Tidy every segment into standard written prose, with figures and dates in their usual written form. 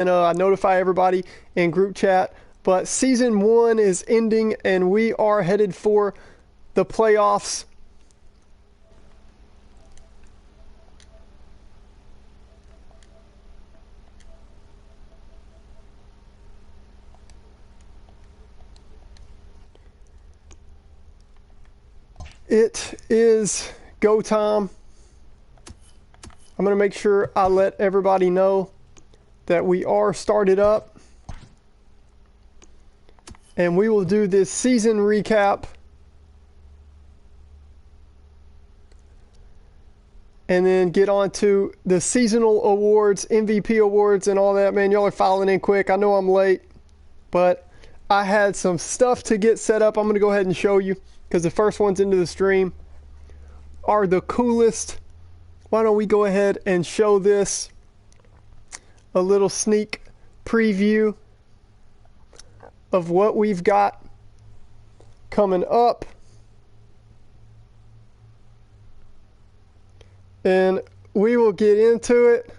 and I notify everybody in group chat. But season 1 is ending, and we are headed for the playoffs. It is go time. I'm going to make sure I let everybody know that we are started up. And we will do this season recap. And then get on to the seasonal awards, MVP awards, and all that. Man, y'all are filing in quick. I know I'm late, but I had some stuff to get set up. I'm going to go ahead and show you, because the first ones into the stream are the coolest. Why don't we go ahead and show this, a little sneak preview of what we've got coming up. And we will get into it,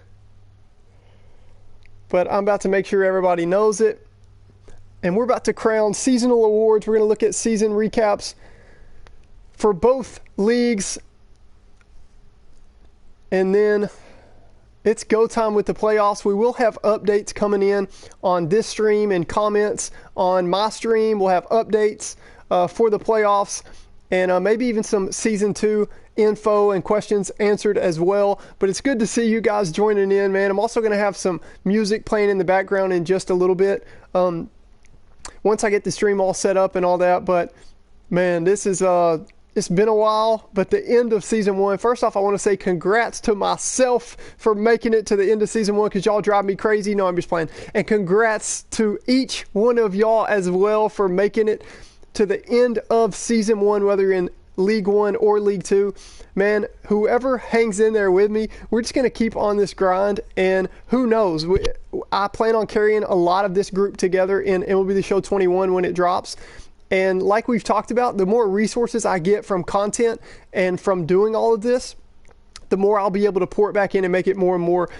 but I'm about to make sure everybody knows it. And we're about to crown seasonal awards. We're going to look at season recaps for both leagues. And then it's go time with the playoffs. We will have updates coming in on this stream and comments on my stream. We'll have updates for the playoffs, and maybe even some season 2 info and questions answered as well. But it's good to see you guys joining in, man. I'm also going to have some music playing in the background in just a little bit once I get the stream all set up and all that. But man, this is it's been a while, but the end of season 1. First off, I want to say congrats to myself for making it to the end of season 1, because y'all drive me crazy. No, I'm just playing. And congrats to each one of y'all as well for making it to the end of season 1, whether you're in League 1 or League 2. Man, whoever hangs in there with me, we're just going to keep on this grind, and who knows? I plan on carrying a lot of this group together in MLB The Show 21 when it drops. And like we've talked about, the more resources I get from content and from doing all of this, the more I'll be able to pour it back in and make it more and more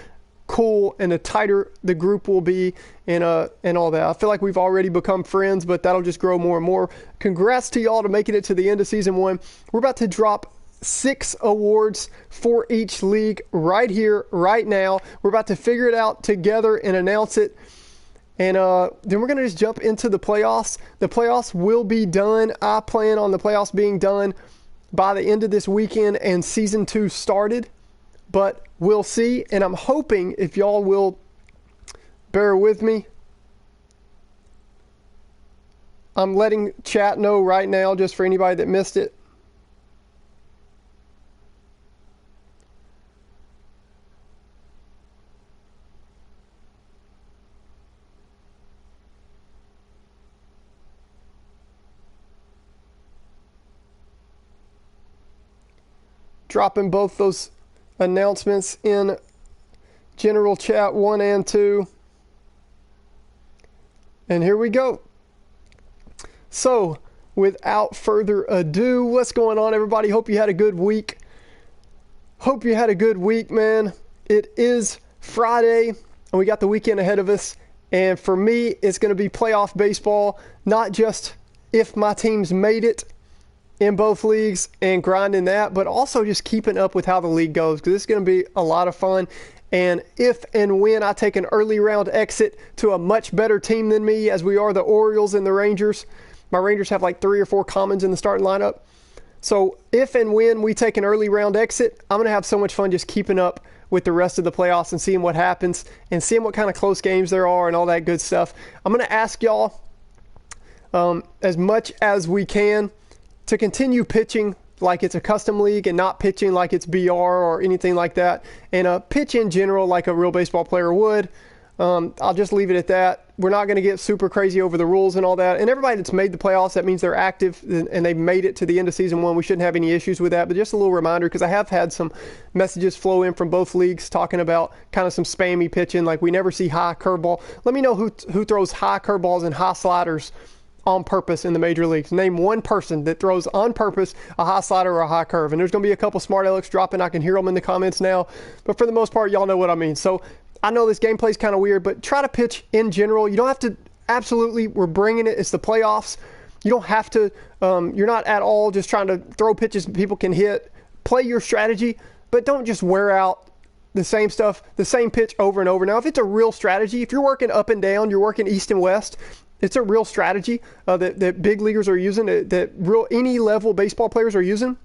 cool, and the tighter the group will be, and all that. I feel like we've already become friends, but that'll just grow more and more. Congrats to y'all to making it to the end of season 1. We're about to drop 6 awards for each league right here, right now. We're about to figure it out together and announce it. And then we're going to just jump into the playoffs. The playoffs will be done. I plan on the playoffs being done by the end of this weekend and season 2 started. But we'll see. And I'm hoping, if y'all will bear with me, I'm letting chat know right now, just for anybody that missed it. Dropping both those announcements in general chat 1 and 2. And here we go. So, without further ado, what's going on, everybody? Hope you had a good week. Hope you had a good week, man. It is Friday, and we got the weekend ahead of us. And for me, it's going to be playoff baseball, not just if my team's made it in both leagues and grinding that, but also just keeping up with how the league goes, because it's going to be a lot of fun. And if and when I take an early round exit to a much better team than me, as we are the Orioles and the Rangers, my Rangers have like 3 or 4 commons in the starting lineup. So if and when we take an early round exit, I'm going to have so much fun just keeping up with the rest of the playoffs and seeing what happens and seeing what kind of close games there are and all that good stuff. I'm going to ask y'all as much as we can to continue pitching like it's a custom league and not pitching like it's BR or anything like that, and pitch in general like a real baseball player would. I'll just leave it at that. We're not going to get super crazy over the rules and all that. And everybody that's made the playoffs, that means they're active and they've made it to the end of season 1. We shouldn't have any issues with that. But just a little reminder, because I have had some messages flow in from both leagues talking about kind of some spammy pitching, like we never see high curveball. Let me know who throws high curveballs and high sliders on purpose in the major leagues. Name one person that throws on purpose a high slider or a high curve. And there's going to be a couple smart alecks dropping. I can hear them in the comments now. But for the most part, y'all know what I mean. So I know this gameplay is kind of weird, but try to pitch in general. You don't have to, absolutely, we're bringing it. It's the playoffs. You don't have to, you're not at all just trying to throw pitches people can hit. Play your strategy, but don't just wear out the same stuff, the same pitch over and over. Now, if it's a real strategy, if you're working up and down, you're working east and west, it's a real strategy that big leaguers are using, that real any level baseball players are using.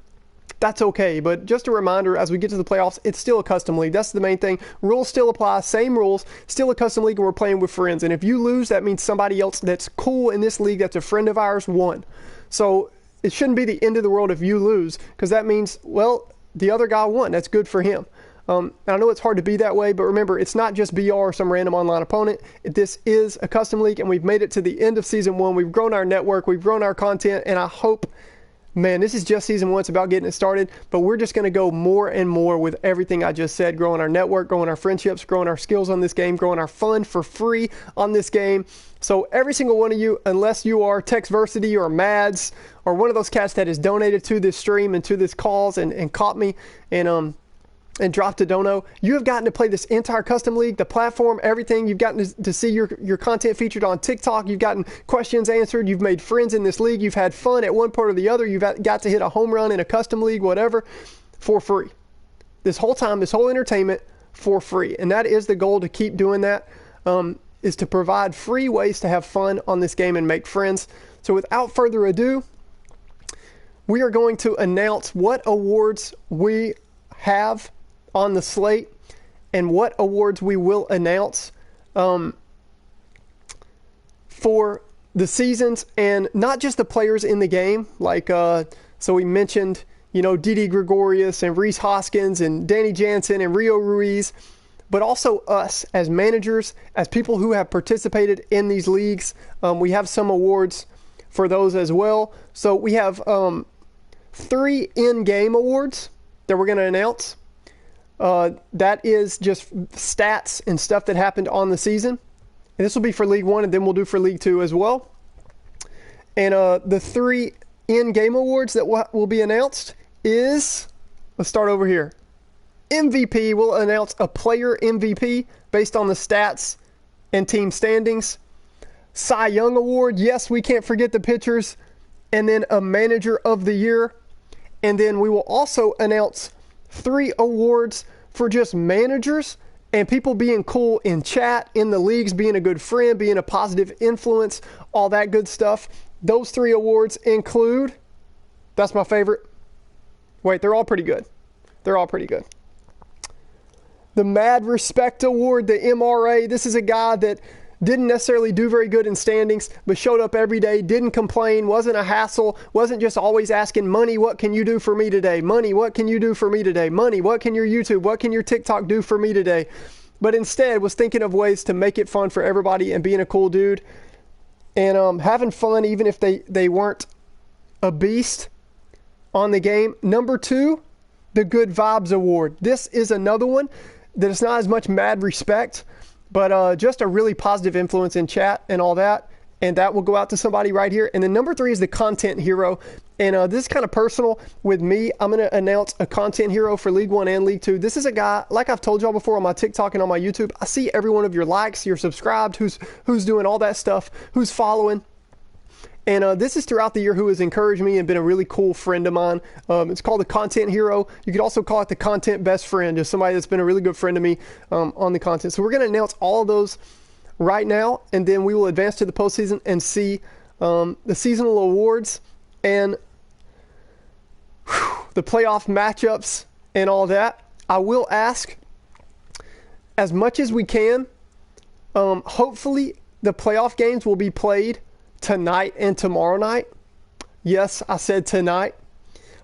That's okay, but just a reminder, as we get to the playoffs, it's still a custom league. That's the main thing. Rules still apply, same rules, still a custom league, and we're playing with friends. And if you lose, that means somebody else that's cool in this league, that's a friend of ours, won. So it shouldn't be the end of the world if you lose, because that means, well, the other guy won. That's good for him. And I know it's hard to be that way, but remember, it's not just BR or some random online opponent. This is a custom league, and we've made it to the end of Season 1. We've grown our network, we've grown our content, and I hope, man, this is just Season 1. It's about getting it started, but we're just going to go more and more with everything I just said, growing our network, growing our friendships, growing our skills on this game, growing our fun for free on this game. So every single one of you, unless you are Texversity or Mads or one of those cats that has donated to this stream and to this cause and caught me and dropped a dono, you have gotten to play this entire custom league, the platform, everything. You've gotten to see your content featured on TikTok. You've gotten questions answered. You've made friends in this league. You've had fun at one part or the other. You've got to hit a home run in a custom league, whatever, for free. This whole time, this whole entertainment for free. And that is the goal, to keep doing that, is to provide free ways to have fun on this game and make friends. So without further ado, we are going to announce what awards we have on the slate and what awards we will announce for the seasons, and not just the players in the game. Like, so we mentioned, Didi Gregorius and Rhys Hoskins and Danny Jansen and Rio Ruiz, but also us as managers, as people who have participated in these leagues. We have some awards for those as well. So we have 3 in-game awards that we're going to announce. That is just stats and stuff that happened on the season. And this will be for League 1, and then we'll do for League 2 as well. And the 3 in-game awards that will be announced is, let's start over here. MVP, we'll announce a player MVP based on the stats and team standings. Cy Young Award, yes, we can't forget the pitchers. And then a Manager of the Year. And then we will also announce 3 awards for just managers and people being cool in chat, in the leagues, being a good friend, being a positive influence, all that good stuff. Those 3 awards include, that's my favorite. Wait, they're all pretty good. They're all pretty good. The Mad Respect Award, the MRA. This is a guy that didn't necessarily do very good in standings, but showed up every day, didn't complain, wasn't a hassle, wasn't just always asking, money, what can you do for me today? Money, what can you do for me today? Money, what can your YouTube, what can your TikTok do for me today? But instead was thinking of ways to make it fun for everybody and being a cool dude and having fun even if they weren't a beast on the game. Number 2, the Good Vibes Award. This is another one that is not as much mad respect, but just a really positive influence in chat and all that. And that will go out to somebody right here. And then number 3 is the Content Hero. And this is kind of personal with me. I'm going to announce a Content Hero for League 1 and League 2. This is a guy, like I've told y'all before on my TikTok and on my YouTube, I see every one of your likes, you're subscribed, who's doing all that stuff, who's following. And this is throughout the year who has encouraged me and been a really cool friend of mine. It's called the Content Hero. You could also call it the Content Best Friend, just somebody that's been a really good friend to me on the content. So we're going to announce all of those right now, and then we will advance to the postseason and see the seasonal awards and the playoff matchups and all that. I will ask, as much as we can, hopefully the playoff games will be played tonight and tomorrow night. Yes, I said tonight.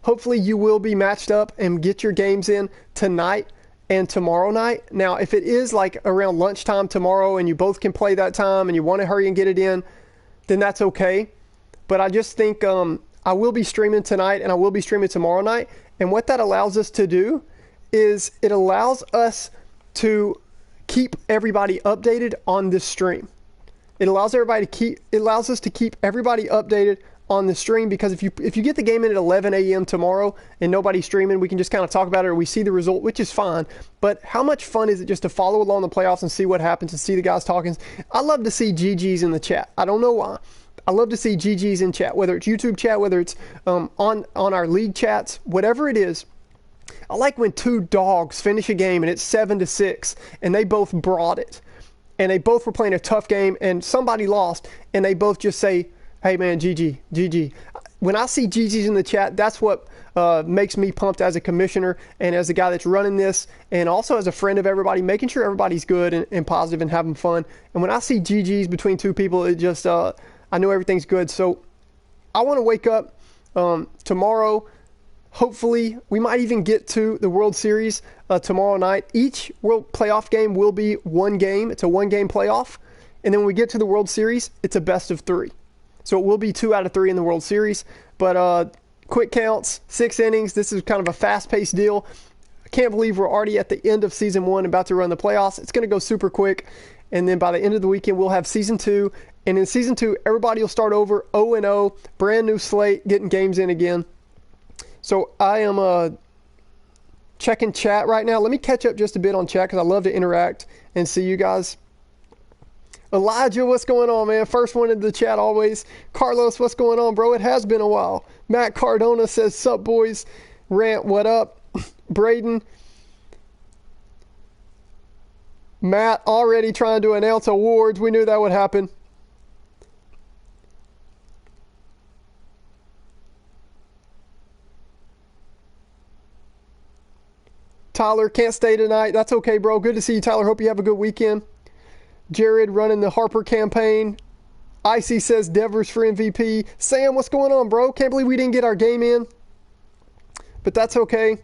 Hopefully you will be matched up and get your games in tonight and tomorrow night. Now, if it is like around lunchtime tomorrow and you both can play that time and you want to hurry and get it in, then that's okay. But I just think I will be streaming tonight and I will be streaming tomorrow night. And what that allows us to do is it allows us to keep everybody updated on this stream. It allows us to keep everybody updated on the stream, because if you get the game in at 11 a.m. tomorrow and nobody's streaming, we can just kind of talk about it, or we see the result, which is fine. But how much fun is it just to follow along the playoffs and see what happens and see the guys talking? I love to see GGs in the chat. I don't know why. I love to see GGs in chat, whether it's YouTube chat, whether it's on our league chats, whatever it is. I like when two dogs finish a game and it's 7-6 and they both brought it. And they both were playing a tough game and somebody lost and they both just say, hey man, GG, GG. When I see GGs in the chat, that's what makes me pumped as a commissioner and as the guy that's running this, and also as a friend of everybody, making sure everybody's good and positive and having fun. And when I see GGs between two people, it just, I know everything's good. So I want to wake up tomorrow. Hopefully, we might even get to the World Series tomorrow night. Each World Playoff game will be one game. It's a one-game playoff. And then when we get to the World Series, it's a best of 3. So it will be 2 out of 3 in the World Series. But quick counts, 6 innings. This is kind of a fast-paced deal. I can't believe we're already at the end of Season 1, about to run the playoffs. It's going to go super quick. And then by the end of the weekend, we'll have Season 2. And in Season 2, everybody will start over 0-0, brand new slate, getting games in again. So I am checking chat right now. Let me catch up just a bit on chat because I love to interact and see you guys. Elijah, what's going on, man? First one in the chat always. Carlos, what's going on, bro? It has been a while. Matt Cardona says, sup, boys? Rant, what up? Braden. Matt already trying to announce awards. We knew that would happen. Tyler, can't stay tonight. That's okay, bro. Good to see you, Tyler. Hope you have a good weekend. Jared running the Harper campaign. Icy says Devers for MVP. Sam, what's going on, bro? Can't believe we didn't get our game in. But that's okay.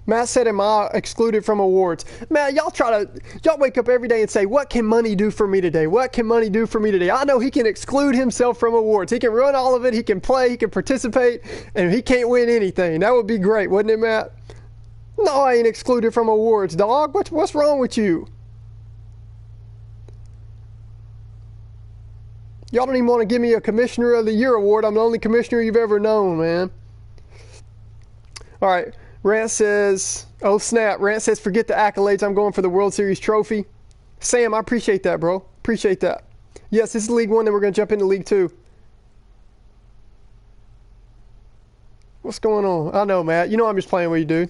Matt said, am I excluded from awards? Matt, y'all wake up every day and say, what can money do for me today? What can money do for me today? I know he can exclude himself from awards. He can run all of it. He can play. He can participate. And he can't win anything. That would be great, wouldn't it, Matt? No, I ain't excluded from awards, dog. What's wrong with you? Y'all don't even want to give me a Commissioner of the Year award. I'm the only commissioner you've ever known, man. All right. Rant says, oh snap. Rant says, forget the accolades. I'm going for the World Series trophy. Sam, I appreciate that, bro. Appreciate that. Yes, this is League 1, then we're going to jump into League 2. What's going on? I know, Matt. You know I'm just playing with you, dude.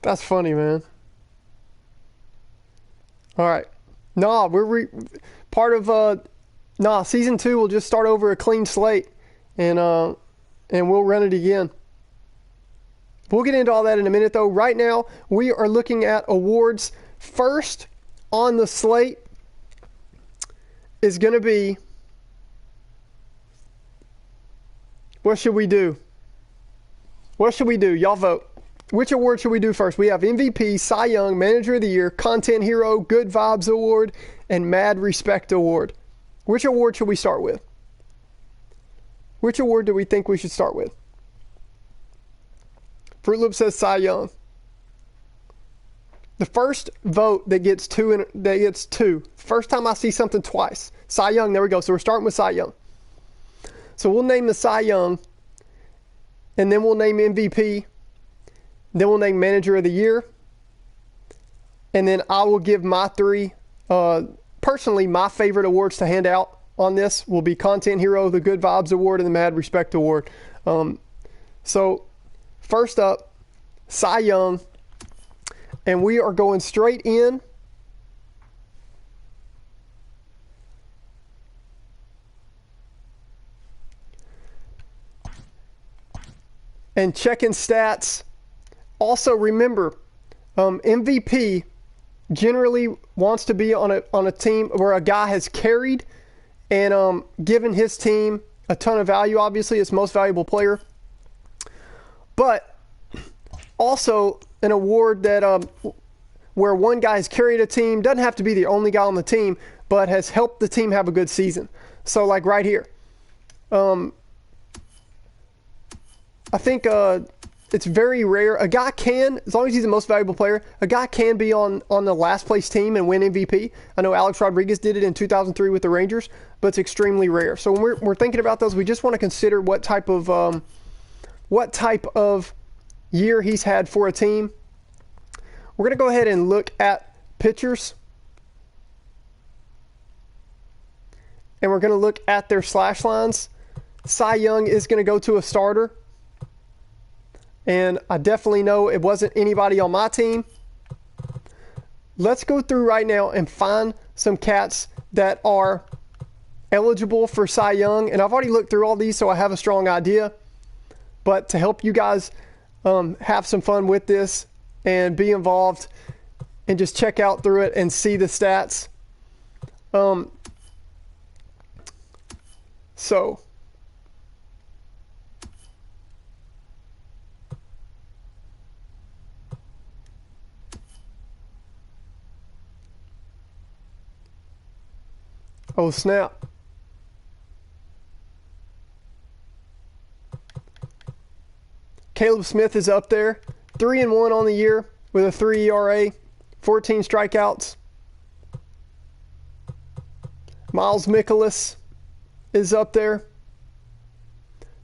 That's funny, man. All right. Nah, part of Season 2 will just start over a clean slate, and we'll run it again. We'll get into all that in a minute, though. Right now, we are looking at awards. First on the slate is going to be, what should we do? What should we do? Y'all vote. Which award should we do first? We have MVP, Cy Young, Manager of the Year, Content Hero, Good Vibes Award, and Mad Respect Award. Which award should we start with? Which award do we think we should start with? Fruit Loop says Cy Young. The first vote that gets two. First time I see something twice. Cy Young, there we go. So we're starting with Cy Young. So we'll name the Cy Young, and then we'll name MVP, then we'll name Manager of the Year, and then I will give my 3. Personally, my favorite awards to hand out on this will be Content Hero, the Good Vibes Award, and the Mad Respect Award. So first up, Cy Young, and we are going straight in. And checking stats. Also remember, MVP generally wants to be on a team where a guy has carried and given his team a ton of value. Obviously, it's most valuable player. But also an award that where one guy has carried a team, doesn't have to be the only guy on the team, but has helped the team have a good season. So like right here, I think it's very rare. A guy can, as long as he's the most valuable player, a guy can be on the last place team and win MVP. I know Alex Rodriguez did it in 2003 with the Rangers, but it's extremely rare. So when we're thinking about those, we just want to consider what type of year he's had for a team. We're going to go ahead and look at pitchers. And we're going to look at their slash lines. Cy Young is going to go to a starter. And I definitely know it wasn't anybody on my team. Let's go through right now and find some cats that are eligible for Cy Young. And I've already looked through all these, so I have a strong idea. But to help you guys have some fun with this and be involved and just check out through it and see the stats. So oh snap. Caleb Smith is up there, 3-1 on the year with a 3 ERA, 14 strikeouts. Miles Mikolas is up there,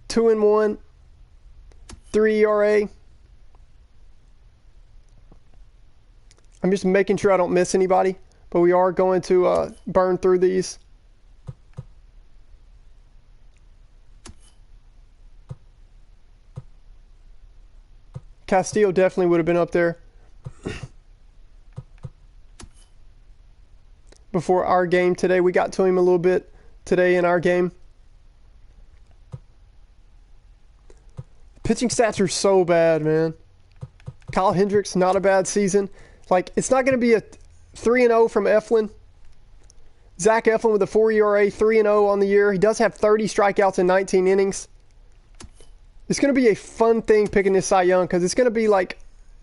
2-1, 3 ERA. I'm just making sure I don't miss anybody, but we are going to burn through these. Castillo definitely would have been up there before our game today. We got to him a little bit today in our game. Pitching stats are so bad, man. Kyle Hendricks, not a bad season. Like, it's not going to be a 3-0 from Eflin. Zach Eflin with a 4 ERA, 3-0 on the year. He does have 30 strikeouts in 19 innings. It's going to be a fun thing picking this Cy Young because it's going to be like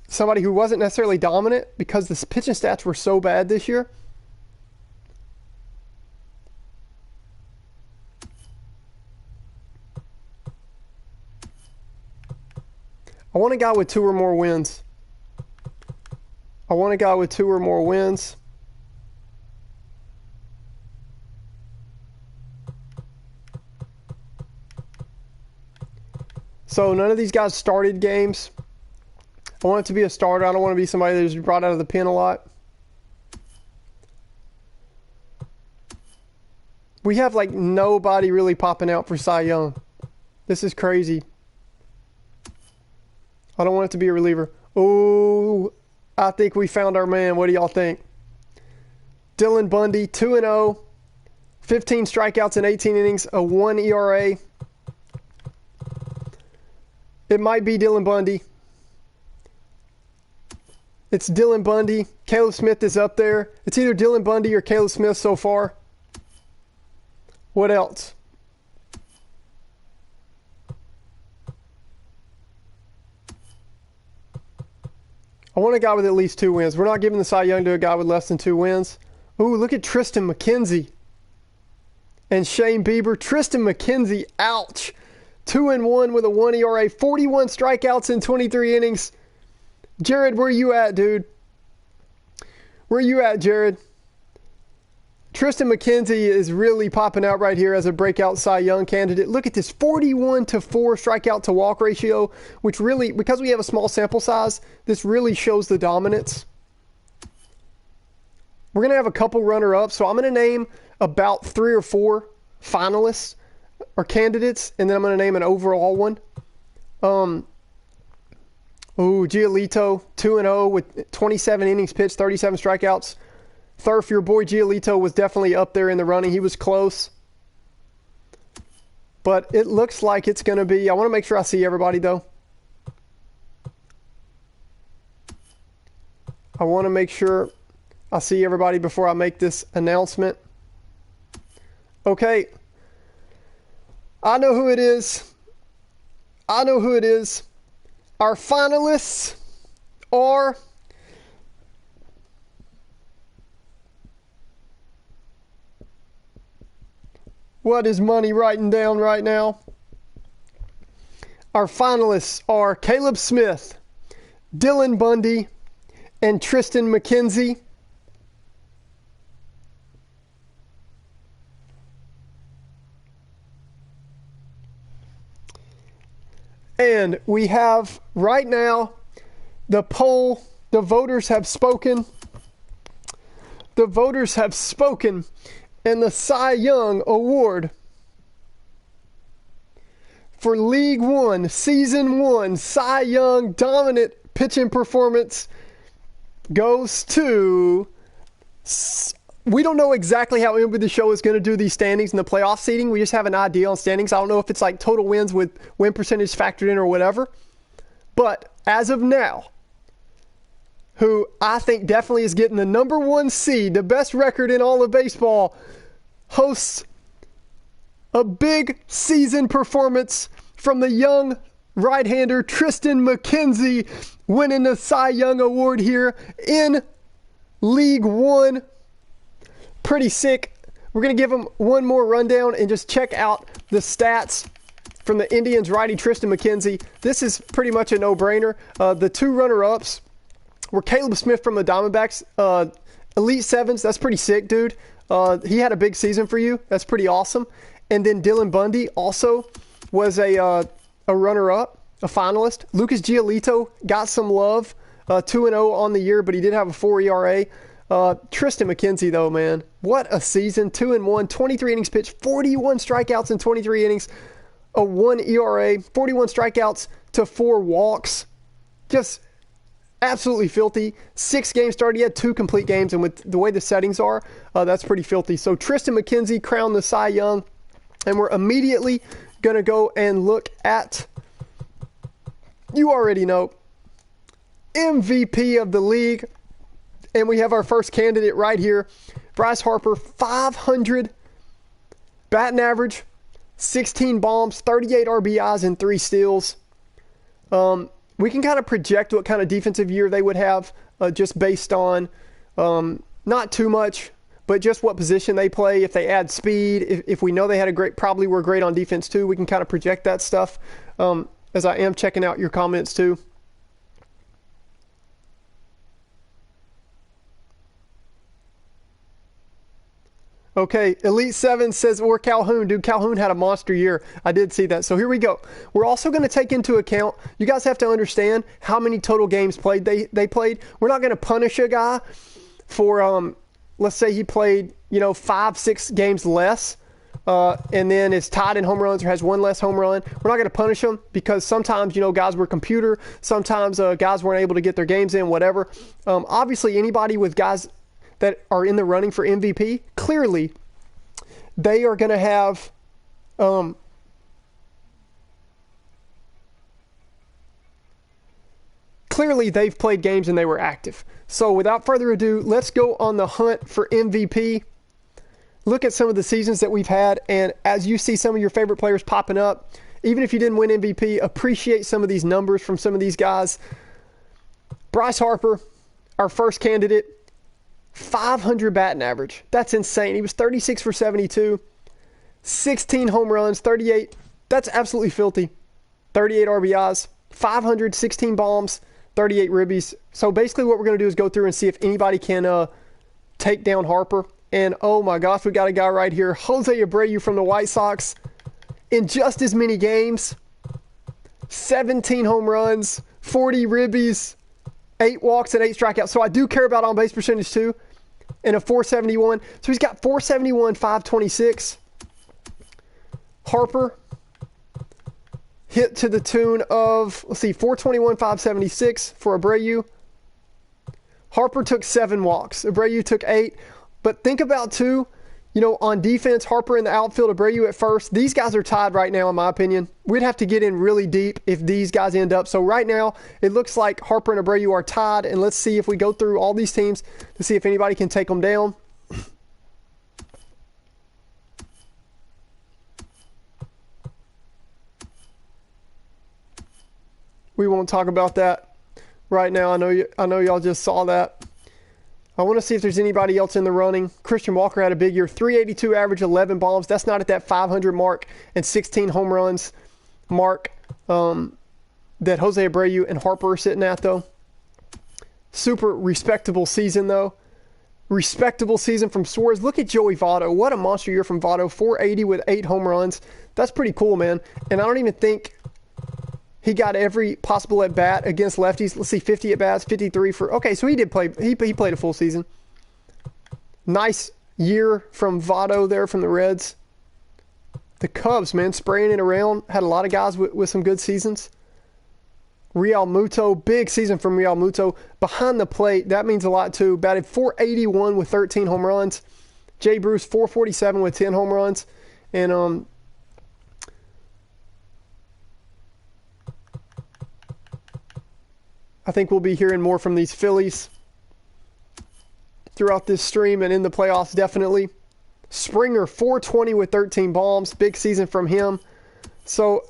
somebody who wasn't necessarily dominant because the pitching stats were so bad this year. I want a guy with 2 or more wins. I want a guy with 2 or more wins. So none of these guys started games. I want it to be a starter. I don't want to be somebody that's brought out of the pen a lot. We have like nobody really popping out for Cy Young. This is crazy. I don't want it to be a reliever. Oh, I think we found our man. What do y'all think? Dylan Bundy, 2-0, 15 strikeouts in 18 innings, a 1 ERA. It might be Dylan Bundy. It's Dylan Bundy. Caleb Smith is up there. It's either Dylan Bundy or Caleb Smith so far. What else? I want a guy with at least 2 wins. We're not giving the Cy Young to a guy with less than 2 wins. Ooh, look at Tristan McKenzie and Shane Bieber. Tristan McKenzie, ouch. 2-1 with a 1 ERA, 41 strikeouts in 23 innings. Jared, where you at, dude? Where you at, Jared? Tristan McKenzie is really popping out right here as a breakout Cy Young candidate. Look at this 41-4 strikeout to walk ratio, which really, because we have a small sample size, this really shows the dominance. We're going to have a couple runner-ups, so I'm going to name about 3 or 4 finalists or candidates, and then I'm going to name an overall one. Giolito, 2-0 with 27 innings pitched, 37 strikeouts. Thurf, your boy Giolito was definitely up there in the running. He was close. But it looks like it's going to be... I want to make sure I see everybody, though. I want to make sure I see everybody before I make this announcement. Okay. I know who it is. I know who it is. Our finalists are... What is Money writing down right now? Our finalists are Caleb Smith, Dylan Bundy, and Tristan McKenzie. And we have right now the poll. The voters have spoken. The voters have spoken. And the Cy Young Award for League One, Season 1, Cy Young dominant pitching performance goes to... We don't know exactly how MLB The Show is going to do these standings in the playoff seeding. We just have an idea on standings. I don't know if it's like total wins with win percentage factored in or whatever. But as of now, who I think definitely is getting the number 1 seed, the best record in all of baseball, hosts a big season performance from the young right-hander Tristan McKenzie, winning the Cy Young Award here in League One. Pretty sick. We're going to give him one more rundown and just check out the stats from the Indians righty Tristan McKenzie. This is pretty much a no-brainer. The 2 runner-ups were Caleb Smith from the Diamondbacks. Elite Sevens, that's pretty sick, dude. He had a big season for you. That's pretty awesome. And then Dylan Bundy also was a runner-up, a finalist. Lucas Giolito got some love, 2-0 on the year, but he did have a 4 ERA. Tristan McKenzie, though, man, what a season. 2-1, 23 innings pitched, 41 strikeouts in 23 innings, a 1 ERA, 41 strikeouts to 4 walks. Just absolutely filthy. 6 games started. He had 2 complete games, and with the way the settings are, that's pretty filthy. So Tristan McKenzie crowned the Cy Young, and we're immediately going to go and look at, you already know, MVP of the league. And we have our first candidate right here. Bryce Harper, 500 batting average, 16 bombs, 38 RBIs, and 3 steals. We can kind of project what kind of defensive year they would have just based on not too much, but just what position they play. If they add speed, if we know they had probably were great on defense too, we can kind of project that stuff as I am checking out your comments too. Okay, Elite 7 says, or Calhoun. Dude, Calhoun had a monster year. I did see that. So here we go. We're also going to take into account, you guys have to understand how many total games played they played. We're not going to punish a guy for, let's say he played, 5-6 games less, and then is tied in home runs or has 1 less home run. We're not going to punish him because sometimes, guys were computer. Sometimes guys weren't able to get their games in, whatever. Obviously, anybody with guys that are in the running for MVP, clearly they are going to have clearly they've played games and they were active. So without further ado, let's go on the hunt for MVP. Look at some of the seasons that we've had, and as you see some of your favorite players popping up, even if you didn't win MVP, appreciate some of these numbers from some of these guys. Bryce Harper, our first candidate, 500 batting average. That's insane. He was 36 for 72, 16 home runs, 38. That's absolutely filthy. 38 RBIs, 500, 16 bombs, 38 ribbies. So basically what we're going to do is go through and see if anybody can take down Harper. And oh my gosh, we got a guy right here, Jose Abreu from the White Sox. In just as many games, 17 home runs, 40 ribbies, 8 walks and 8 strikeouts. So I do care about on-base percentage too. And a 471. So he's got 471, 526. Harper hit to the tune of, 421, 576 for Abreu. Harper took 7 walks. Abreu took 8. But think about too, on defense, Harper in the outfield, Abreu at first. These guys are tied right now, in my opinion. We'd have to get in really deep if these guys end up. So right now, it looks like Harper and Abreu are tied. And let's see if we go through all these teams to see if anybody can take them down. We won't talk about that right now. I know y'all just saw that. I want to see if there's anybody else in the running. Christian Walker had a big year. 382 average, 11 bombs. That's not at that 500 mark and 16 home runs mark. that Jose Abreu and Harper are sitting at, though. Super respectable season, though. Respectable season from Suarez. Look at Joey Votto. What a monster year from Votto. 480 with 8 home runs. That's pretty cool, man. And I don't even think he got every possible at-bat against lefties. Let's see, 50 at-bats, 53 for... Okay, so he did play. He played a full season. Nice year from Votto there from the Reds. The Cubs, man, spraying it around. Had a lot of guys with some good seasons. Real Muto, big season from Real Muto. Behind the plate, that means a lot too. Batted .481 with 13 home runs. Jay Bruce, .447 with 10 home runs. And I think we'll be hearing more from these Phillies throughout this stream and in the playoffs, definitely. Springer, .420 with 13 bombs. Big season from him. So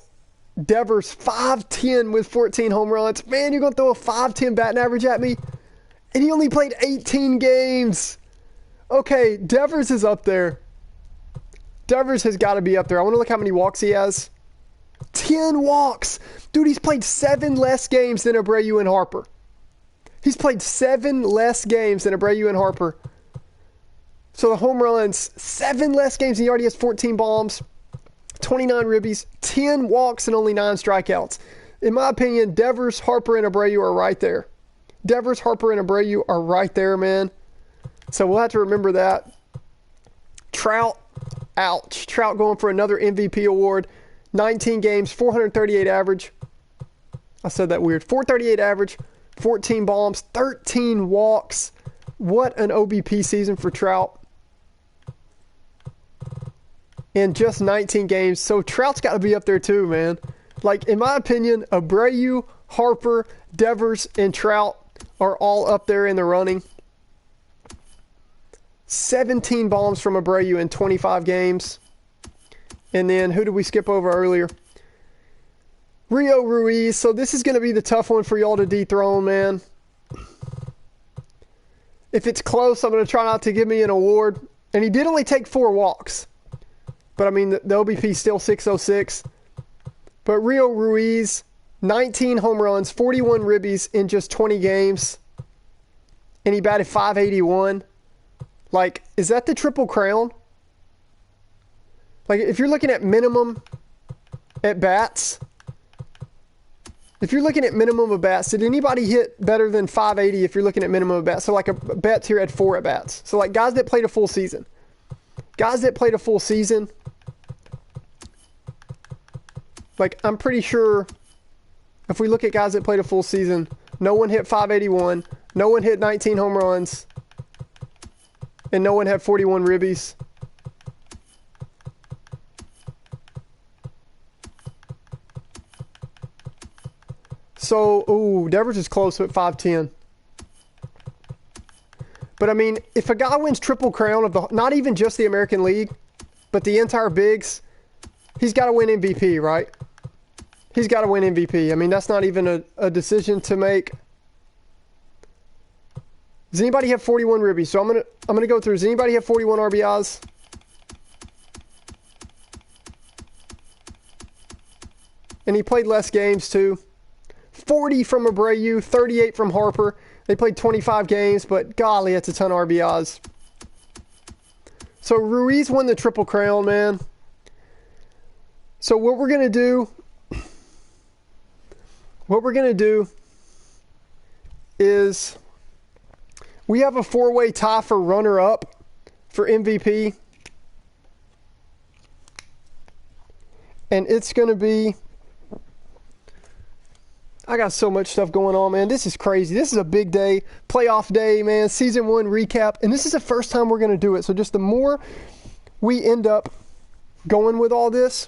Devers, .510 with 14 home runs. Man, you're going to throw a .510 batting average at me? And he only played 18 games. Okay, Devers is up there. Devers has got to be up there. I want to look how many walks he has. 10 walks. Dude, he's played 7 less games than Abreu and Harper. He's played 7 less games than Abreu and Harper. So the home runs, 7 less games, and he already has 14 bombs. 29 ribbies, 10 walks, and only 9 strikeouts. In my opinion, Devers, Harper, and Abreu are right there. Devers, Harper, and Abreu are right there, man. So we'll have to remember that. Trout, ouch. Trout going for another MVP award. 19 games, 438 average. I said that weird. 438 average, 14 bombs, 13 walks. What an OBP season for Trout. In just 19 games. So Trout's got to be up there too, man. Like, in my opinion, Abreu, Harper, Devers, and Trout are all up there in the running. 17 bombs from Abreu in 25 games. And then, who did we skip over earlier? Rio Ruiz. So this is going to be the tough one for y'all to dethrone, man. If it's close, I'm going to try not to give me an award. And he did only take 4 walks. But, I mean, the OBP is still 606. But Rio Ruiz, 19 home runs, 41 ribbies in just 20 games. And he batted .581. Like, is that the Triple Crown? Like, if you're looking at minimum at-bats, if you're looking at minimum at-bats, did anybody hit better than .580 if you're looking at minimum at-bats? So, like, a Betts here had 4 at-bats. So, like, guys that played a full season. Guys that played a full season, like, I'm pretty sure if we look at guys that played a full season, no one hit .581, no one hit 19 home runs, and no one had 41 ribbies. So, ooh, Devers is close at .510. But, I mean, if a guy wins Triple Crown of the, not even just the American League, but the entire Bigs, he's got to win MVP, right? He's got to win MVP. I mean, that's not even a decision to make. Does anybody have 41 ribbies? So I'm gonna go through. Does anybody have 41 RBIs? And he played less games too. 40 from Abreu, 38 from Harper. They played 25 games, but golly, that's a ton of RBIs. So Ruiz won the Triple Crown, man. So what we're gonna do is we have a 4-way tie for runner-up for MVP. And it's going to be... I got so much stuff going on, man. This is crazy. This is a big day. Playoff day, man. Season 1 recap. And this is the first time we're going to do it. So just the more we end up going with all this,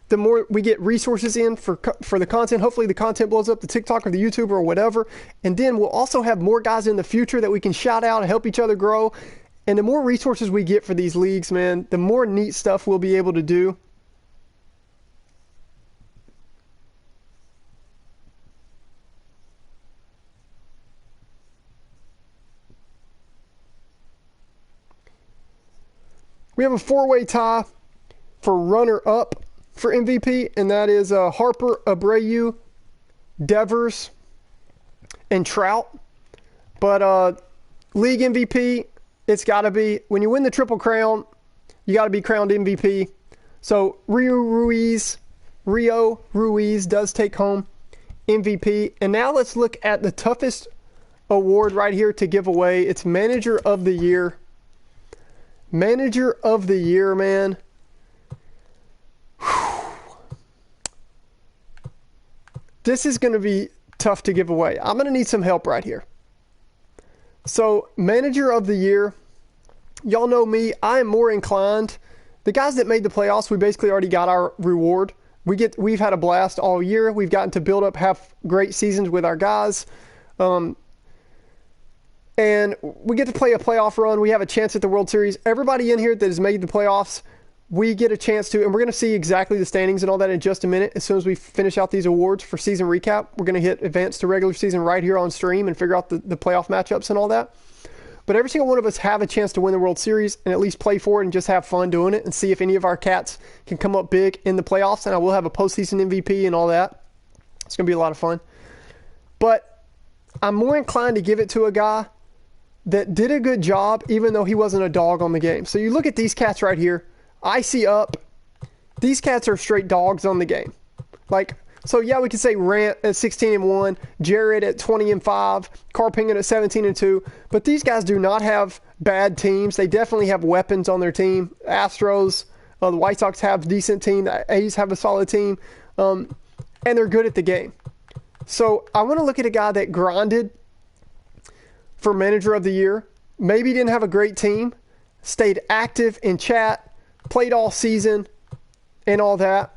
the more we get resources in for the content. Hopefully the content blows up the TikTok or the YouTube or whatever. And then we'll also have more guys in the future that we can shout out and help each other grow. And the more resources we get for these leagues, man, the more neat stuff we'll be able to do. We have a 4-way tie for runner-up for MVP, and that is Harper, Abreu, Devers, and Trout. But league MVP, it's got to be, when you win the Triple Crown, you got to be crowned MVP. So Rio Ruiz does take home MVP. And now let's look at the toughest award right here to give away. It's Manager of the Year. Manager of the Year, man. This is going to be tough to give away. I'm going to need some help right here. So, Manager of the Year, y'all know me. I am more inclined. The guys that made the playoffs, we basically already got our reward. We've had a blast all year. We've gotten to build up, have great seasons with our guys. And we get to play a playoff run. We have a chance at the World Series. Everybody in here that has made the playoffs, we get a chance to, and we're going to see exactly the standings and all that in just a minute. As soon as we finish out these awards for season recap, we're going to hit advance to regular season right here on stream and figure out the playoff matchups and all that. But every single one of us have a chance to win the World Series and at least play for it and just have fun doing it and see if any of our cats can come up big in the playoffs. And I will have a postseason MVP and all that. It's going to be a lot of fun. But I'm more inclined to give it to a guy that did a good job even though he wasn't a dog on the game. So you look at these cats right here. Icy up. These cats are straight dogs on the game. So yeah, we could say Rant at 16-1, Jared at 20-5, Carpingen at 17-2, but these guys do not have bad teams. They definitely have weapons on their team. Astros, the White Sox have a decent team. The A's have a solid team, and they're good at the game. So I want to look at a guy that grinded for Manager of the Year. Maybe didn't have a great team, stayed active in chat, played all season, and all that.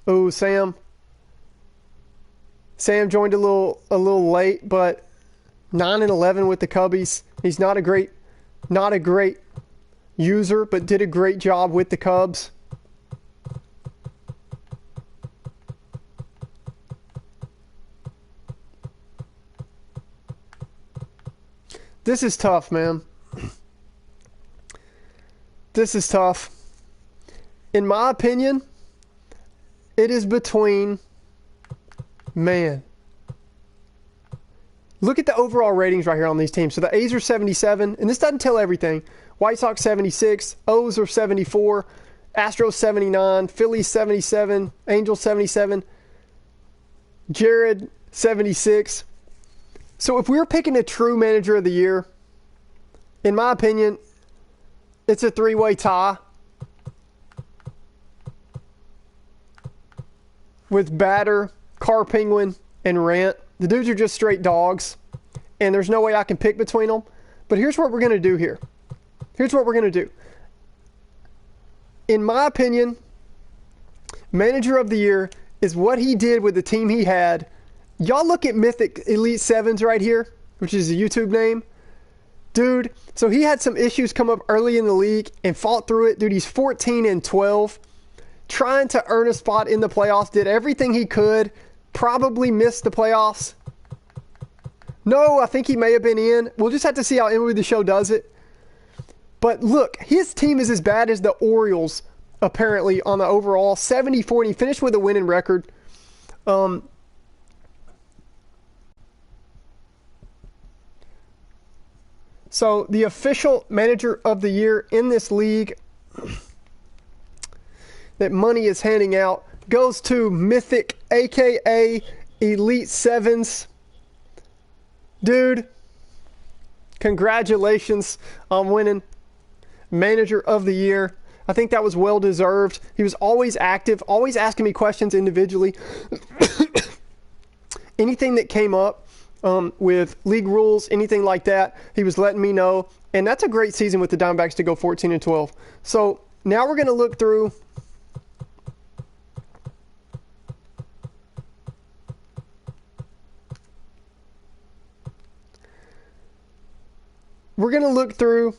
Oh, Sam joined a little late, but 9-11 with the Cubbies. He's not a great user, but did a great job with the Cubs. This is tough, man. This is tough. In my opinion, it is between, man. Look at the overall ratings right here on these teams. So the A's are 77, and this doesn't tell everything. White Sox 76, O's are 74, Astros 79, Phillies 77, Angels 77, Jared 76. So if we were picking a true Manager of the Year, in my opinion, it's a three-way tie with Batter, Carpingen, and Rant. The dudes are just straight dogs, and there's no way I can pick between them. But here's what we're going to do here. Here's what we're going to do. In my opinion, Manager of the Year is what he did with the team he had. Y'all look at Mythic Elite 7s right here, which is a YouTube name. Dude, so he had some issues come up early in the league and fought through it. Dude, he's 14-12. Trying to earn a spot in the playoffs, did everything he could, probably missed the playoffs. No, I think he may have been in. We'll just have to see how MLB The Show does it. But look, his team is as bad as the Orioles, apparently, on the overall. 74, and he finished with a winning record. So the official Manager of the Year in this league that money is handing out goes to Mythic, aka Elite 7s. Dude, congratulations on winning Manager of the Year. I think that was well deserved. He was always active, always asking me questions individually. Anything that came up with league rules, anything like that, he was letting me know. And that's a great season with the Diamondbacks to go 14-12. So now we're going to look through. We're going to look through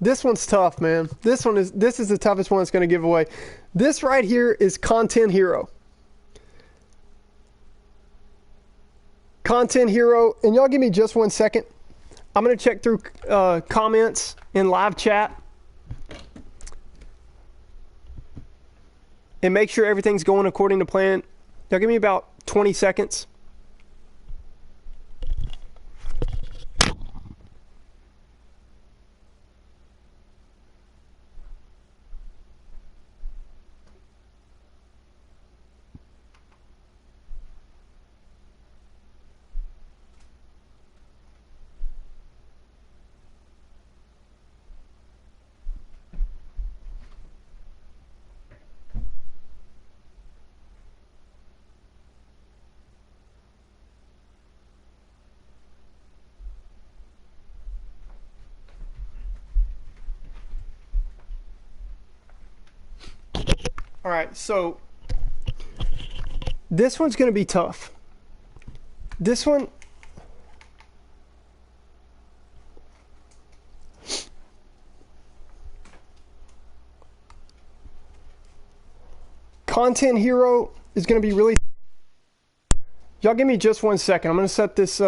this one's tough, man. This is the toughest one that's going to give away. This right here is Content Hero. Content Hero, and y'all give me just 1 second. I'm going to check through comments in live chat and make sure everything's going according to plan. Y'all give me about 20 seconds. All right, so this one's going to be tough. This one, Content Hero is going to be really. Y'all give me just 1 second. I'm going to set this,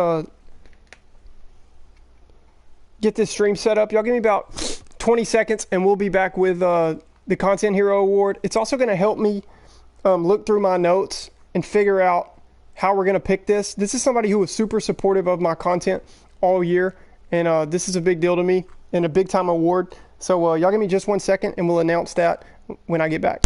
get this stream set up. Y'all give me about 20 seconds and we'll be back with the Content Hero Award. It's also going to help me look through my notes and figure out how we're going to pick this. This is somebody who was super supportive of my content all year, and this is a big deal to me and a big time award. So y'all give me just 1 second and we'll announce that when I get back.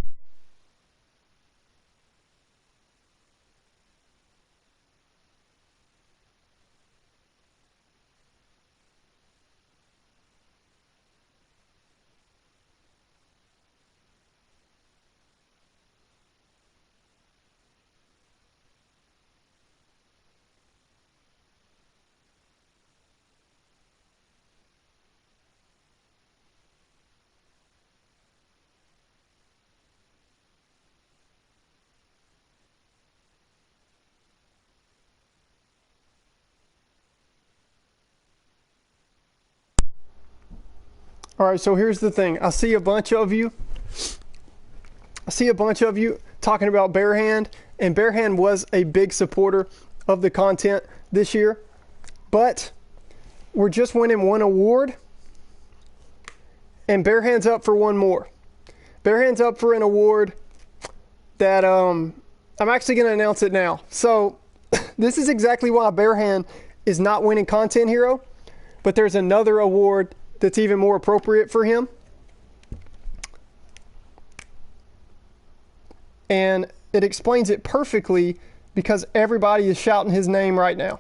All right, so here's the thing. I see a bunch of you talking about Barehand, and Barehand was a big supporter of the content this year, but we're just winning one award, and Barehand's up for one more. Barehand's up for an award that I'm actually going to announce it now. So this is exactly why Barehand is not winning Content Hero, but there's another award that's even more appropriate for him. And it explains it perfectly because everybody is shouting his name right now.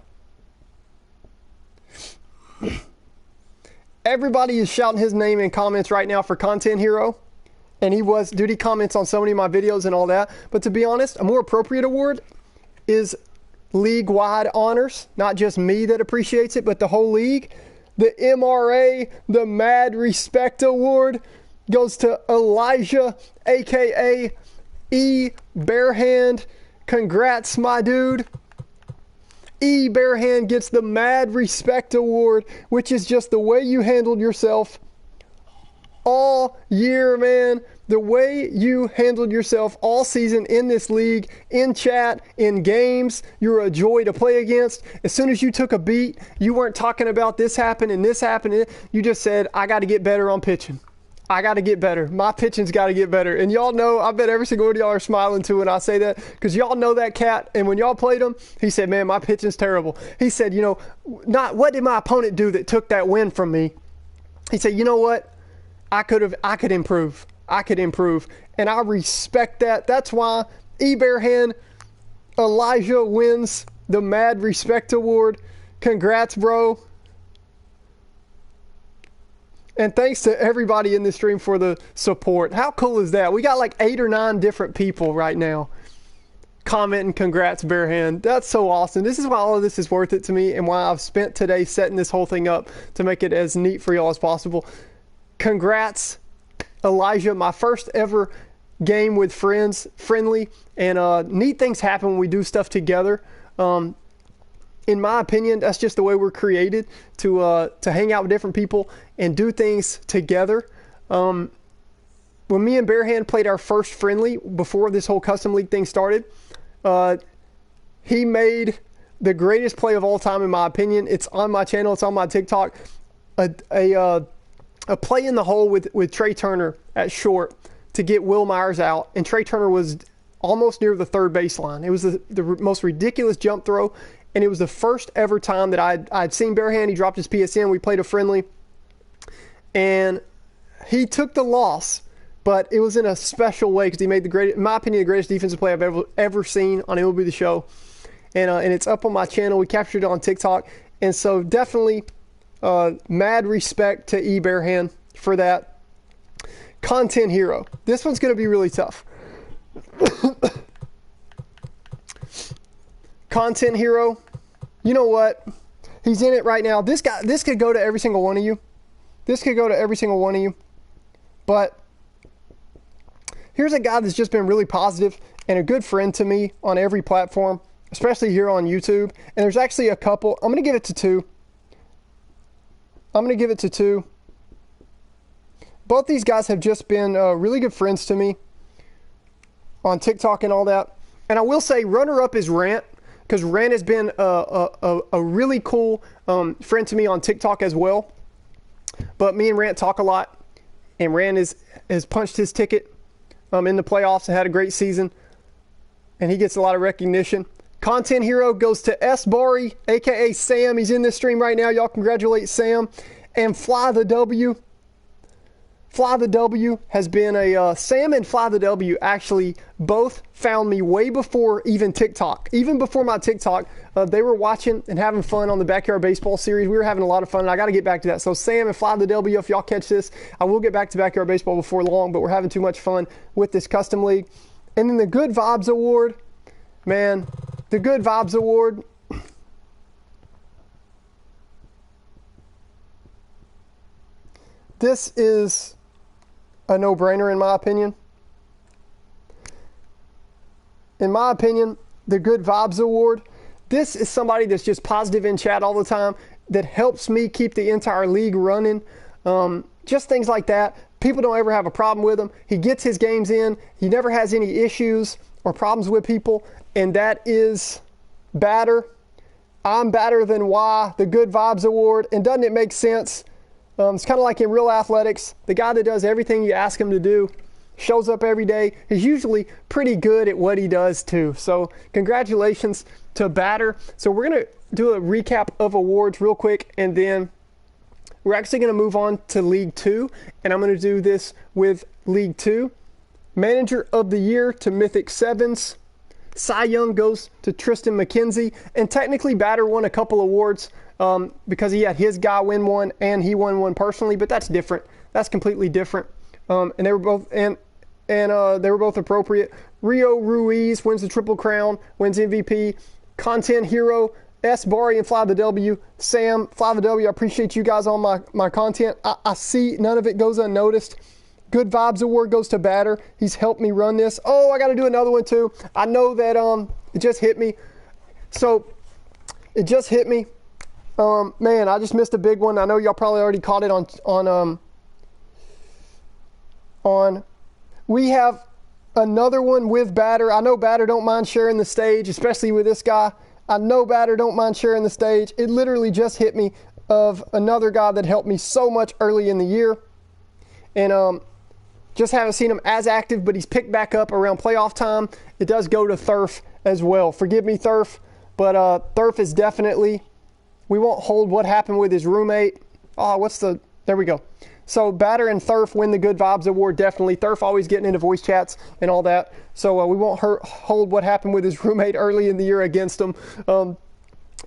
Everybody is shouting his name in comments right now for Content Hero. And he comments on so many of my videos and all that. But to be honest, a more appropriate award is league-wide honors. Not just me that appreciates it, but the whole league. The MRA, the Mad Respect Award, goes to Elijah, a.k.a. E. Barehand. Congrats, my dude. E. Barehand gets the Mad Respect Award, which is just the way you handled yourself all year, man. The way you handled yourself all season in this league, in chat, in games, you're a joy to play against. As soon as you took a beat, you weren't talking about this happened and this happened. You just said, I got to get better on pitching. I got to get better. My pitching's got to get better. And y'all know, I bet every single one of y'all are smiling too when I say that, because y'all know that cat. And when y'all played him, he said, man, my pitching's terrible. He said, what did my opponent do that took that win from me? He said, you know what? I could improve. I could improve. And I respect that. That's why E. Barehand, Elijah wins the Mad Respect Award. Congrats, bro. And thanks to everybody in the stream for the support. How cool is that? We got like 8 or 9 different people right now commenting congrats, Barehand. That's so awesome. This is why all of this is worth it to me and why I've spent today setting this whole thing up to make it as neat for y'all as possible. Congrats, Elijah. My first ever game with friends, friendly, and neat things happen when we do stuff together. In my opinion, that's just the way we're created, to hang out with different people and do things together. When me and Barehand played our first friendly before this whole custom league thing started, he made the greatest play of all time in my opinion. It's on my channel. It's on my TikTok. A play in the hole with Trey Turner at short to get Will Myers out, and Trey Turner was almost near the third baseline. It was the most ridiculous jump throw, and it was the first ever time that I'd seen Barehand. He dropped his PSN. We played a friendly, and he took the loss, but it was in a special way because he made in my opinion, the greatest defensive play I've ever seen on MLB The Show, and it's up on my channel. We captured it on TikTok, and so definitely mad respect to E. Barehand for that. Content hero. This one's going to be really tough. Content hero. You know what? He's in it right now. This could go to every single one of you. This could go to every single one of you. But here's a guy that's just been really positive and a good friend to me on every platform, especially here on YouTube. And there's actually a couple. I'm going to give it to two. Both these guys have just been really good friends to me on TikTok and all that. And I will say runner-up is Rant, because Rant has been a really cool friend to me on TikTok as well. But me and Rant talk a lot, and Rant has punched his ticket in the playoffs and had a great season, and he gets a lot of recognition. Content hero goes to S. Bari, a.k.a. Sam. He's in this stream right now. Y'all congratulate Sam. And Fly the W. Fly the W has been Sam and Fly the W actually both found me way before even TikTok. Even before my TikTok, they were watching and having fun on the Backyard Baseball series. We were having a lot of fun, and I got to get back to that. So Sam and Fly the W, if y'all catch this, I will get back to Backyard Baseball before long, but we're having too much fun with this custom league. And then the Good Vibes Award, man, the Good Vibes Award. This is a no-brainer in my opinion. In my opinion, the Good Vibes Award, this is somebody that's just positive in chat all the time, that helps me keep the entire league running. Just things like that. People don't ever have a problem with him. He gets his games in. He never has any issues or problems with people, and that is Batter. I'm Batter Than Why, the Good Vibes Award. And doesn't it make sense? It's kind of like in real athletics, the guy that does everything you ask him to do, shows up every day, is usually pretty good at what he does too. So congratulations to Batter. So we're going to do a recap of awards real quick, and then we're actually going to move on to League 2, and I'm going to do this with League 2. Manager of the Year to Mythic Sevens. Cy Young goes to Tristan McKenzie, and technically Batter won a couple awards because he had his guy win one and he won one personally, but that's different. That's completely different. And they were both they were both appropriate. Rio Ruiz wins the Triple Crown, wins MVP. Content hero S. Bari and Fly the W. Sam, Fly the W, I appreciate you guys on my content. I see none of it goes unnoticed. Good Vibes Award goes to Batter. He's helped me run this. Oh, I got to do another one too. I know that it just hit me. So it just hit me. Man, I just missed a big one. I know y'all probably already caught it on. We have another one with Batter. I know Batter don't mind sharing the stage, especially with this guy. I know Batter don't mind sharing the stage. It literally just hit me of another guy that helped me so much early in the year. And just haven't seen him as active, but he's picked back up around playoff time. It does go to Thurf as well. Forgive me, Thurf, but Thurf is definitely, we won't hold what happened with his roommate. Oh, there we go. So Batter and Thurf win the Good Vibes Award, definitely. Thurf always getting into voice chats and all that. So we won't hold what happened with his roommate early in the year against him.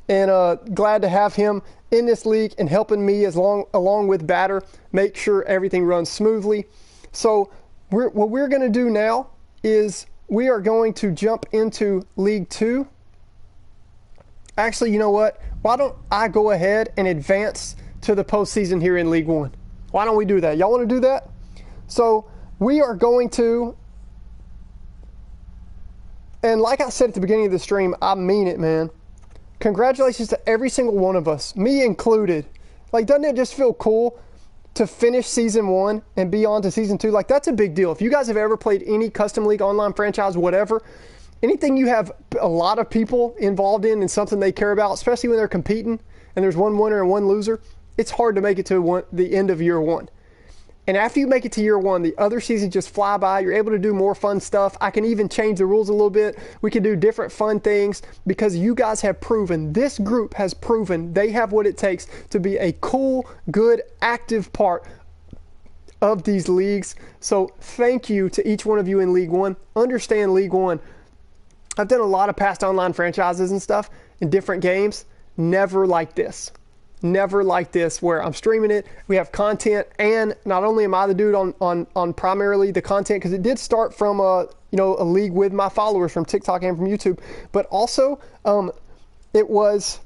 And glad to have him in this league and helping me along with Batter make sure everything runs smoothly. So what we're going to do now is we are going to jump into League 2. Actually, you know what? Why don't I go ahead and advance to the postseason here in League 1? Why don't we do that? Y'all want to do that? So we are going to, and like I said at the beginning of the stream, I mean it, man. Congratulations to every single one of us, me included. Like, doesn't it just feel cool to finish season 1 and be on to season 2? Like, that's a big deal. If you guys have ever played any custom league, online franchise, whatever, anything you have a lot of people involved in and something they care about, especially when they're competing and there's one winner and one loser, it's hard to make it to the end of year one. And after you make it to year one, the other seasons just fly by. You're able to do more fun stuff. I can even change the rules a little bit. We can do different fun things because you guys have proven, this group has proven they have what it takes to be a cool, good, active part of these leagues. So thank you to each one of you in League One. Understand League One. I've done a lot of past online franchises and stuff in different games. Never like this. Never like this where I'm streaming it, we have content, and not only am I the dude on primarily the content, because it did start from a league with my followers from TikTok and from YouTube, but also it was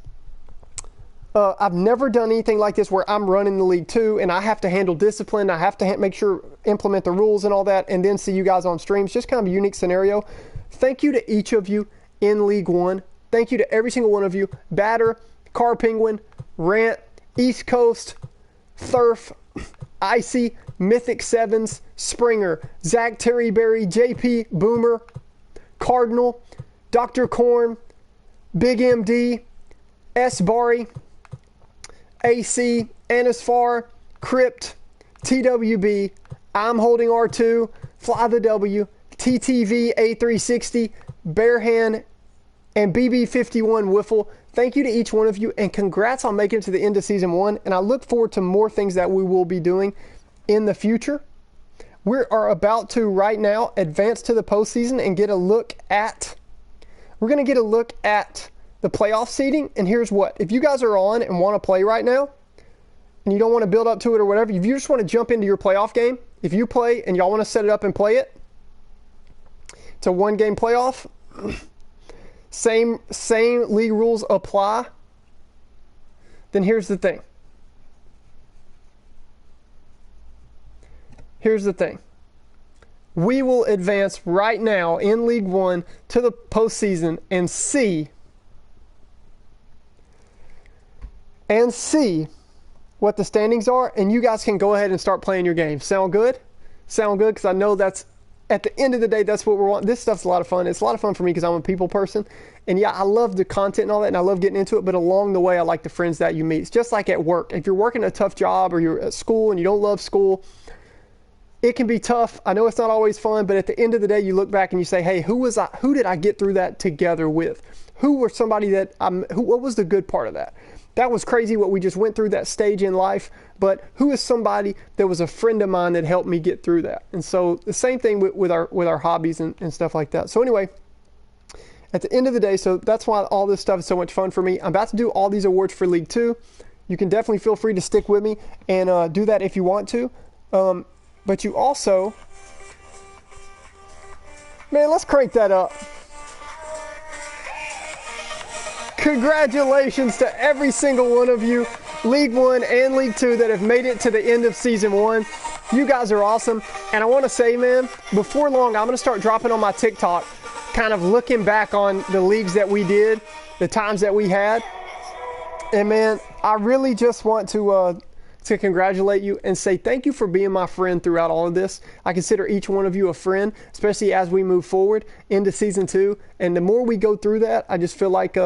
I've never done anything like this where I'm running the league too, and I have to handle discipline, I have to make sure, implement the rules and all that, and then see you guys on streams. Just kind of a unique scenario. Thank you to each of you in League One. Thank you to every single one of you. Batter, Car Penguin, Rant, East Coast, Thurf, Icy, Mythic Sevens, Springer, Zach Terryberry, JP, Boomer, Cardinal, Dr. Corn, Big MD, S. Bari, AC, Anasfar, Crypt, TWB, I'm Holding R2, Fly the W, TTV A360, Bearhand, and BB51 Wiffle. Thank you to each one of you, and congrats on making it to the end of season one. And I look forward to more things that we will be doing in the future. We are about to right now advance to the postseason and get a look at, we're going to get a look at the playoff seeding. And here's what, if you guys are on and want to play right now, and you don't want to build up to it or whatever, if you just want to jump into your playoff game, if you play and y'all want to set it up and play it, it's a one-game playoff. Same league rules apply. Then here's the thing. Here's the thing. We will advance right now in League One to the postseason and see what the standings are, and you guys can go ahead and start playing your game. Sound good? Sound good? Because I know that's, at the end of the day, that's what we're wanting. This stuff's a lot of fun. It's a lot of fun for me because I'm a people person. And yeah, I love the content and all that, and I love getting into it. But along the way, I like the friends that you meet. It's just like at work. If you're working a tough job or you're at school and you don't love school, it can be tough. I know it's not always fun, but at the end of the day, you look back and you say, hey, who did I get through that together with? Who were somebody that what was the good part of that? That was crazy what we just went through, that stage in life, but who is somebody that was a friend of mine that helped me get through that? And so the same thing with our hobbies and stuff like that. So anyway, at the end of the day, so that's why all this stuff is so much fun for me. I'm about to do all these awards for League 2. You can definitely feel free to stick with me and do that if you want to. But you also, man, let's crank that up. Congratulations to every single one of you, League 1 and League 2, that have made it to the end of Season 1. You guys are awesome. And I want to say, man, before long, I'm going to start dropping on my TikTok, kind of looking back on the leagues that we did, the times that we had. And, man, I really just want to congratulate you and say thank you for being my friend throughout all of this. I consider each one of you a friend, especially as we move forward into Season 2. And the more we go through that, I just feel like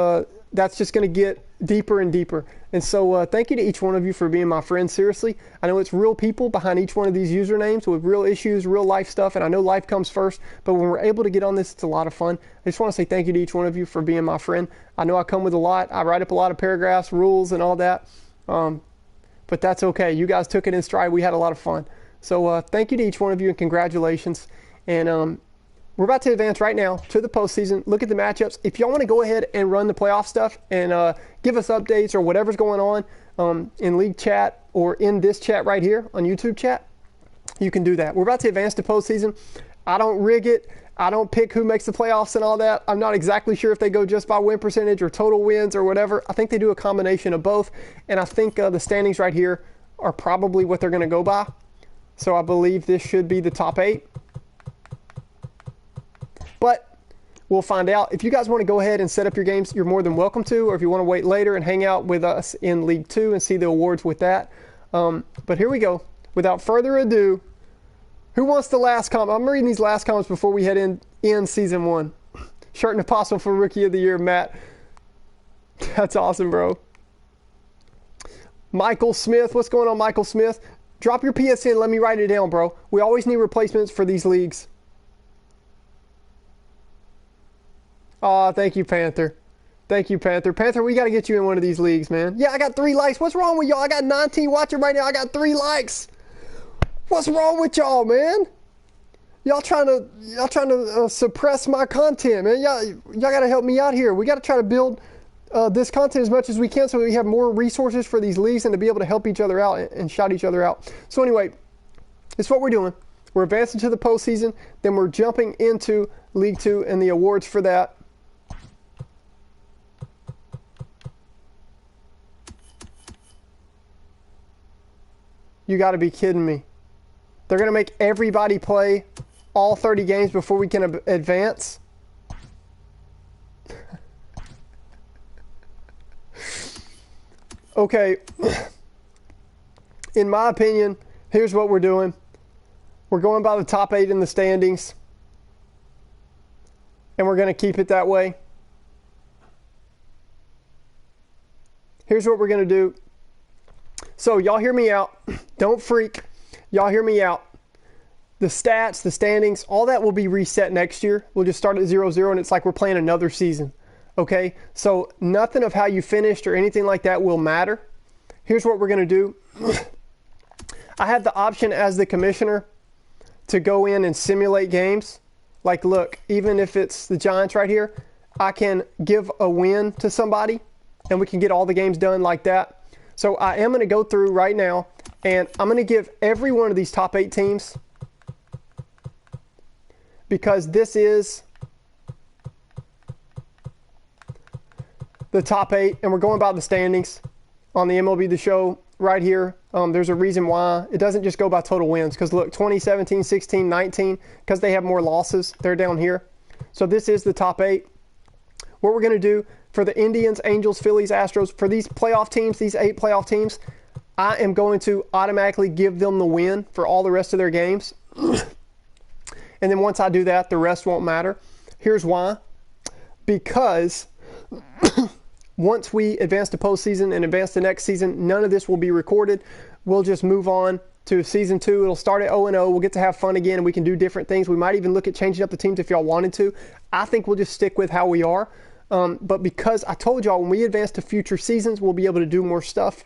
that's just going to get deeper and deeper. And so thank you to each one of you for being my friend. Seriously, I know it's real people behind each one of these usernames with real issues, real life stuff, and I know life comes first, but when we're able to get on this, it's a lot of fun. I just want to say thank you to each one of you for being my friend. I know I come with a lot. I write up a lot of paragraphs, rules, and all that. But that's okay. You guys took it in stride. We had a lot of fun. So thank you to each one of you, and congratulations. And we're about to advance right now to the postseason. Look at the matchups. If y'all want to go ahead and run the playoff stuff and give us updates or whatever's going on in league chat or in this chat right here on YouTube chat, you can do that. We're about to advance to postseason. I don't rig it. I don't pick who makes the playoffs and all that. I'm not exactly sure if they go just by win percentage or total wins or whatever. I think they do a combination of both. And I think the standings right here are probably what they're going to go by. So I believe this should be the top 8. But we'll find out. If you guys want to go ahead and set up your games, you're more than welcome to. Or if you want to wait later and hang out with us in League 2 and see the awards with that. But here we go. Without further ado, who wants the last comment? I'm reading these last comments before we head in Season 1. Shirt and Apostle for Rookie of the Year, Matt. That's awesome, bro. Michael Smith. What's going on, Michael Smith? Drop your PSN. Let me write it down, bro. We always need replacements for these leagues. Oh, thank you, Panther. Thank you, Panther. Panther, we got to get you in one of these leagues, man. Yeah, I got 3 likes. What's wrong with y'all? I got 19 watching right now. I got 3 likes. What's wrong with y'all, man? Y'all trying to suppress my content, man. Y'all got to help me out here. We got to try to build this content as much as we can so we have more resources for these leagues and to be able to help each other out and shout each other out. So anyway, it's what we're doing. We're advancing to the postseason. Then we're jumping into League 2 and the awards for that. You got to be kidding me. They're going to make everybody play all 30 games before we can advance. Okay. In my opinion, here's what we're doing. We're going by the top 8 in the standings. And we're going to keep it that way. Here's what we're going to do. So y'all hear me out. Don't freak. Y'all hear me out. The stats, the standings, all that will be reset next year. We'll just start at 0-0 and it's like we're playing another season. Okay? So nothing of how you finished or anything like that will matter. Here's what we're going to do. I have the option as the commissioner to go in and simulate games. Like, look, even if it's the Giants right here, I can give a win to somebody and we can get all the games done like that. So I am going to go through right now, and I'm going to give every one of these top 8 teams, because this is the top 8, and we're going by the standings on the MLB The Show right here. There's a reason why. It doesn't just go by total wins, because look, 2017, 16, 19, because they have more losses, they're down here. So this is the top 8. What we're going to do for the Indians, Angels, Phillies, Astros, for these playoff teams, these 8 playoff teams, I am going to automatically give them the win for all the rest of their games. And then once I do that, the rest won't matter. Here's why. Because once we advance to postseason and advance to next season, none of this will be recorded. We'll just move on to season 2. It'll start at 0-0. We'll get to have fun again, and we can do different things. We might even look at changing up the teams if y'all wanted to. I think we'll just stick with how we are. But because I told y'all when we advance to future seasons, we'll be able to do more stuff.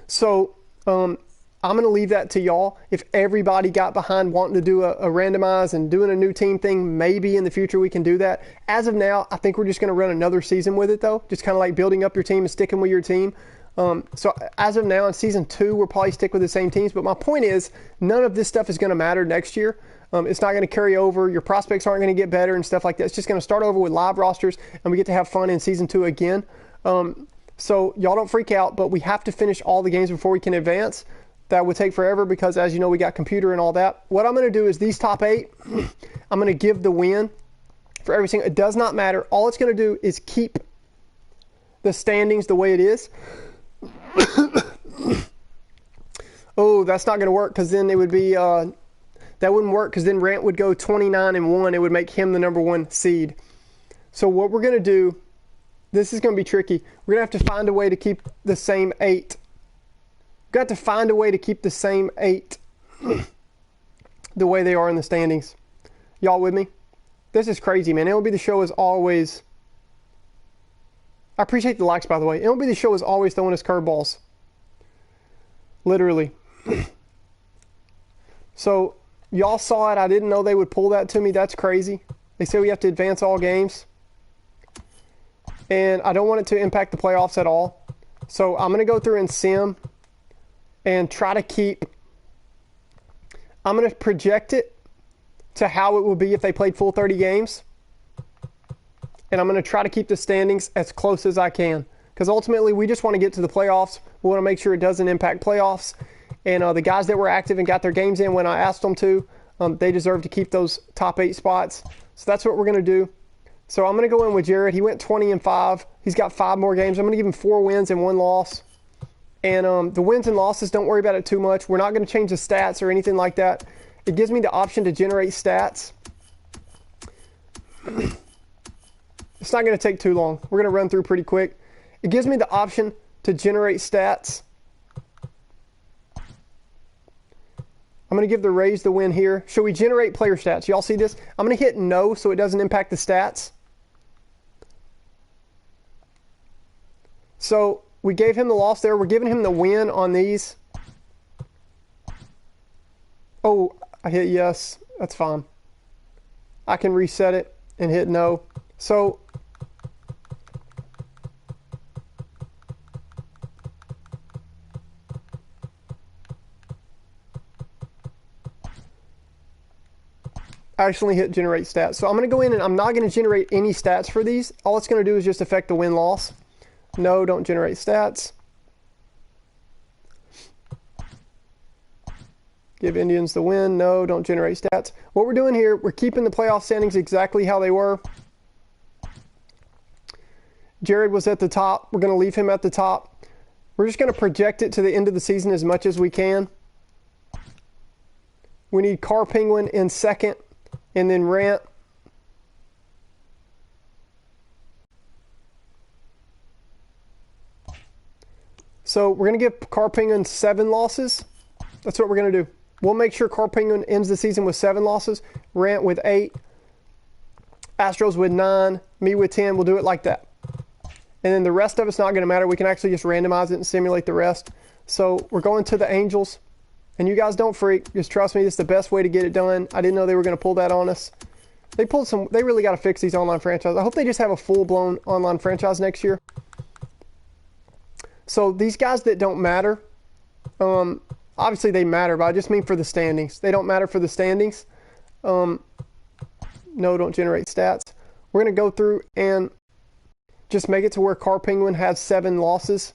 So I'm going to leave that to y'all. If everybody got behind wanting to do a randomize and doing a new team thing, maybe in the future we can do that. As of now, I think we're just going to run another season with it, though. Just kind of like building up your team and sticking with your team. So as of now, in season 2, we'll probably stick with the same teams. But my point is, none of this stuff is going to matter next year. It's not going to carry over. Your prospects aren't going to get better and stuff like that. It's just going to start over with live rosters, and we get to have fun in season 2 again. So y'all don't freak out, but we have to finish all the games before we can advance. That would take forever because, as you know, we got computer and all that. What I'm going to do is these top 8, I'm going to give the win for every single. It does not matter. All it's going to do is keep the standings the way it is. Oh, that's not going to work, because then it would be that wouldn't work, because then Rant would go 29-1. It would make him the number 1 seed. So what we're going to do, this is going to be tricky. We're going to have to find a way to keep the same 8. We've got to find a way to keep the same 8 the way they are in the standings. Y'all with me? This is crazy, man. MLB The Show is always... I appreciate the likes, by the way. MLB The Show is always throwing us curveballs. Literally. So, y'all saw it. I didn't know they would pull that to me. That's crazy. They say we have to advance all games. And I don't want it to impact the playoffs at all. So, I'm going to go through and sim and try to keep... I'm going to project it to how it will be if they played full 30 games. And I'm going to try to keep the standings as close as I can. Because ultimately, we just want to get to the playoffs. We want to make sure it doesn't impact playoffs. And the guys that were active and got their games in when I asked them to, they deserve to keep those top 8 spots. So that's what we're going to do. So I'm going to go in with Jared. He went 20-5. He's got 5 more games. I'm going to give him 4 wins and 1 loss. And the wins and losses, don't worry about it too much. We're not going to change the stats or anything like that. It gives me the option to generate stats. It's not going to take too long. We're going to run through pretty quick. It gives me the option to generate stats. I'm going to give the Rays the win here. Should we generate player stats? Y'all see this? I'm going to hit no so it doesn't impact the stats. So we gave him the loss there. We're giving him the win on these. Oh, I hit yes. That's fine. I can reset it and hit no. So I actually hit generate stats. So I'm going to go in and I'm not going to generate any stats for these. All it's going to do is just affect the win-loss. No, don't generate stats. Give Indians the win. No, don't generate stats. What we're doing here, we're keeping the playoff standings exactly how they were. Jared was at the top. We're going to leave him at the top. We're just going to project it to the end of the season as much as we can. We need Car Penguin in second, and then Rant. So we're going to give Car Penguin 7 losses. That's what we're going to do. We'll make sure Car Penguin ends the season with 7 losses. Rant with 8. Astros with 9. Me with 10. We'll do it like that. And then the rest of it's not going to matter. We can actually just randomize it and simulate the rest. So we're going to the Angels. And you guys don't freak. Just trust me. It's the best way to get it done. I didn't know they were going to pull that on us. They really got to fix these online franchises. I hope they just have a full-blown online franchise next year. So these guys that don't matter, obviously they matter, but I just mean for the standings. They don't matter for the standings. No, don't generate stats. We're going to go through and just make it to where Car Penguin has 7 losses.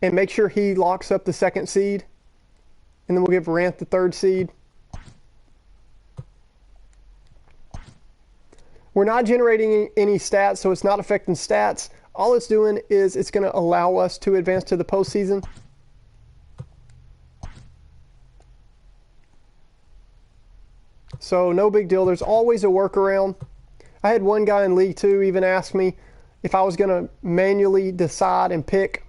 And make sure he locks up the 2nd seed. And then we'll give Rant the 3rd seed. We're not generating any stats, so it's not affecting stats. All it's doing is it's going to allow us to advance to the postseason. So no big deal. There's always a workaround. I had one guy in League 2 even ask me if I was going to manually decide and pick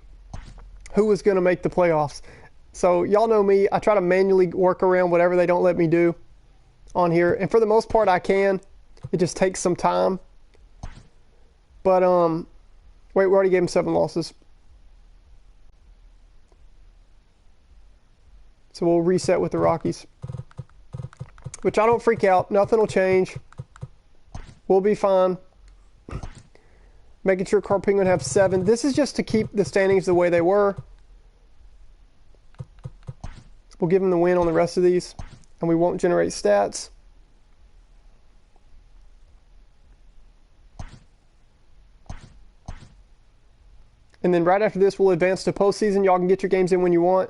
who was going to make the playoffs. So y'all know me. I try to manually work around whatever they don't let me do on here. And for the most part, I can. It just takes some time. But, wait, we already gave him 7 losses. So we'll reset with the Rockies. Which I don't freak out. Nothing will change. We'll be fine. Making sure Car Penguin have 7. This is just to keep the standings the way they were. We'll give them the win on the rest of these. And we won't generate stats. And then right after this, we'll advance to postseason. Y'all can get your games in when you want.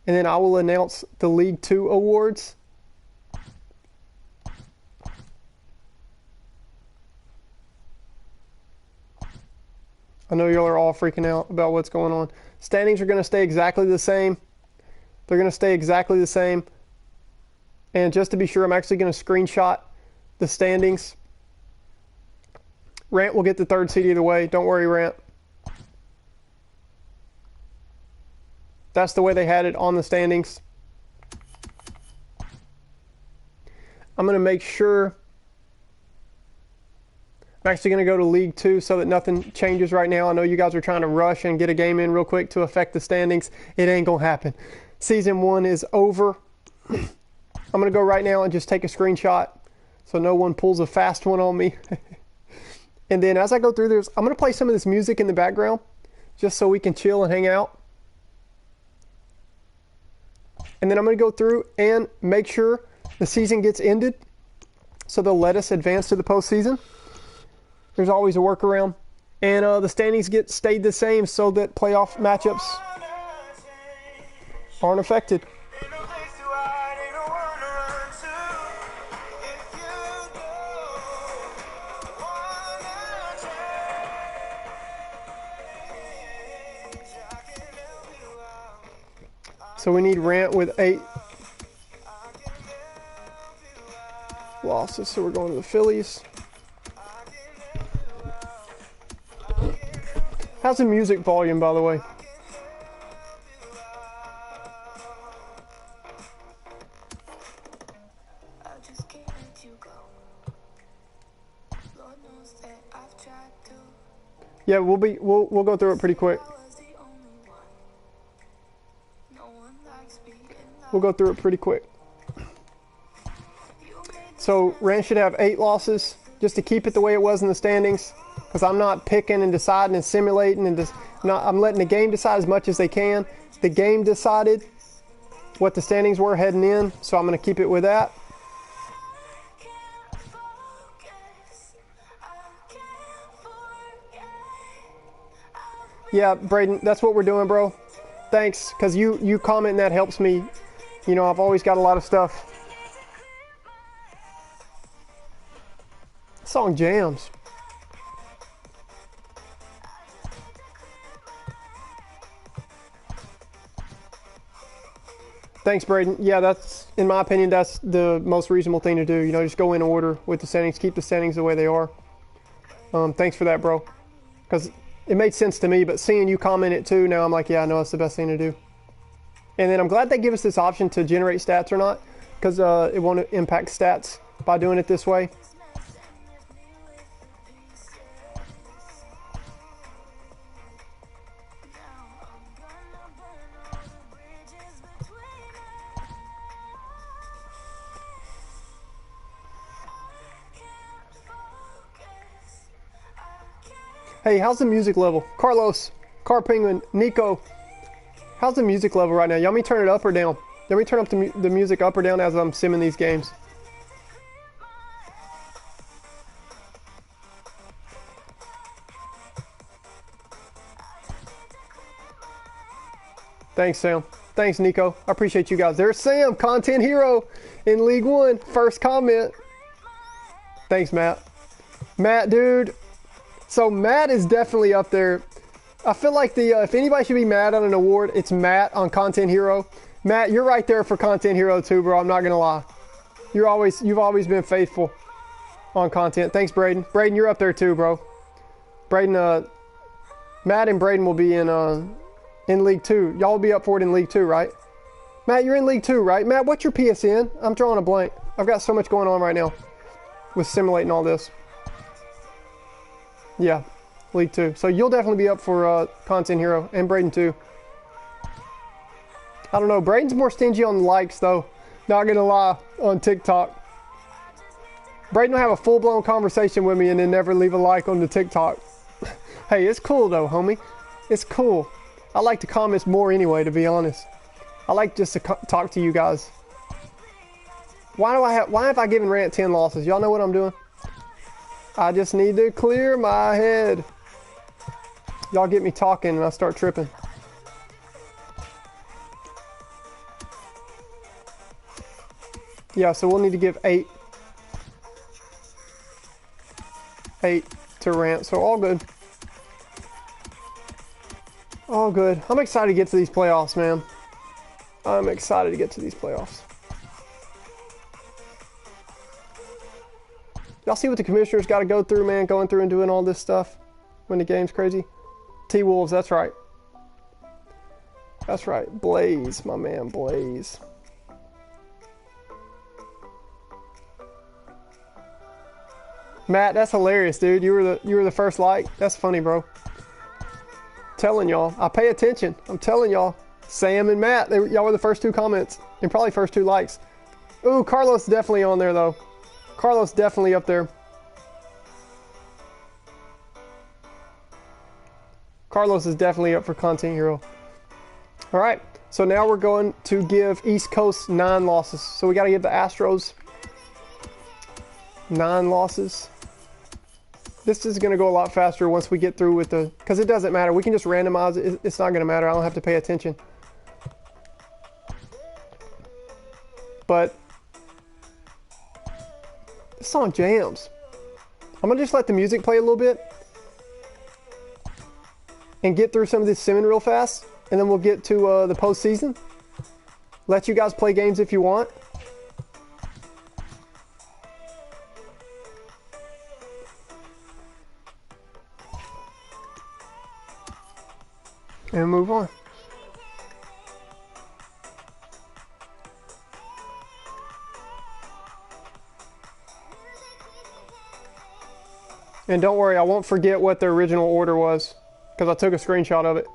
And then I will announce the League 2 awards. I know y'all are all freaking out about what's going on. Standings are going to stay exactly the same. They're going to stay exactly the same. And just to be sure, I'm actually going to screenshot the standings. Rant will get the 3rd seed either way. Don't worry, Rant. That's the way they had it on the standings. I'm going to make sure. I'm actually going to go to League 2 so that nothing changes right now. I know you guys are trying to rush and get a game in real quick to affect the standings. It ain't going to happen. Season 1 is over. I'm going to go right now and just take a screenshot so no one pulls a fast one on me. And then as I go through this, I'm going to play some of this music in the background just so we can chill and hang out. And then I'm going to go through and make sure the season gets ended so they'll let us advance to the postseason. There's always a workaround. And the standings stayed the same so that playoff matchups aren't affected. So we need Rant with 8. losses, so we're going to the Phillies. How's the music volume, by the way? Yeah, we'll go through it pretty quick. We'll go through it pretty quick. So Rand should have 8 losses, just to keep it the way it was in the standings, because I'm not picking and deciding and simulating and just I'm letting the game decide as much as they can. The game decided what the standings were heading in, so I'm going to keep it with that. Yeah, Braden, that's what we're doing, bro. Thanks, because you commenting that helps me. You know, I've always got a lot of stuff. Song jams. Thanks, Braden. Yeah, that's, in my opinion, that's the most reasonable thing to do. You know, just go in order with the settings, keep the settings the way they are. Thanks for that, bro. Because it made sense to me, but seeing you comment it too, now I'm like, yeah, I know that's the best thing to do. And then I'm glad they give us this option to generate stats or not, because it won't impact stats by doing it this way. Hey, how's the music level? Carlos, Car Penguin, Nico, how's the music level right now? You want me to turn it up or down? You want me to turn up the music up or down as I'm simming these games? Thanks, Sam. Thanks, Nico. I appreciate you guys. There's Sam, content hero in League One. First comment. Thanks, Matt. Matt, dude. So Matt is definitely up there. I feel like if anybody should be mad on an award, it's Matt on Content Hero. Matt, you're right there for Content Hero too, bro. I'm not gonna lie. You've always been faithful on content. Thanks, Braden. Braden, you're up there too, bro. Braden, Matt and Braden will be in League 2. Y'all will be up for it in League 2, right? Matt, you're in League 2, right? Matt, what's your PSN? I'm drawing a blank. I've got so much going on right now with simulating all this. Yeah, League 2. So you'll definitely be up for Content Hero, and Braden too. I don't know, Braden's more stingy on likes though. Not gonna lie, on TikTok. Braden will have a full-blown conversation with me and then never leave a like on the TikTok. Hey, it's cool though, homie. It's cool. I like the comments more anyway, to be honest. I like just to talk to you guys. Why have I given Rant 10 losses? Y'all know what I'm doing? I just need to clear my head. Y'all get me talking and I start tripping. Yeah, so we'll need to give 8 to Rant, so all good. All good. I'm excited to get to these playoffs, man. I'm excited to get to these playoffs. Y'all see what the commissioners got to go through, man, going through and doing all this stuff when the game's crazy? T-Wolves, that's right. That's right. Blaze, my man, Blaze. Matt, that's hilarious, dude. You were the first like. That's funny, bro. Telling y'all, I pay attention. I'm telling y'all. Sam and Matt, y'all were the first 2 comments and probably first 2 likes. Ooh, Carlos definitely on there though. Carlos definitely up there. Carlos is definitely up for Content Hero. All right, so now we're going to give East Coast 9 losses. So we got to give the Astros 9 losses. This is going to go a lot faster once we get through with the, because it doesn't matter. We can just randomize it. It's not going to matter. I don't have to pay attention. But this song jams. I'm going to just let the music play a little bit and get through some of this simming real fast. And then we'll get to the postseason. Let you guys play games if you want. and move on. And don't worry, I won't forget what the original order was because I took a screenshot of it.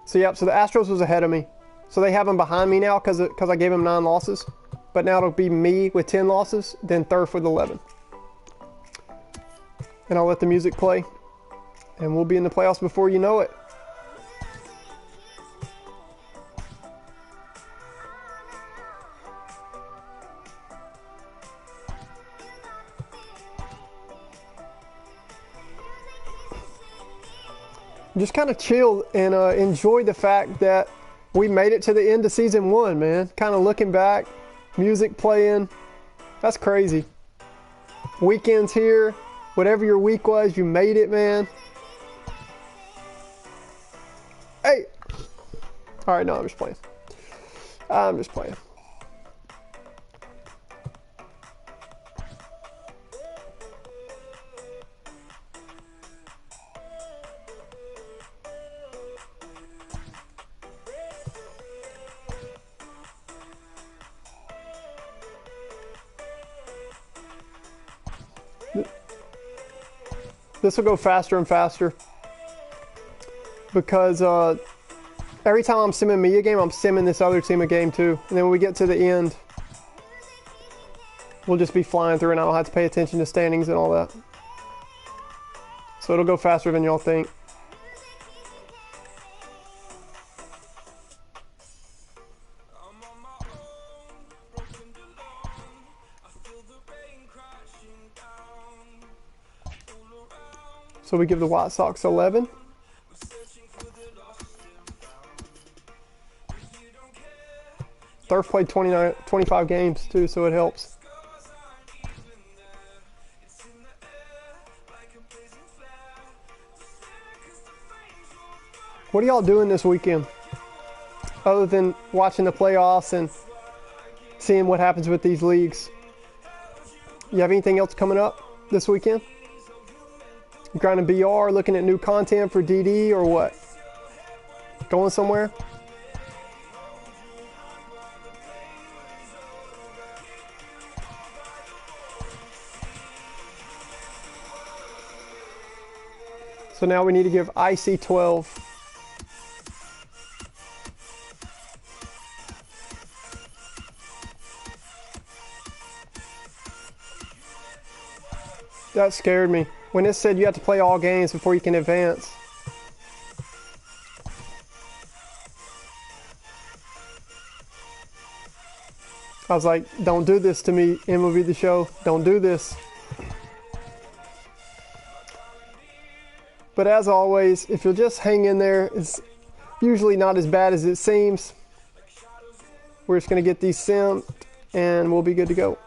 So yep, so the Astros was ahead of me. So they have them behind me now because I gave them 9 losses. But now it'll be me with 10 losses, then Thurf with 11. And I'll let the music play. And we'll be in the playoffs before you know it. Just kind of chill and enjoy the fact that we made it to the end of season 1, man. Kind of looking back, music playing. That's crazy. Weekends here, whatever your week was, you made it, man. Hey! Alright, no, I'm just playing. I'm just playing. This will go faster and faster because every time I'm simming me a game, I'm simming this other team a game too. And then when we get to the end, we'll just be flying through and I don't have to pay attention to standings and all that. So it'll go faster than y'all think. So we give the White Sox 11. Thurf played 25 games too, so it helps. What are y'all doing this weekend? Other than watching the playoffs and seeing what happens with these leagues. You have anything else coming up this weekend? Grinding BR, looking at new content for DD or what? Going somewhere? So now we need to give Icy 12. That scared me. When it said you have to play all games before you can advance. I was like, don't do this to me, MLB The Show. Don't do this. But as always, if you'll just hang in there, it's usually not as bad as it seems. We're just going to get these simmed and we'll be good to go.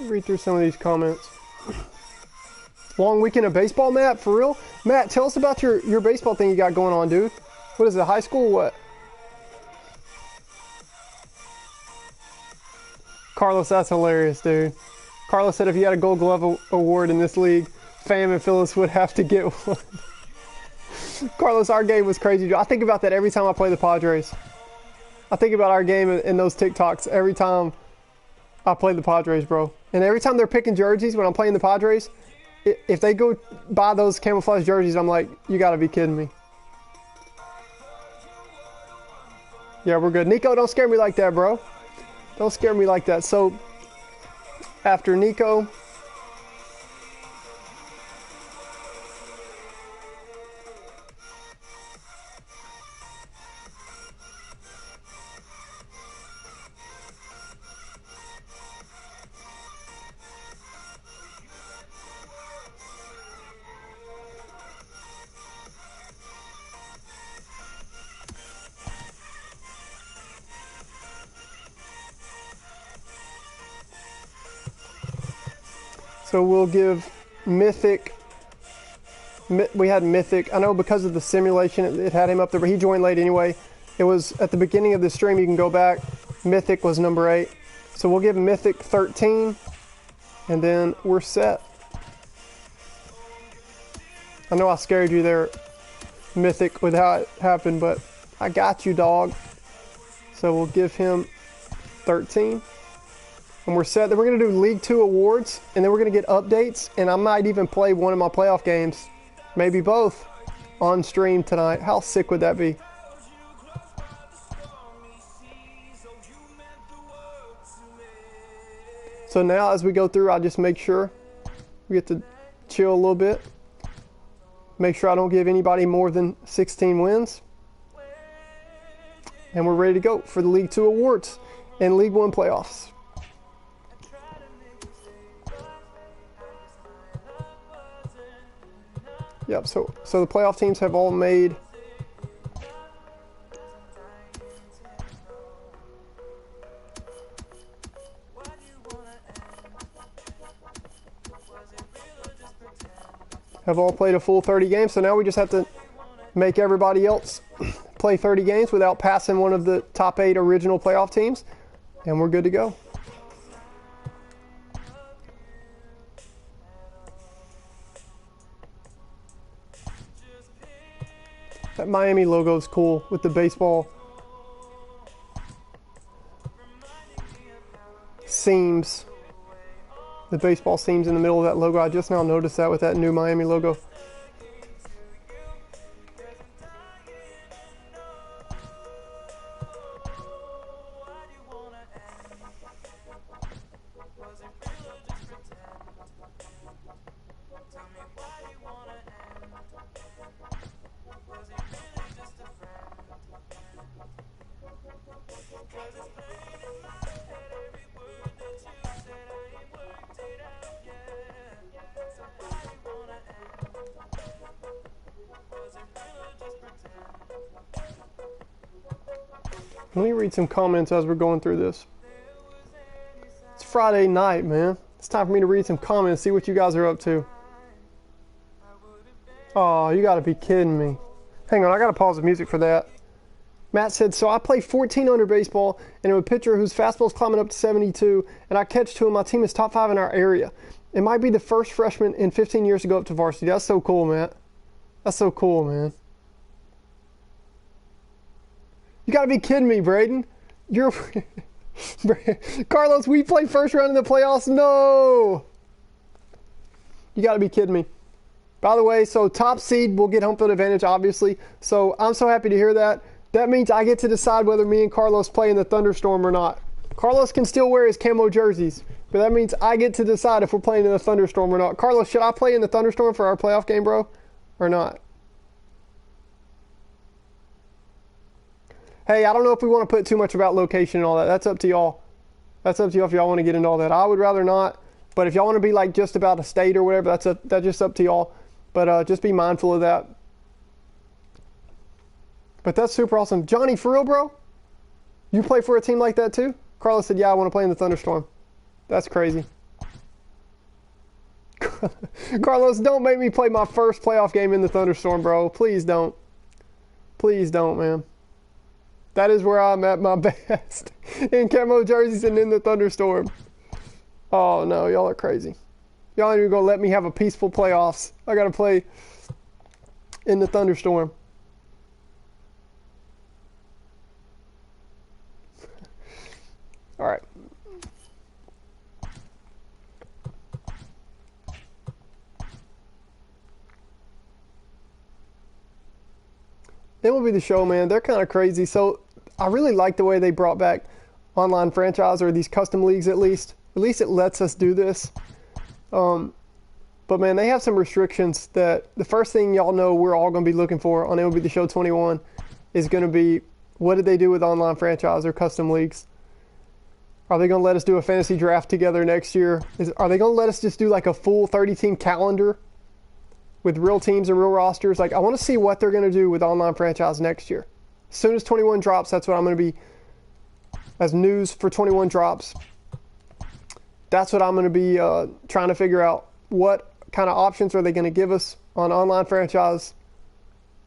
Read through some of these comments. Long weekend of baseball, Matt? For real? Matt, tell us about your baseball thing you got going on, dude. What is it, high school or what? Carlos, that's hilarious, dude. Carlos said if you had a Gold Glove award in this league, Fam and Phyllis would have to get one. Carlos, our game was crazy, dude. I think about that every time I play the Padres. I think about our game and those TikToks every time I play the Padres, bro. And every time they're picking jerseys when I'm playing the Padres, if they go buy those camouflage jerseys, I'm like, you gotta be kidding me. Yeah, we're good. Nico, don't scare me like that, bro. Don't scare me like that. So, after Nico, So we'll give Mythic. We had Mythic. I know because of the simulation, it had him up there, but he joined late anyway. It was at the beginning of the stream. You can go back. Mythic was number 8. So we'll give Mythic 13, and then we're set. I know I scared you there, Mythic, with how it happened, but I got you, dog. So we'll give him 13. And we're set. Then we're going to do League 2 awards, and then we're going to get updates, and I might even play one of my playoff games, maybe both, on stream tonight. How sick would that be? So now as we go through, I just make sure we get to chill a little bit. Make sure I don't give anybody more than 16 wins. And we're ready to go for the League 2 awards and League 1 playoffs. Yep, so the playoff teams have all made played a full 30 games, so now we just have to make everybody else play 30 games without passing one of the top 8 original playoff teams, and we're good to go. That Miami logo is cool with the baseball seams. The baseball seams in the middle of that logo. I just now noticed that with that new Miami logo. Let me read some comments as we're going through this. It's Friday night, man. It's time for me to read some comments, see what you guys are up to. Oh, you gotta be kidding me. Hang on, I gotta pause the music for that. Matt said, so I play 14 under baseball and I'm a pitcher whose fastball's climbing up to 72 and I catch 2 and my team is top 5 in our area. It might be the first freshman in 15 years to go up to varsity. That's so cool, Matt. That's so cool, man. You gotta be kidding me, Braden. You're Carlos, we play first round in the playoffs? No! You gotta be kidding me. By the way, so top seed will get home field advantage, obviously. So I'm so happy to hear that. That means I get to decide whether me and Carlos play in the thunderstorm or not. Carlos can still wear his camo jerseys, but that means I get to decide if we're playing in the thunderstorm or not. Carlos, should I play in the thunderstorm for our playoff game, bro? Or not? Hey, I don't know if we want to put too much about location and all that. That's up to y'all. That's up to y'all if y'all want to get into all that. I would rather not. But if y'all want to be like just about a state or whatever, that's just up to y'all. But just be mindful of that. But that's super awesome. Johnny, for real, bro? You play for a team like that too? Carlos said, yeah, I want to play in the thunderstorm. That's crazy. Carlos, don't make me play my first playoff game in the thunderstorm, bro. Please don't. Please don't, man. That is where I'm at my best. In camo jerseys and in the thunderstorm. Oh, no. Y'all are crazy. Y'all ain't even going to let me have a peaceful playoffs. I got to play in the thunderstorm. All right. MLB The Show, man, they're kind of crazy. So I really like the way they brought back online franchise, or these custom leagues at least. At least it lets us do this. But man, they have some restrictions that the first thing y'all know we're all going to be looking for on MLB The Show 21 is going to be, what did they do with online franchise or custom leagues? Are they going to let us do a fantasy draft together next year? Are they going to let us just do like a full 30-team calendar with real teams and real rosters? Like, I want to see what they're going to do with online franchise next year. As soon as 21 drops, that's what I'm going to be, as news for 21 drops, that's what I'm going to be trying to figure out. What kind of options are they going to give us on online franchise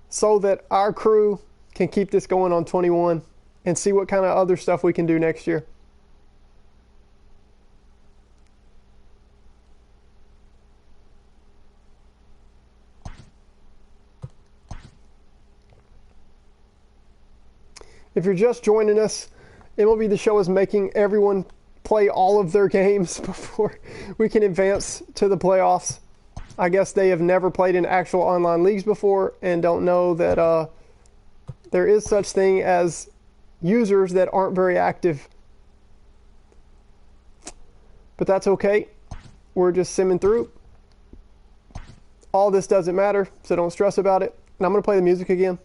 so that our crew can keep this going on 21 and see what kind of other stuff we can do next year. If you're just joining us, MLB The Show is making everyone play all of their games before we can advance to the playoffs. I guess they have never played in actual online leagues before and don't know that there is such thing as users that aren't very active. But that's okay. We're just simming through. All this doesn't matter, so don't stress about it. And I'm going to play the music again.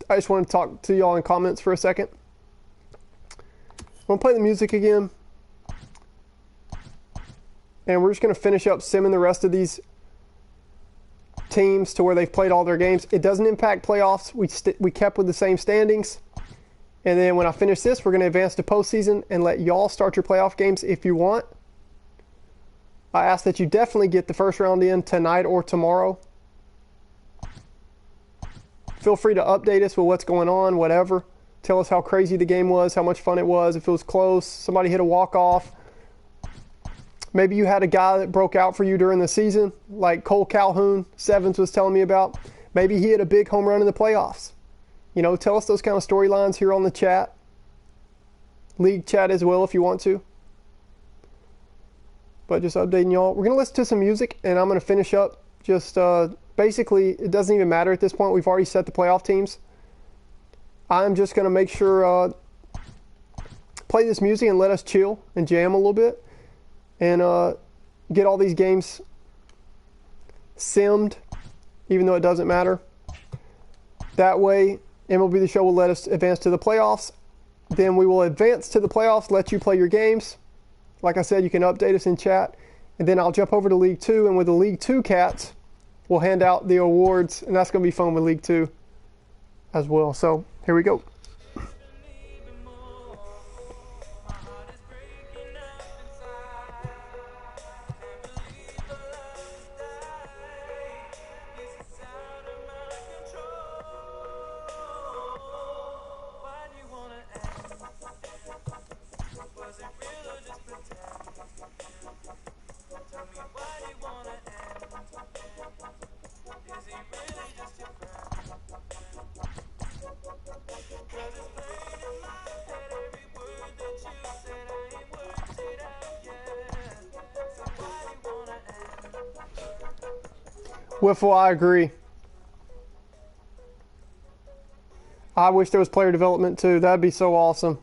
I just want to talk to y'all in comments for a second. I'm going to play the music again. And we're just going to finish up simming the rest of these teams to where they've played all their games. It doesn't impact playoffs. We kept with the same standings. And then when I finish this, we're going to advance to postseason and let y'all start your playoff games if you want. I ask that you definitely get the first round in tonight or tomorrow. Feel free to update us with what's going on, whatever. Tell us how crazy the game was, how much fun it was, if it was close, somebody hit a walk-off. Maybe you had a guy that broke out for you during the season, like Cole Calhoun, Sevens was telling me about. Maybe he hit a big home run in the playoffs. You know, tell us those kind of storylines here on the chat. League chat as well if you want to. But just updating y'all. We're going to listen to some music, and I'm going to finish up. Just basically, it doesn't even matter at this point. We've already set the playoff teams. I'm just going to make sure play this music and let us chill and jam a little bit. And get all these games simmed, even though it doesn't matter. That way, MLB The Show will let us advance to the playoffs. Then we will advance to the playoffs, let you play your games. Like I said, you can update us in chat. And then I'll jump over to League 2. And with the League 2 cats, we'll hand out the awards. And that's going to be fun with League 2 as well. So here we go. Wiffle, I agree. I wish there was player development too. That'd be so awesome.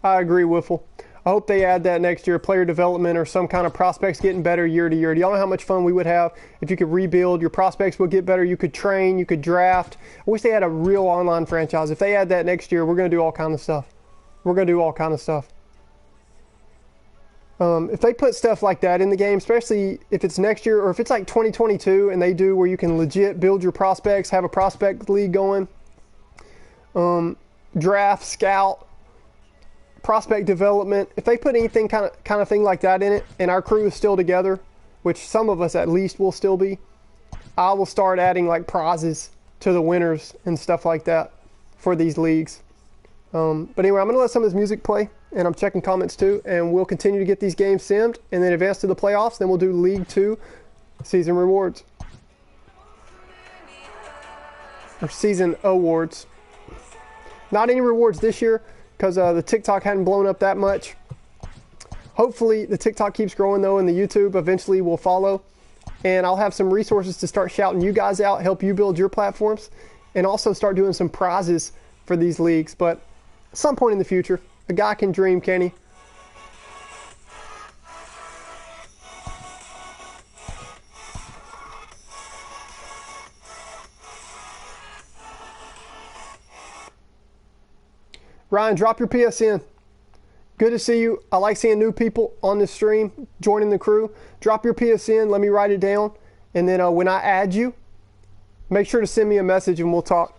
I agree, Wiffle. I hope they add that next year, player development or some kind of prospects getting better year to year. Do y'all know how much fun we would have if you could rebuild? Your prospects would get better. You could train. You could draft. I wish they had a real online franchise. If they add that next year, we're going to do all kind of stuff. We're going to do all kind of stuff. If they put stuff like that in the game, especially if it's next year or if it's like 2022 and they do where you can legit build your prospects, have a prospect league going, draft, scout, prospect development. If they put anything kind of thing like that in it and our crew is still together, which some of us at least will still be, I will start adding like prizes to the winners and stuff like that for these leagues. But anyway, I'm going to let some of this music play and I'm checking comments too, and we'll continue to get these games simmed and then advance to the playoffs. Then we'll do League 2 season rewards or season awards. Not any rewards this year because the TikTok hadn't blown up that much. Hopefully the TikTok keeps growing though, and the YouTube eventually will follow. And I'll have some resources to start shouting you guys out, help you build your platforms, and also start doing some prizes for these leagues. But at some point in the future, a guy can dream, can he? Ryan, drop your PSN. Good to see you. I like seeing new people on this stream, joining the crew. Drop your PSN. Let me write it down. And then when I add you, Make sure to send me a message and we'll talk.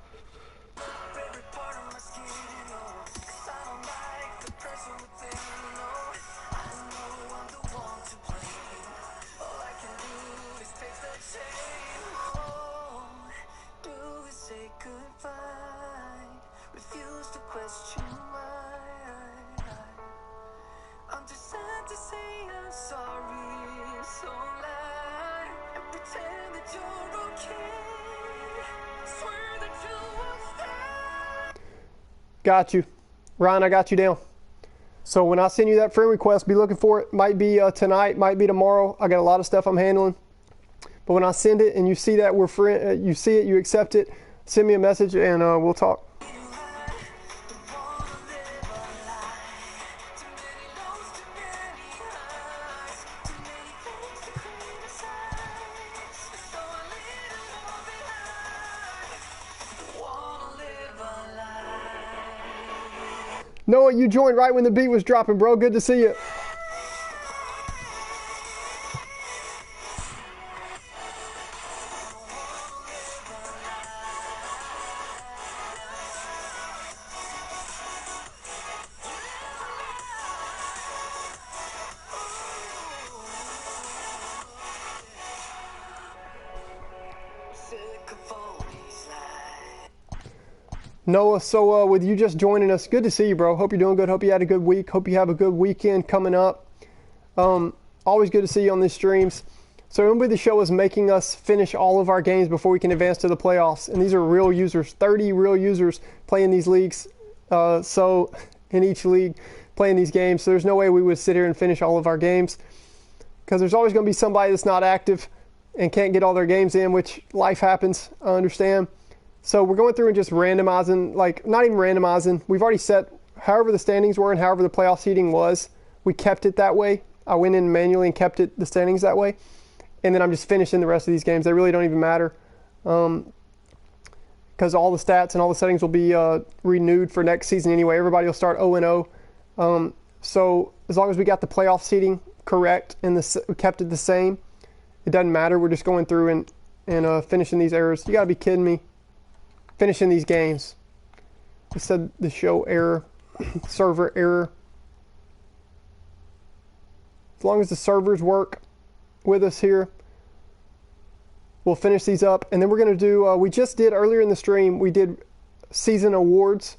Got you. Ryan, I got you down. So when I send you that friend request, be looking for it. Might be tonight, might be tomorrow. I got a lot of stuff I'm handling. But when I send it and you see that we're friend, you see it, you accept it, send me a message and we'll talk. Noah, you joined right when the beat was dropping, bro. Good to see you. Noah, so with you just joining us, good to see you, bro. Hope you're doing good. Hope you had a good week. Hope you have a good weekend coming up. Always good to see you on these streams. So MLB The Show is making us finish all of our games before we can advance to the playoffs. And these are real users, 30 real users playing these leagues. So in each league playing these games. So there's no way we would sit here and finish all of our games because there's always going to be somebody that's not active and can't get all their games in, which life happens, I understand. So we're going through and just randomizing, like not even randomizing. We've already set however the standings were and however the playoff seeding was. We kept it that way. I went in manually and kept the standings that way. And then I'm just finishing the rest of these games. They really don't even matter because all the stats and all the settings will be renewed for next season anyway. Everybody will start 0-0. So as long as we got the playoff seeding correct and we kept it the same, it doesn't matter. We're just going through and finishing these errors. You got to be kidding me. Finishing these games. It said the show error, server error. As long as the servers work with us here, we'll finish these up. And then we're going to do, we just did earlier in the stream, we did season awards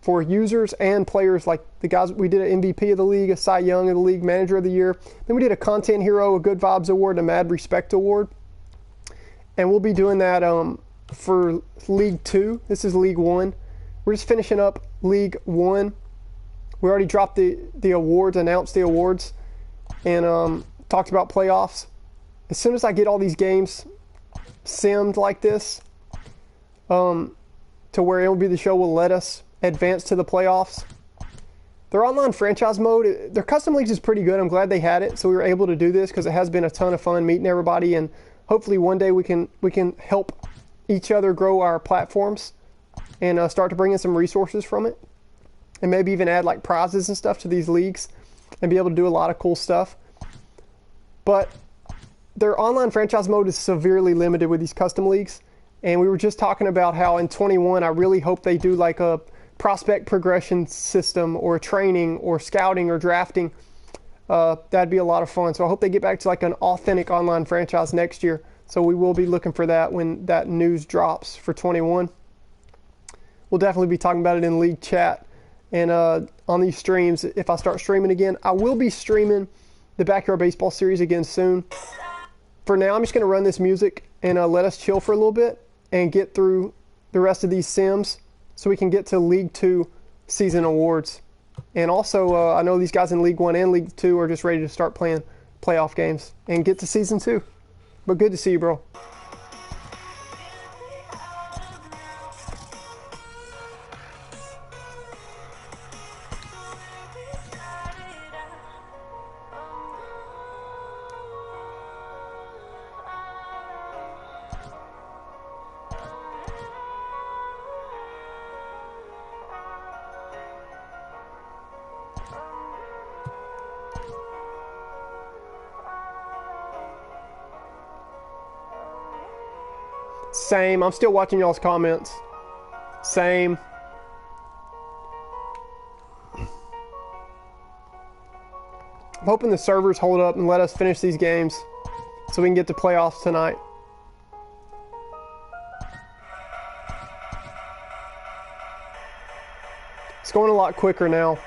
for users and players, like the guys, we did an MVP of the league, a Cy Young of the league, manager of the year. Then we did a content hero, a good vibes award, and a mad respect award. And we'll be doing that for League 2. This is League 1. We're just finishing up League 1. We already dropped the awards, announced the awards, and talked about playoffs. As soon as I get all these games simmed like this, to where MLB The Show will let us advance to the playoffs. Their online franchise mode, their custom leagues is pretty good. I'm glad they had it, so we were able to do this because it has been a ton of fun meeting everybody, and hopefully one day we can help each other grow our platforms and start to bring in some resources from it, and maybe even add like prizes and stuff to these leagues and be able to do a lot of cool stuff. But their online franchise mode is severely limited with these custom leagues, and we were just talking about how in 21 I really hope they do like a prospect progression system or training or scouting or drafting. That'd be a lot of fun. So I hope they get back to like an authentic online franchise next year. So we will be looking for that when that news drops for 21. We'll definitely be talking about it in league chat and on these streams. If I start streaming again, I will be streaming the Backyard Baseball series again soon. For now, I'm just going to run this music and let us chill for a little bit and get through the rest of these sims so we can get to League 2 season awards. And also, I know these guys in League 1 and League 2 are just ready to start playing playoff games and get to season 2. But good to see you, bro. Same. I'm still watching y'all's comments. Same. I'm hoping the servers hold up and let us finish these games so we can get to playoffs tonight. It's going a lot quicker now.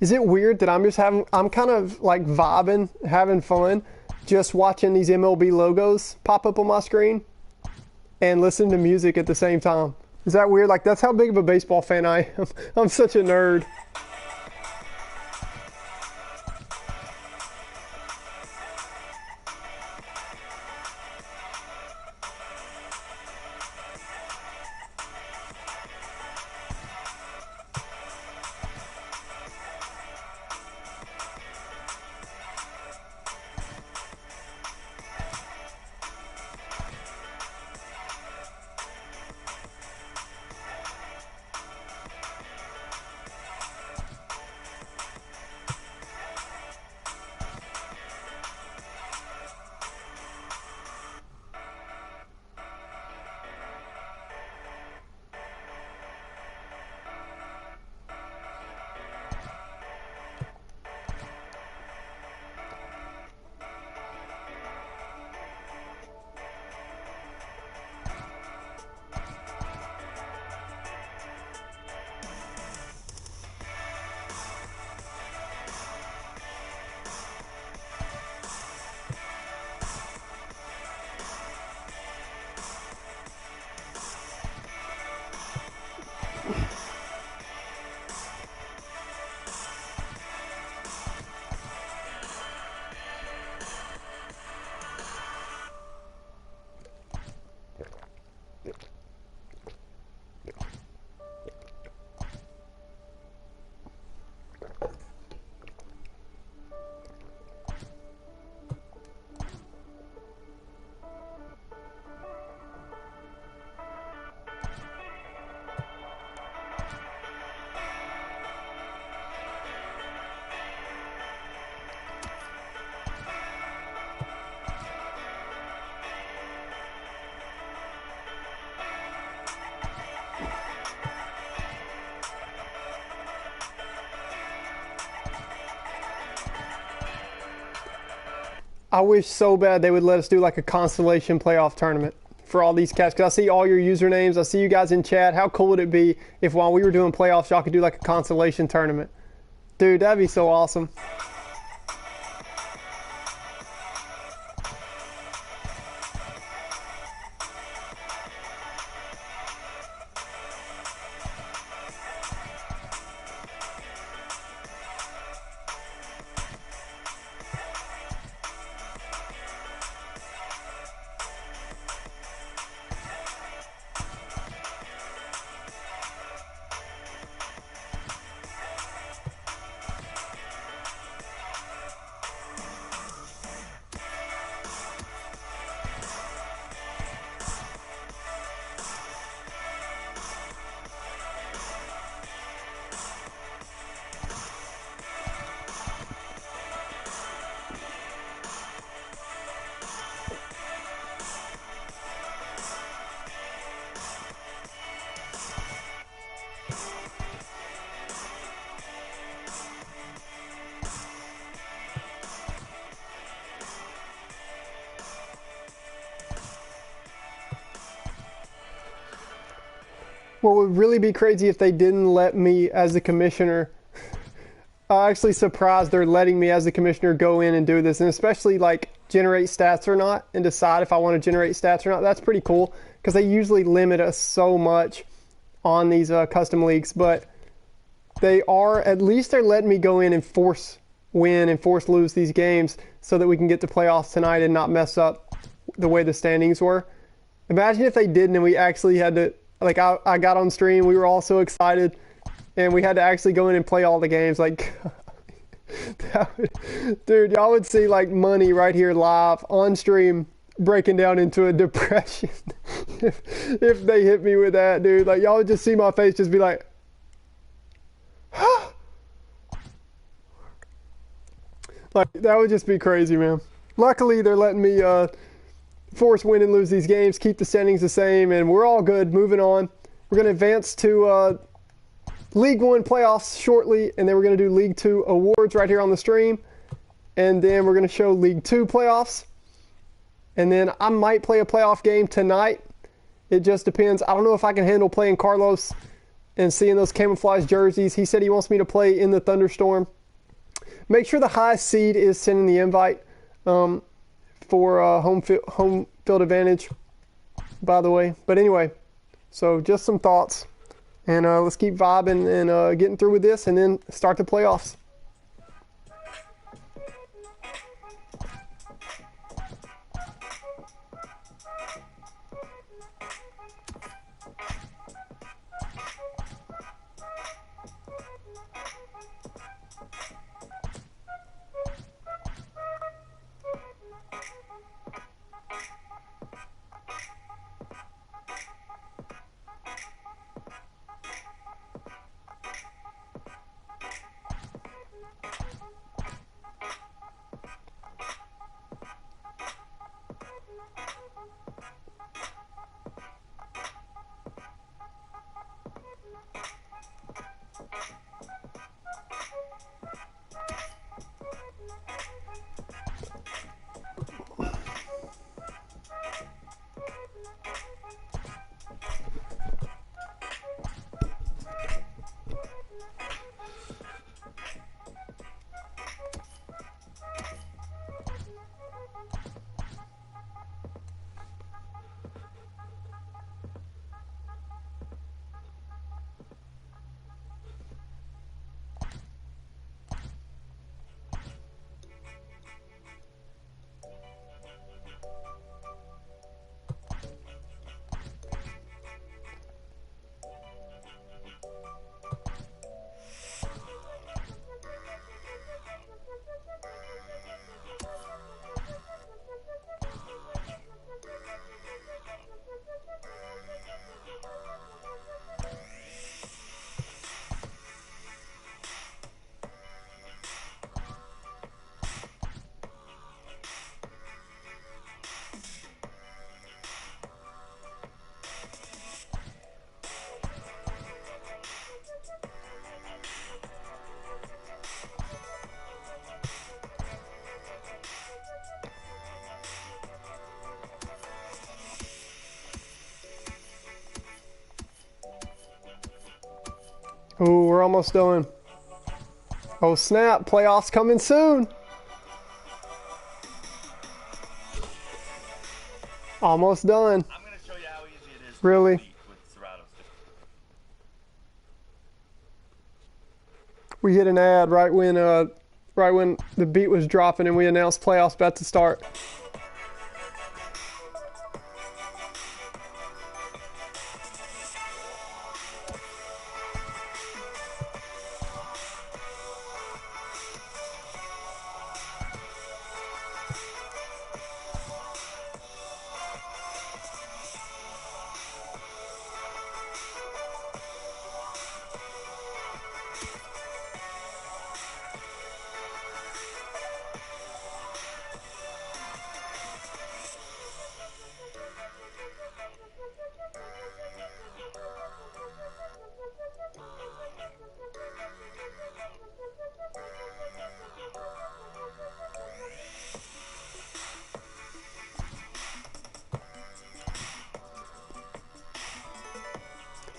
Is it weird that I'm kind of like vibing, having fun, just watching these MLB logos pop up on my screen and listening to music at the same time? Is that weird? Like, that's how big of a baseball fan I am. I'm such a nerd. I wish so bad they would let us do like a constellation playoff tournament for all these cats, because I see all your usernames. I see you guys in chat. How cool would it be if while we were doing playoffs, y'all could do like a constellation tournament? Dude, that'd be so awesome. What would really be crazy if they didn't let me as the commissioner. I'm actually surprised they're letting me as the commissioner go in and do this, and especially like generate stats or not and decide if I want to generate stats or not. That's pretty cool because they usually limit us so much on these custom leagues, but they are, at least they're letting me go in and force win and force lose these games so that we can get to playoffs tonight and not mess up the way the standings were. Imagine if they didn't and we actually had to, like, I got on stream, we were all so excited, and we had to actually go in and play all the games. Like, dude, y'all would see, like, money right here live on stream breaking down into a depression if they hit me with that, dude. Like, y'all would just see my face just be like, like, that would just be crazy, man. Luckily, they're letting me force win and lose these games, keep the standings the same, and we're all good. Moving on. We're going to advance to League 1 playoffs shortly, and then we're going to do League 2 awards right here on the stream. And then we're going to show League 2 playoffs. And then I might play a playoff game tonight. It just depends. I don't know if I can handle playing Carlos and seeing those camouflage jerseys. He said he wants me to play in the Thunderstorm. Make sure the highest seed is sending the invite for home field advantage, by the way. But anyway, so just some thoughts. And let's keep vibing and getting through with this and then start the playoffs. Oh, we're almost done. Oh snap, playoffs coming soon. Almost done. I'm going to show you how easy it is. Really? With Serato stick. We hit an ad right when the beat was dropping and we announced playoffs about to start.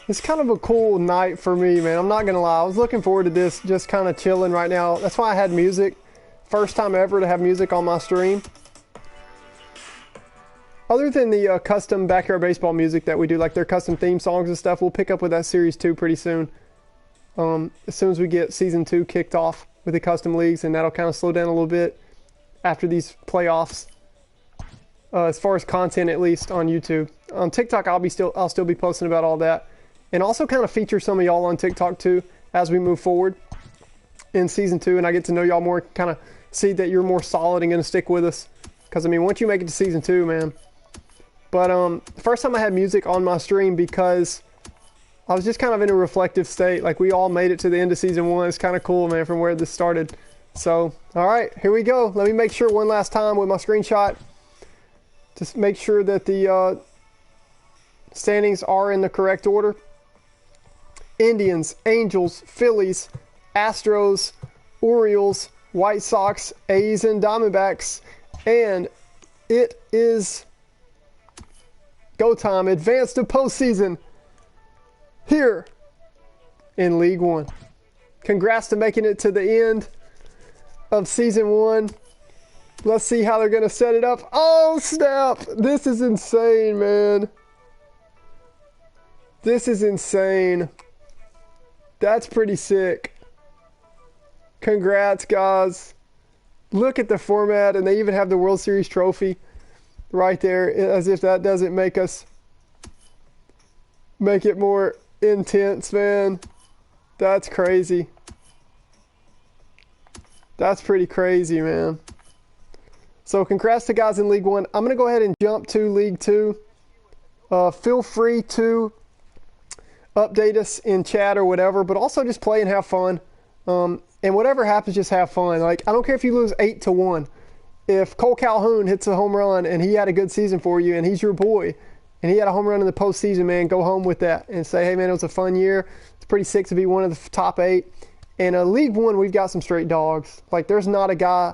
It's kind of a cool night for me, man. I'm not gonna lie. I was looking forward to this, just kind of chilling right now. That's why I had music. First time ever to have music on my stream. Other than the custom backyard baseball music that we do, like their custom theme songs and stuff, we'll pick up with that series 2 pretty soon. As soon as we get season 2 kicked off with the custom leagues, and that'll kind of slow down a little bit after these playoffs. as far as content, at least on YouTube. On TikTok, I'll still be posting about all that, and also kind of feature some of y'all on TikTok too as we move forward in season 2, and I get to know y'all more, kind of see that you're more solid and going to stick with us. Because I mean, once you make it to season 2, man. But first time I had music on my stream because I was just kind of in a reflective state. Like, we all made it to the end of season 1. It's kind of cool, man, from where this started. So, all right, here we go. Let me make sure one last time with my screenshot. Just make sure that the standings are in the correct order. Indians, Angels, Phillies, Astros, Orioles, White Sox, A's, and Diamondbacks. And it is go time. Advance to postseason here in League One. Congrats to making it to the end of season 1. Let's see how they're going to set it up. Oh, snap. This is insane, man. This is insane. That's pretty sick. Congrats, guys. Look at the format, and they even have the World Series trophy right there, as if that doesn't make it more intense, man. That's crazy. That's pretty crazy, man. So congrats to guys in League 1. I'm going to go ahead and jump to League 2. Feel free to update us in chat or whatever, but also just play and have fun. And whatever happens, just have fun. Like, I don't care if you lose 8-1. If Cole Calhoun hits a home run and he had a good season for you and he's your boy and he had a home run in the postseason, man, go home with that and say, hey, man, it was a fun year. It's pretty sick to be one of the top 8. And League 1, we've got some straight dogs. Like, there's not a guy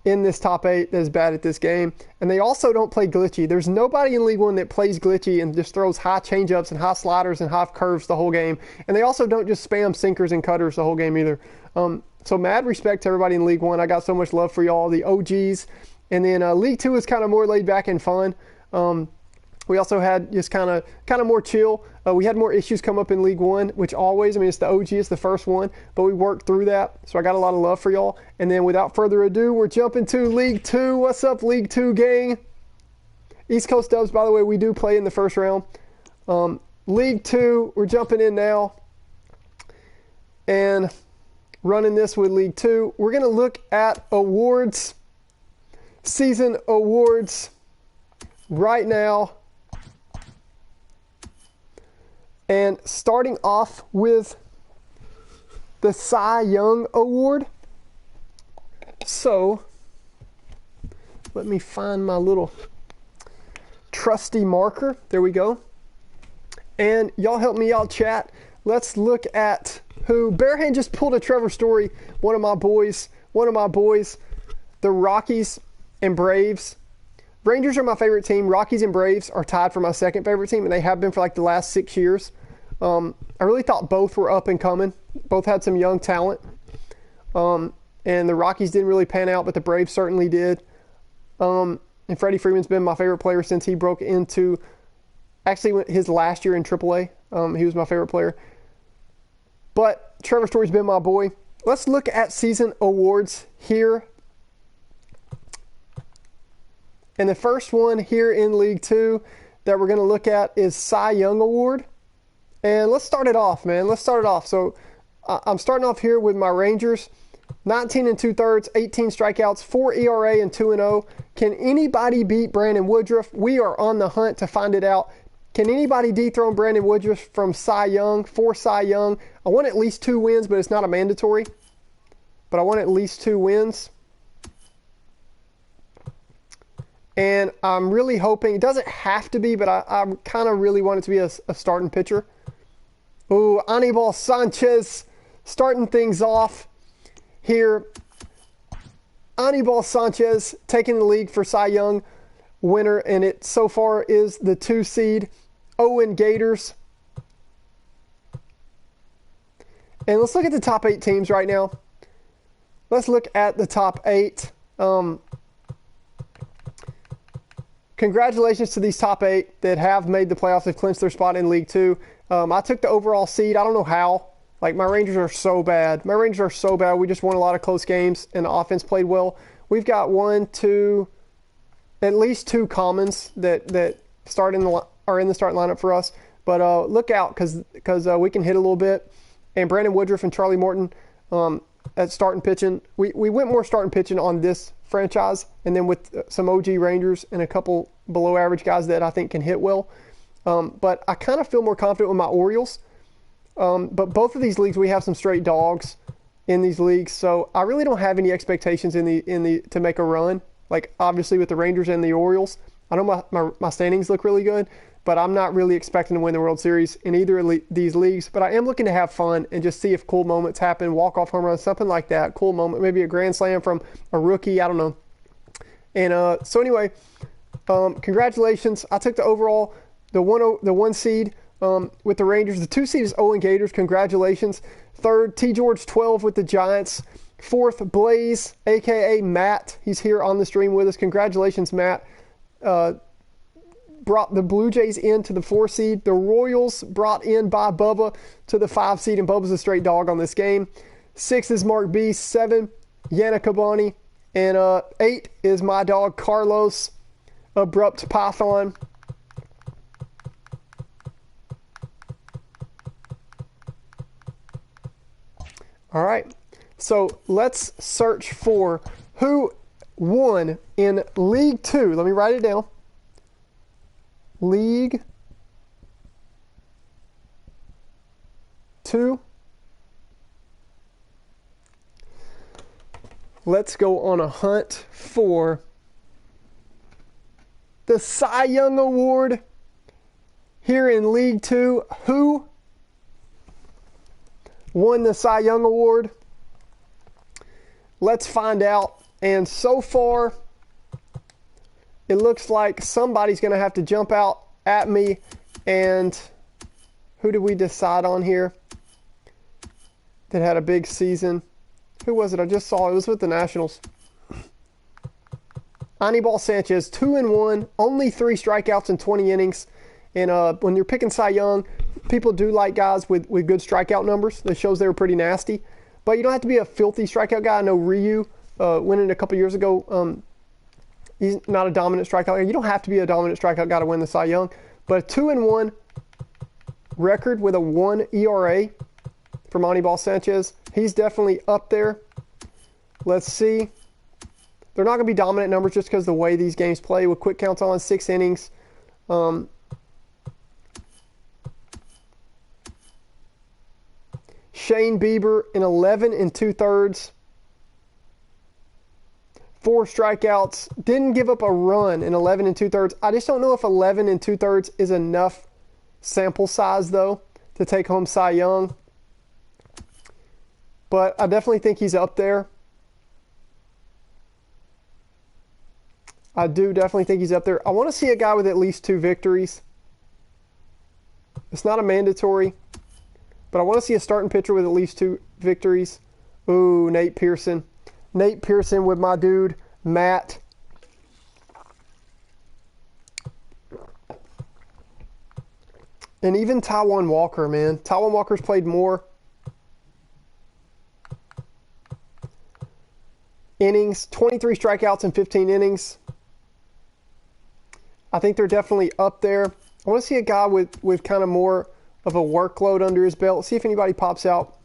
in this top 8 that's bad at this game. And they also don't play glitchy. There's nobody in League 1 that plays glitchy and just throws high changeups and high sliders and high curves the whole game. And they also don't just spam sinkers and cutters the whole game either. So mad respect to everybody in League 1. I got so much love for y'all, the OGs. And then League 2 is kind of more laid back and fun. We also had just kind of more chill. We had more issues come up in League 1, which always, I mean, it's the OG, it's the first one, but we worked through that. So I got a lot of love for y'all. And then without further ado, we're jumping to League 2. What's up, League 2 gang? East Coast Dubs, by the way, we do play in the first round. League 2, we're jumping in now and running this with League 2. We're going to look at awards, season awards right now. And starting off with the Cy Young Award. So, let me find my little trusty marker. There we go. And y'all help me out, chat. Let's look at who. Bearhand just pulled a Trevor Story, one of my boys. The Rockies and Braves. Rangers are my favorite team. Rockies and Braves are tied for my second favorite team, and they have been for like the last 6 years. I really thought both were up and coming. Both had some young talent. And the Rockies didn't really pan out, but the Braves certainly did. And Freddie Freeman's been my favorite player since he broke into, actually his last year in AAA. He was my favorite player. But Trevor Story's been my boy. Let's look at season awards here. And the first one here in League 2 that we're going to look at is Cy Young Award. And let's start it off, man. Let's start it off. So I'm starting off here with my Rangers. 19 2/3, 18 strikeouts, 4 ERA, and 2-0. Can anybody beat Brandon Woodruff? We are on the hunt to find it out. Can anybody dethrone Brandon Woodruff from Cy Young, for Cy Young? I want at least 2 wins, but it's not a mandatory. But I want at least 2 wins. And I'm really hoping, it doesn't have to be, but I kind of really want it to be a starting pitcher. Ooh, Anibal Sanchez starting things off here. Anibal Sanchez taking the lead for Cy Young winner, and it so far is the 2 seed, Owen Gators. And let's look at the top 8 teams right now. Let's look at the top 8. Congratulations to these top 8 that have made the playoffs, have clinched their spot in League 2. I took the overall seed. I don't know how. Like, my Rangers are so bad. We just won a lot of close games, and the offense played well. We've got 1, 2, at least 2 commons that are in the starting lineup for us. But look out, because we can hit a little bit. And Brandon Woodruff and Charlie Morton at starting pitching. We went more starting pitching on this franchise, and then with some OG Rangers and a couple below average guys that I think can hit well. But I kind of feel more confident with my Orioles. But both of these leagues, we have some straight dogs in these leagues, so I really don't have any expectations to make a run. Like obviously with the Rangers and the Orioles, I know my standings look really good, but I'm not really expecting to win the World Series in either of these leagues. But I am looking to have fun and just see if cool moments happen, walk-off home runs, something like that. Cool moment, maybe a grand slam from a rookie, I don't know. And so anyway, congratulations. I took the overall, the one seed with the Rangers. The 2 seed is Owen Gators. Congratulations. 3rd, T. George 12 with the Giants. 4th, Blaze, a.k.a. Matt. He's here on the stream with us. Congratulations, Matt. Brought the Blue Jays into the 4 seed. The Royals brought in by Bubba to the 5 seed, and Bubba's a straight dog on this game. 6 is Mark B. 7, Yana Kabani. And 8 is my dog, Carlos, Abrupt Python. All right, so let's search for who won in League 2. Let me write it down. League 2. Let's go on a hunt for the Cy Young Award here in League 2. Who won the Cy Young Award? Let's find out. And so far, it looks like somebody's going to have to jump out at me. And who did we decide on here that had a big season? Who was it? I just saw it was with the Nationals. Anibal Sanchez, 2-1, only 3 strikeouts in 20 innings. And when you're picking Cy Young, people do like guys with good strikeout numbers. That shows they were pretty nasty. But you don't have to be a filthy strikeout guy. I know Ryu winning a couple years ago. He's not a dominant strikeout guy. You don't have to be a dominant strikeout guy to win the Cy Young. But a 2-1 record with a 1 ERA from Anibal Sanchez. He's definitely up there. Let's see. They're not going to be dominant numbers just because of the way these games play with quick counts on 6 innings. Shane Bieber in 11 2/3. 4 strikeouts. Didn't give up a run in 11 2/3. I just don't know if 11 2/3 is enough sample size, though, to take home Cy Young. But I definitely think he's up there. I do definitely think he's up there. I want to see a guy with at least 2 victories. It's not a mandatory, but I want to see a starting pitcher with at least 2 victories. Ooh, Nate Pearson. Nate Pearson with my dude, Matt. And even Taijuan Walker, man. Taijuan Walker's played more innings, 23 strikeouts in 15 innings. I think they're definitely up there. I want to see a guy with kind of more of a workload under his belt. See if anybody pops out.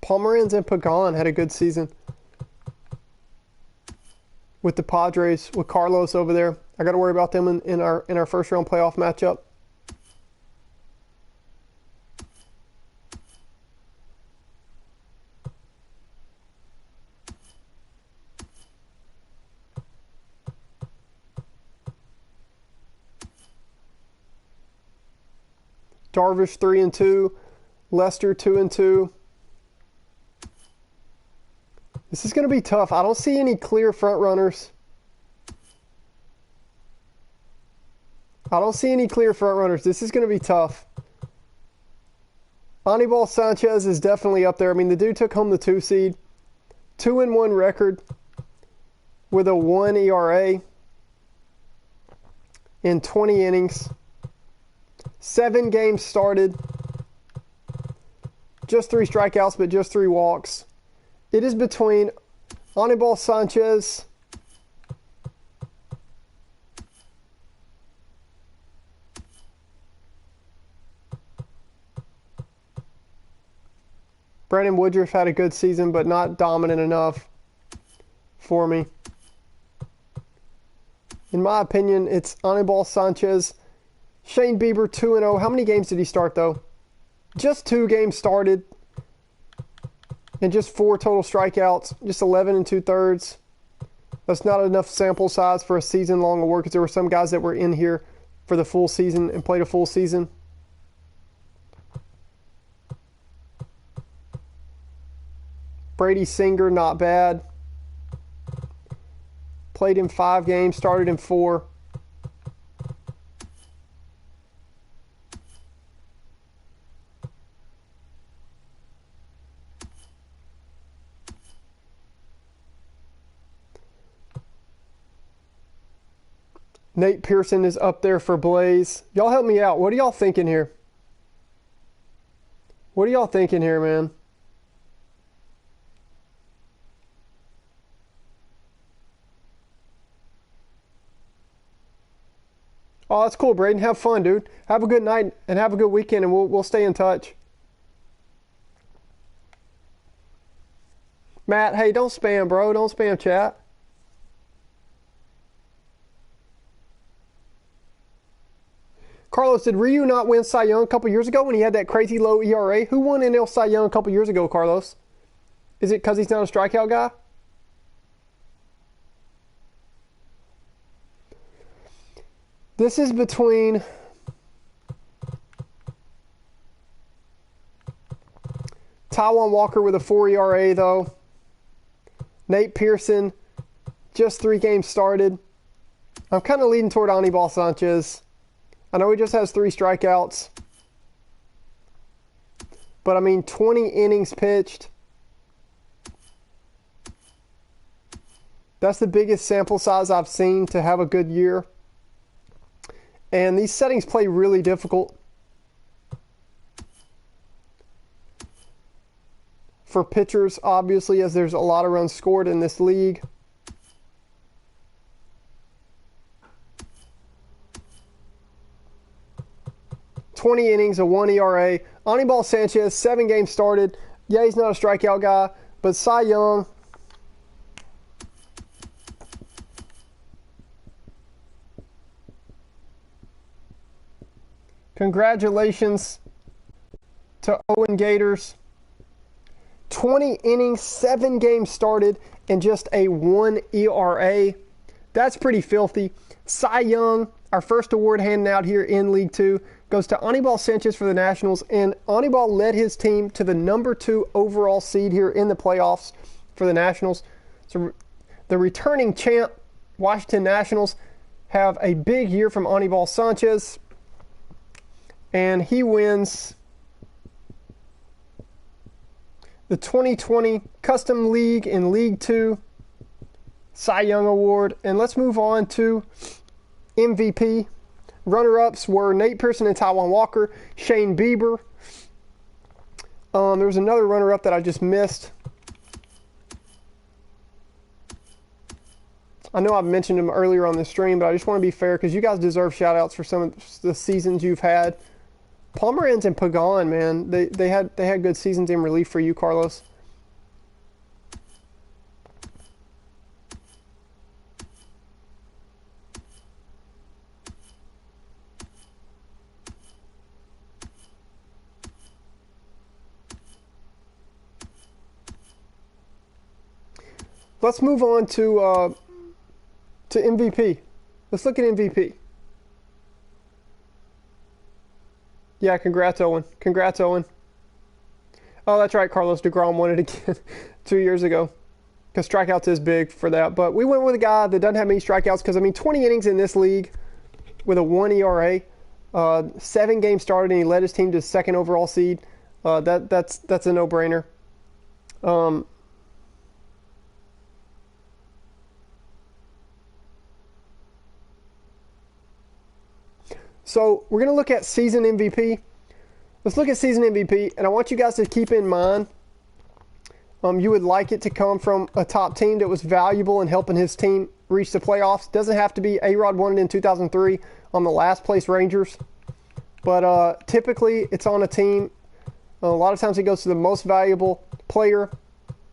Pomeranz and Pagan had a good season with the Padres, with Carlos over there. I got to worry about them in our first round playoff matchup. Darvish 3-2, Lester 2-2. This is going to be tough. I don't see any clear front runners. This is going to be tough. Anibal Sanchez is definitely up there. I mean, the dude took home the 2 seed. 2-1 record with a 1 ERA in 20 innings. 7 games started. Just 3 strikeouts, but just 3 walks. It is between Anibal Sanchez Brandon Woodruff had a good season, but not dominant enough for me. In my opinion, it's Anibal Sanchez. Shane Bieber, 2-0. How many games did he start, though? Just 2 games started. And just 4 total strikeouts. Just 11 2/3. That's not enough sample size for a season-long award, because there were some guys that were in here for the full season and played a full season. Brady Singer, not bad. Played in 5 games, started in 4. Nate Pearson is up there for Blaze. Y'all help me out. What are y'all thinking here? What are y'all thinking here, man? Oh, that's cool, Braden. Have fun, dude. Have a good night and have a good weekend, and we'll stay in touch. Matt, hey, don't spam, bro. Don't spam chat. Carlos, did Ryu not win Cy Young a couple years ago when he had that crazy low ERA? Who won NL Cy Young a couple years ago, Carlos? Is it because he's not a strikeout guy? This is between Taijuan Walker with a 4 ERA, though. Nate Pearson, just 3 games started. I'm kind of leaning toward Anibal Sanchez. I know he just has 3 strikeouts. But, I mean, 20 innings pitched. That's the biggest sample size I've seen to have a good year. And these settings play really difficult for pitchers, obviously, as there's a lot of runs scored in this league. $20 innings, a 1 ERA. Anibal Sanchez, 7 games started. Yeah, he's not a strikeout guy, but Cy Young. Congratulations to Owen Gators. 20 innings, 7 games started, and just a 1 ERA. That's pretty filthy. Cy Young, our first award handed out here in League 2, goes to Anibal Sanchez for the Nationals, and Anibal led his team to the number 2 overall seed here in the playoffs for the Nationals. So the returning champ, Washington Nationals, have a big year from Anibal Sanchez, and he wins the 2020 Custom League in League 2 Cy Young Award. And let's move on to MVP. Runner-ups were Nate Pearson and Taijuan Walker, Shane Bieber. There was another runner-up that I just missed. I know I've mentioned him earlier on the stream, but I just want to be fair because you guys deserve shout-outs for some of the seasons you've had. Pomeranz and Pagan, man, they had good seasons in relief for you, Carlos. Let's move on to MVP. Let's look at MVP. Yeah, congrats, Owen. Congrats, Owen. Oh, that's right. Carlos DeGrom won it again 2 years ago because strikeouts is big for that. But we went with a guy that doesn't have many strikeouts because, I mean, 20 innings in this league with a 1 ERA, 7 games started, and he led his team to 2nd overall seed. That's a no-brainer. So we're going to look at season MVP. Let's look at season MVP, and I want you guys to keep in mind You would like it to come from a top team that was valuable in helping his team reach the playoffs. Doesn't have to be. A-Rod won it in 2003 on the last place Rangers. But typically it's on a team. A lot of times it goes to the most valuable player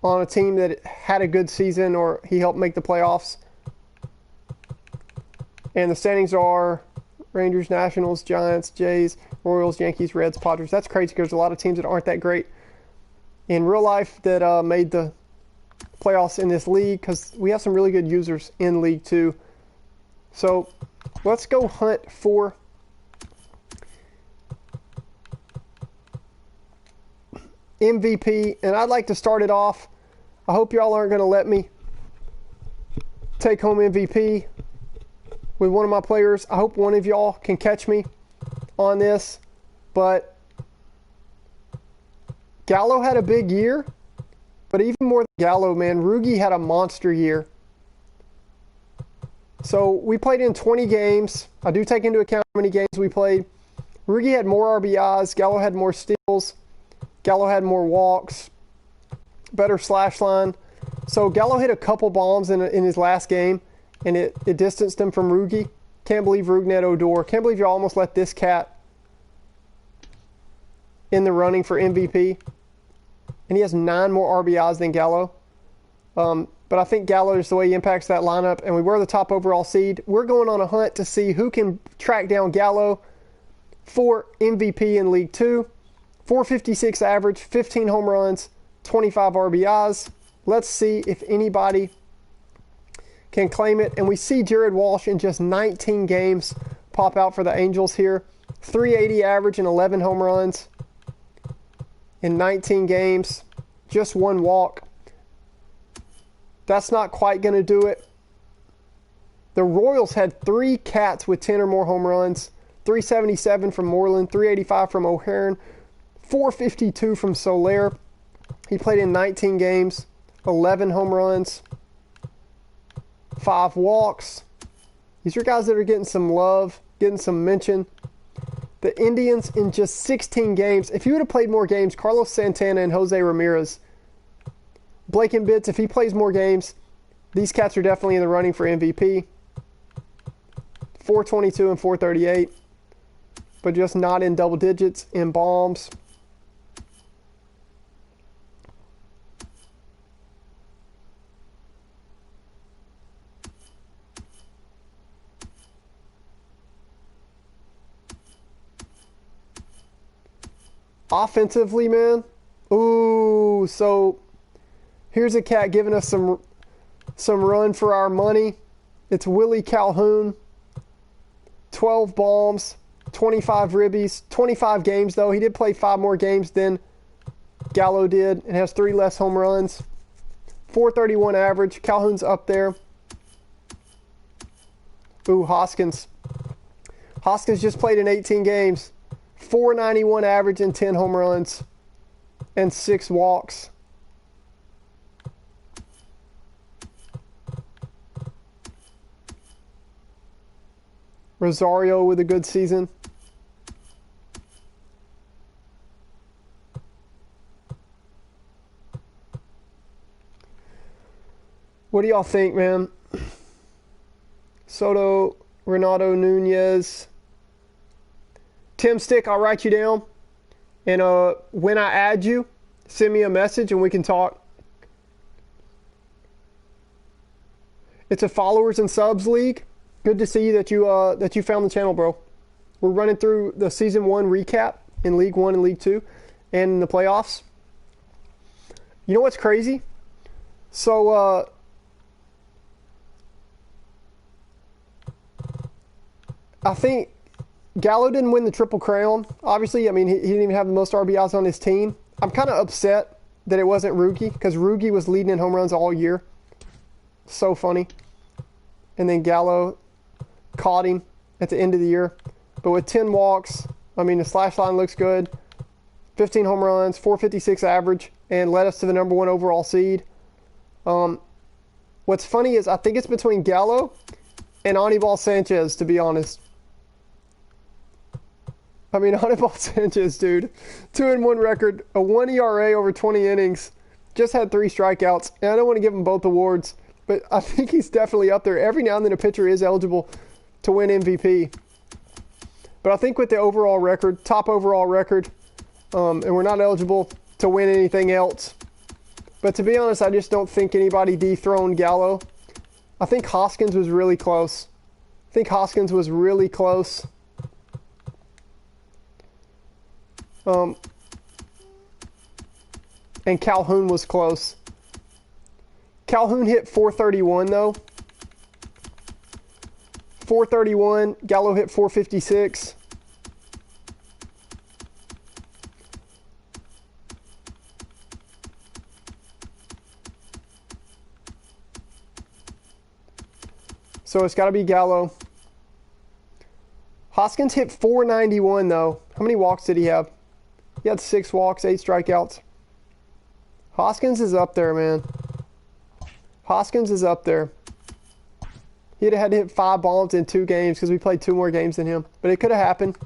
on a team that had a good season or he helped make the playoffs. And the standings are Rangers, Nationals, Giants, Jays, Royals, Yankees, Reds, Padres. That's crazy because there's a lot of teams that aren't that great in real life that made the playoffs in this league, because we have some really good users in League 2. So let's go hunt for MVP, and I'd like to start it off. I hope y'all aren't going to let me take home MVP with one of my players. I hope one of y'all can catch me on this, but Gallo had a big year, but even more than Gallo, man, Rugi had a monster year. So we played in 20 games. I do take into account how many games we played. Rugi had more RBIs. Gallo had more steals. Gallo had more walks. Better slash line. So Gallo hit a couple bombs in his last game, and it distanced him from Rugi. Can't believe Rougned Odor. Can't believe you almost let this cat in the running for MVP. And he has 9 more RBIs than Gallo. But I think Gallo is the way he impacts that lineup, and we were the top overall seed. We're going on a hunt to see who can track down Gallo for MVP in League 2. 456 average, 15 home runs, 25 RBIs. Let's see if anybody can claim it. And we see Jared Walsh in just 19 games pop out for the Angels here. 380 average and 11 home runs in 19 games. Just 1 walk. That's not quite going to do it. The Royals had 3 cats with 10 or more home runs. 377 from Moreland, 385 from O'Hearn, 452 from Soler. He played in 19 games, 11 home runs, 5 walks. These are guys that are getting some love, getting some mention. The Indians in just 16 games. If you would have played more games, Carlos Santana and Jose Ramirez, Blake and Bitts, if he plays more games, these cats are definitely in the running for MVP. 422 and 438, but just not in double digits in bombs. Offensively, man. Ooh, so here's a cat giving us some run for our money. It's Willie Calhoun. 12 bombs, 25 ribbies, 25 games though. He did play 5 more games than Gallo did and has 3 less home runs. 431 average. Calhoun's up there. Ooh, Hoskins. Hoskins just played in 18 games. 491 average and 10 home runs and 6 walks. Rosario with a good season. What do y'all think, man? Soto, Renato Nunez. Tim Stick, I'll write you down. And when I add you, send me a message and we can talk. It's a followers and subs league. Good to see that you found the channel, bro. We're running through the season 1 recap in League 1 and League 2 and in the playoffs. You know what's crazy? So I think Gallo didn't win the Triple Crown. Obviously, I mean, he didn't even have the most RBIs on his team. I'm kind of upset that it wasn't Rugi, because Rugi was leading in home runs all year. So funny. And then Gallo caught him at the end of the year. But with 10 walks, I mean, the slash line looks good. 15 home runs, 456 average, and led us to the number 1 overall seed. What's funny is I think it's between Gallo and Anibal Sanchez, to be honest. I mean, Anibal Sanchez, dude. 2-1 record, a 1 ERA over 20 innings, just had 3 strikeouts, and I don't want to give him both awards, but I think he's definitely up there. Every now and then a pitcher is eligible to win MVP. But I think with the overall record, top overall record, and we're not eligible to win anything else. But to be honest, I just don't think anybody dethroned Gallo. I think Hoskins was really close. And Calhoun was close. Calhoun hit 431 though. 431. Gallo hit 456. So it's got to be Gallo. Hoskins hit 491 though. How many walks did he have? He had 6 walks, 8 strikeouts. Hoskins is up there, man. Hoskins is up there. He'd have had to hit 5 bombs in 2 games because we played 2 more games than him. But it could have happened.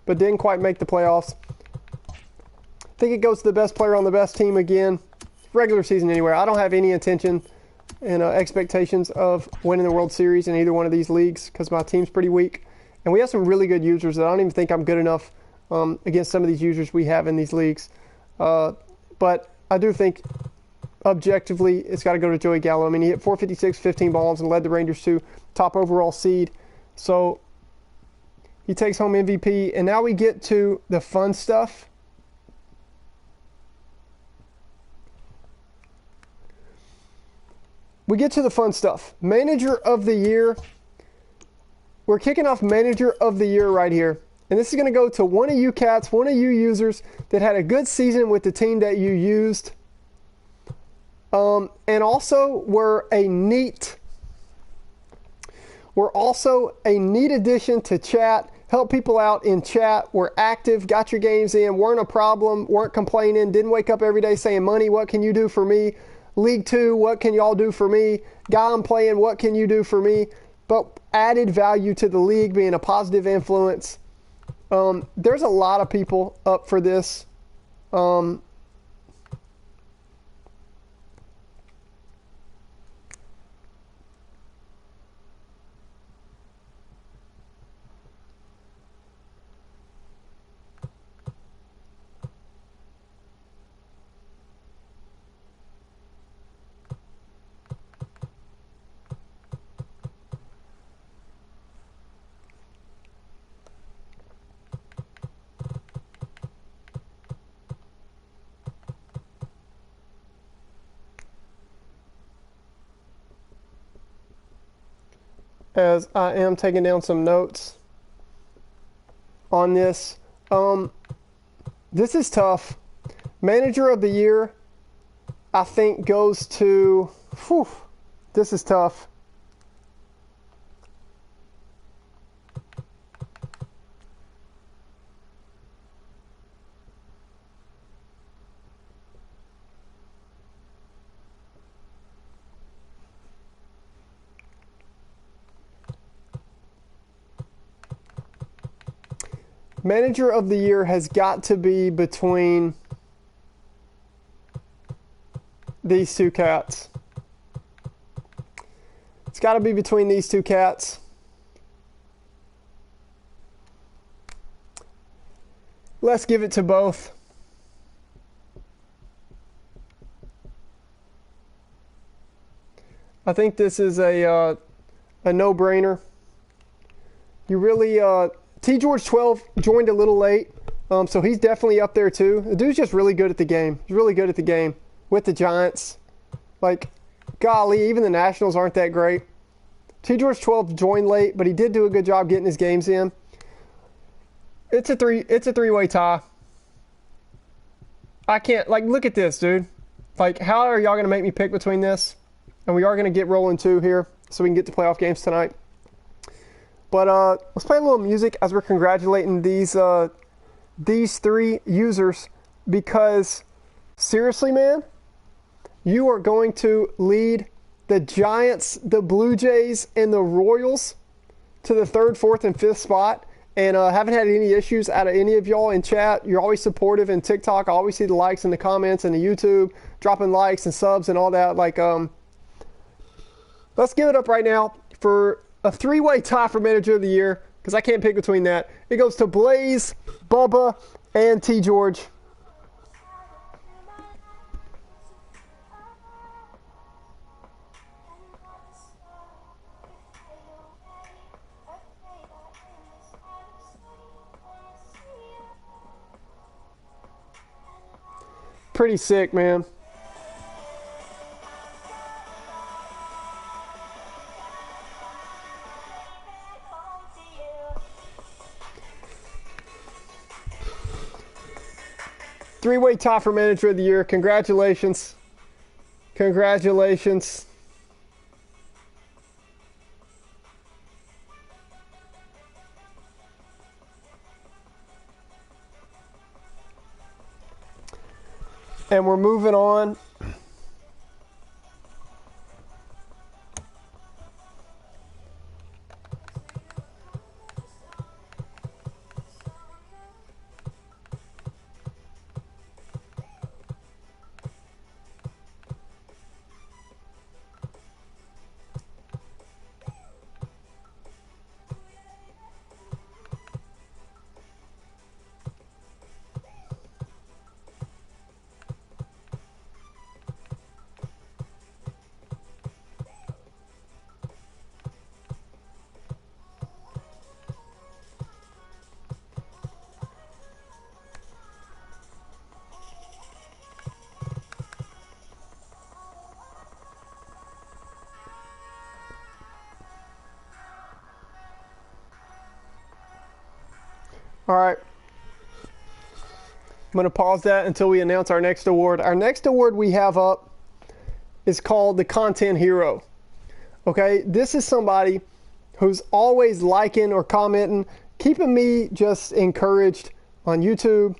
But didn't quite make the playoffs. I think it goes to the best player on the best team again. Regular season anyway. I don't have any intention and expectations of winning the World Series in either one of these leagues because my team's pretty weak. And we have some really good users that I don't even think I'm good enough against some of these users we have in these leagues. But I do think objectively it's got to go to Joey Gallo. I mean, he hit 456, 15 bombs, and led the Rangers to top overall seed. So he takes home MVP. And now we get to the fun stuff. Manager of the Year. We're kicking off Manager of the Year right here. And this is going to go to one of you cats, one of you users that had a good season with the team that you used. And also we're also a neat addition to chat. Help people out in chat. We're active, got your games in, weren't a problem, weren't complaining, didn't wake up every day saying, money, what can you do for me? League 2, what can y'all do for me? Guy I'm playing, what can you do for me? But added value to the league, being a positive influence. There's a lot of people up for this. As I am taking down some notes on this. This is tough. Manager of the Year, I think, goes to... this is tough. Manager of the Year has got to be between these 2 cats. It's got to be between these 2 cats. Let's give it to both. I think this is a no-brainer. You really... T. George 12 joined a little late, so he's definitely up there too. The dude's just really good at the game. He's really good at the game with the Giants. Like, golly, even the Nationals aren't that great. T. George 12 joined late, but he did do a good job getting his games in. It's a three-way tie. I can't, like, look at this, dude. Like, how are y'all going to make me pick between this? And we are going to get rolling too here, so we can get to playoff games tonight. But let's play a little music as we're congratulating these 3 users, because seriously, man, you are going to lead the Giants, the Blue Jays, and the Royals to the 3rd, 4th, and 5th spot and haven't had any issues out of any of y'all in chat. You're always supportive in TikTok. I always see the likes and the comments and the YouTube, dropping likes and subs and all that. Like, let's give it up right now for a 3-way tie for Manager of the Year, because I can't pick between that. It goes to Blaze, Bubba, and T. George. Pretty sick, man. Three-way tie for Manager of the Year. Congratulations. Congratulations. And we're moving on. All right. I'm going to pause that until we announce our next award. Our next award we have up is called the Content Hero. Okay, this is somebody who's always liking or commenting, keeping me just encouraged on YouTube,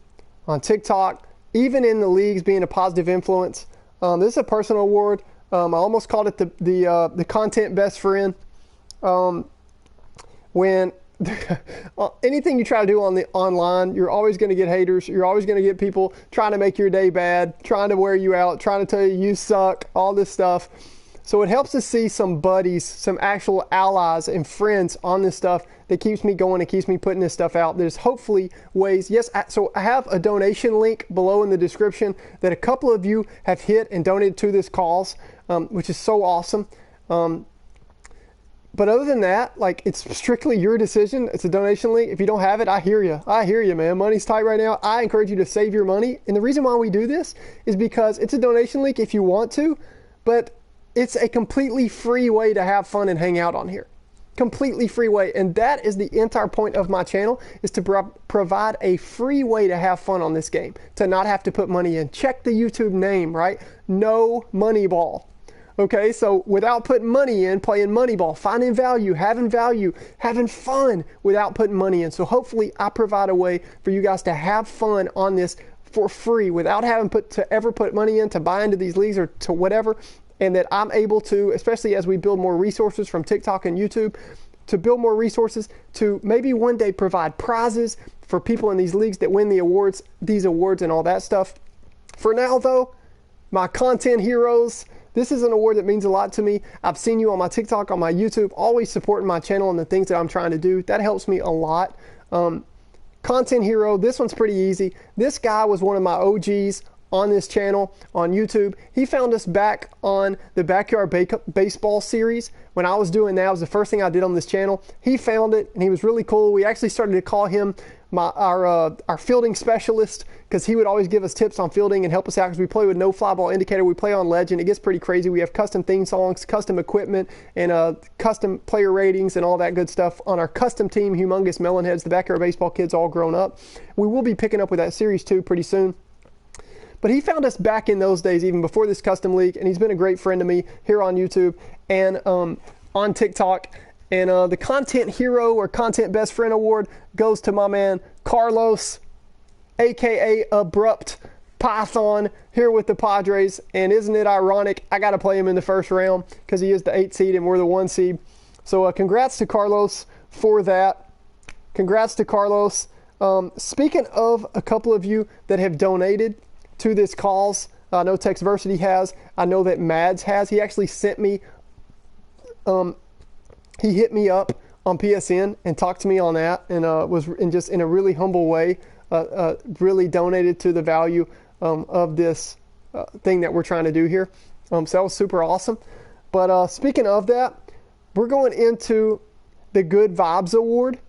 on TikTok, even in the leagues, being a positive influence. This is a personal award. I almost called it the content best friend. When anything you try to do on the online, you're always going to get haters. You're always going to get people trying to make your day bad, trying to wear you out, trying to tell you suck, all this stuff. So it helps to see some buddies, some actual allies and friends on this stuff that keeps me going and keeps me putting this stuff out. There's hopefully ways. Yes, so I have a donation link below in the description that a couple of you have hit and donated to this cause, which is so awesome. But other than that, like, it's strictly your decision. It's a donation link. If you don't have it, I hear you. I hear you, man. Money's tight right now. I encourage you to save your money. And the reason why we do this is because it's a donation link if you want to, but it's a completely free way to have fun and hang out on here. Completely free way. And that is the entire point of my channel, is to provide a free way to have fun on this game, to not have to put money in. Check the YouTube name, right? No money ball. Okay, so without putting money in, playing Moneyball, finding value, having fun without putting money in. So hopefully I provide a way for you guys to have fun on this for free without having to ever put money in to buy into these leagues or to whatever. And that I'm able to, especially as we build more resources from TikTok and YouTube, to build more resources to maybe one day provide prizes for people in these leagues that win the awards, these awards and all that stuff. For now though, my content heroes, this is an award that means a lot to me. I've seen you on my TikTok, on my YouTube, always supporting my channel and the things that I'm trying to do. That helps me a lot. Content hero, this one's pretty easy. This guy was one of my OGs on this channel, on YouTube. He found us back on the Backyard Baseball series. When I was doing that, it was the first thing I did on this channel. He found it, and he was really cool. We actually started to call him our fielding specialist, because he would always give us tips on fielding and help us out, because we play with no fly ball indicator. We play on Legend. It gets pretty crazy. We have custom theme songs, custom equipment, and custom player ratings and all that good stuff on our custom team, Humongous Melonheads, the Backyard Baseball kids all grown up. We will be picking up with that series too pretty soon. But he found us back in those days, even before this custom league, and he's been a great friend to me here on YouTube and on TikTok. And the Content Hero or Content Best Friend Award goes to my man Carlos, aka Abrupt Python, here with the Padres. And isn't it ironic? I got to play him in the first round because he is the 8 seed and we're the 1 seed. So congrats to Carlos for that. congrats to Carlos. Speaking of a couple of you that have donated to this cause, I know Texversity has. I know that Mads has. He actually sent me, he hit me up on PSN and talked to me on that, and was just in a really humble way, really donated to the value of this thing that we're trying to do here. So that was super awesome. But speaking of that, we're going into the Good Vibes Award.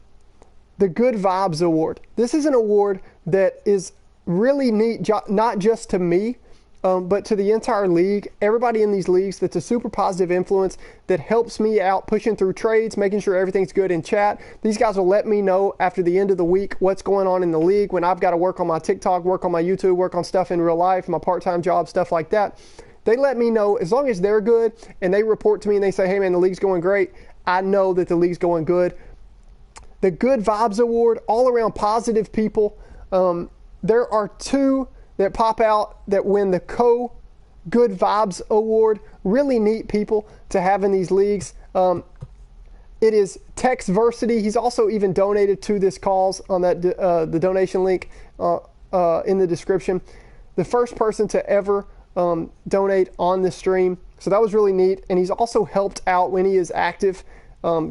The Good Vibes Award. This is an award that is really neat, not just to me, but to the entire league. Everybody in these leagues that's a super positive influence that helps me out pushing through trades, making sure everything's good in chat. These guys will let me know after the end of the week what's going on in the league, when I've got to work on my TikTok, work on my YouTube, work on stuff in real life, my part-time job, stuff like that. They let me know. As long as they're good and they report to me and they say, hey man, the league's going great, I know that the league's going good. The Good Vibes Award, all around positive people. There are two that pop out that win the Good Vibes Award. Really neat people to have in these leagues. It is Texversity. He's also even donated to this cause on that the donation link in the description. The first person to ever donate on this stream. So that was really neat. And he's also helped out when he is active,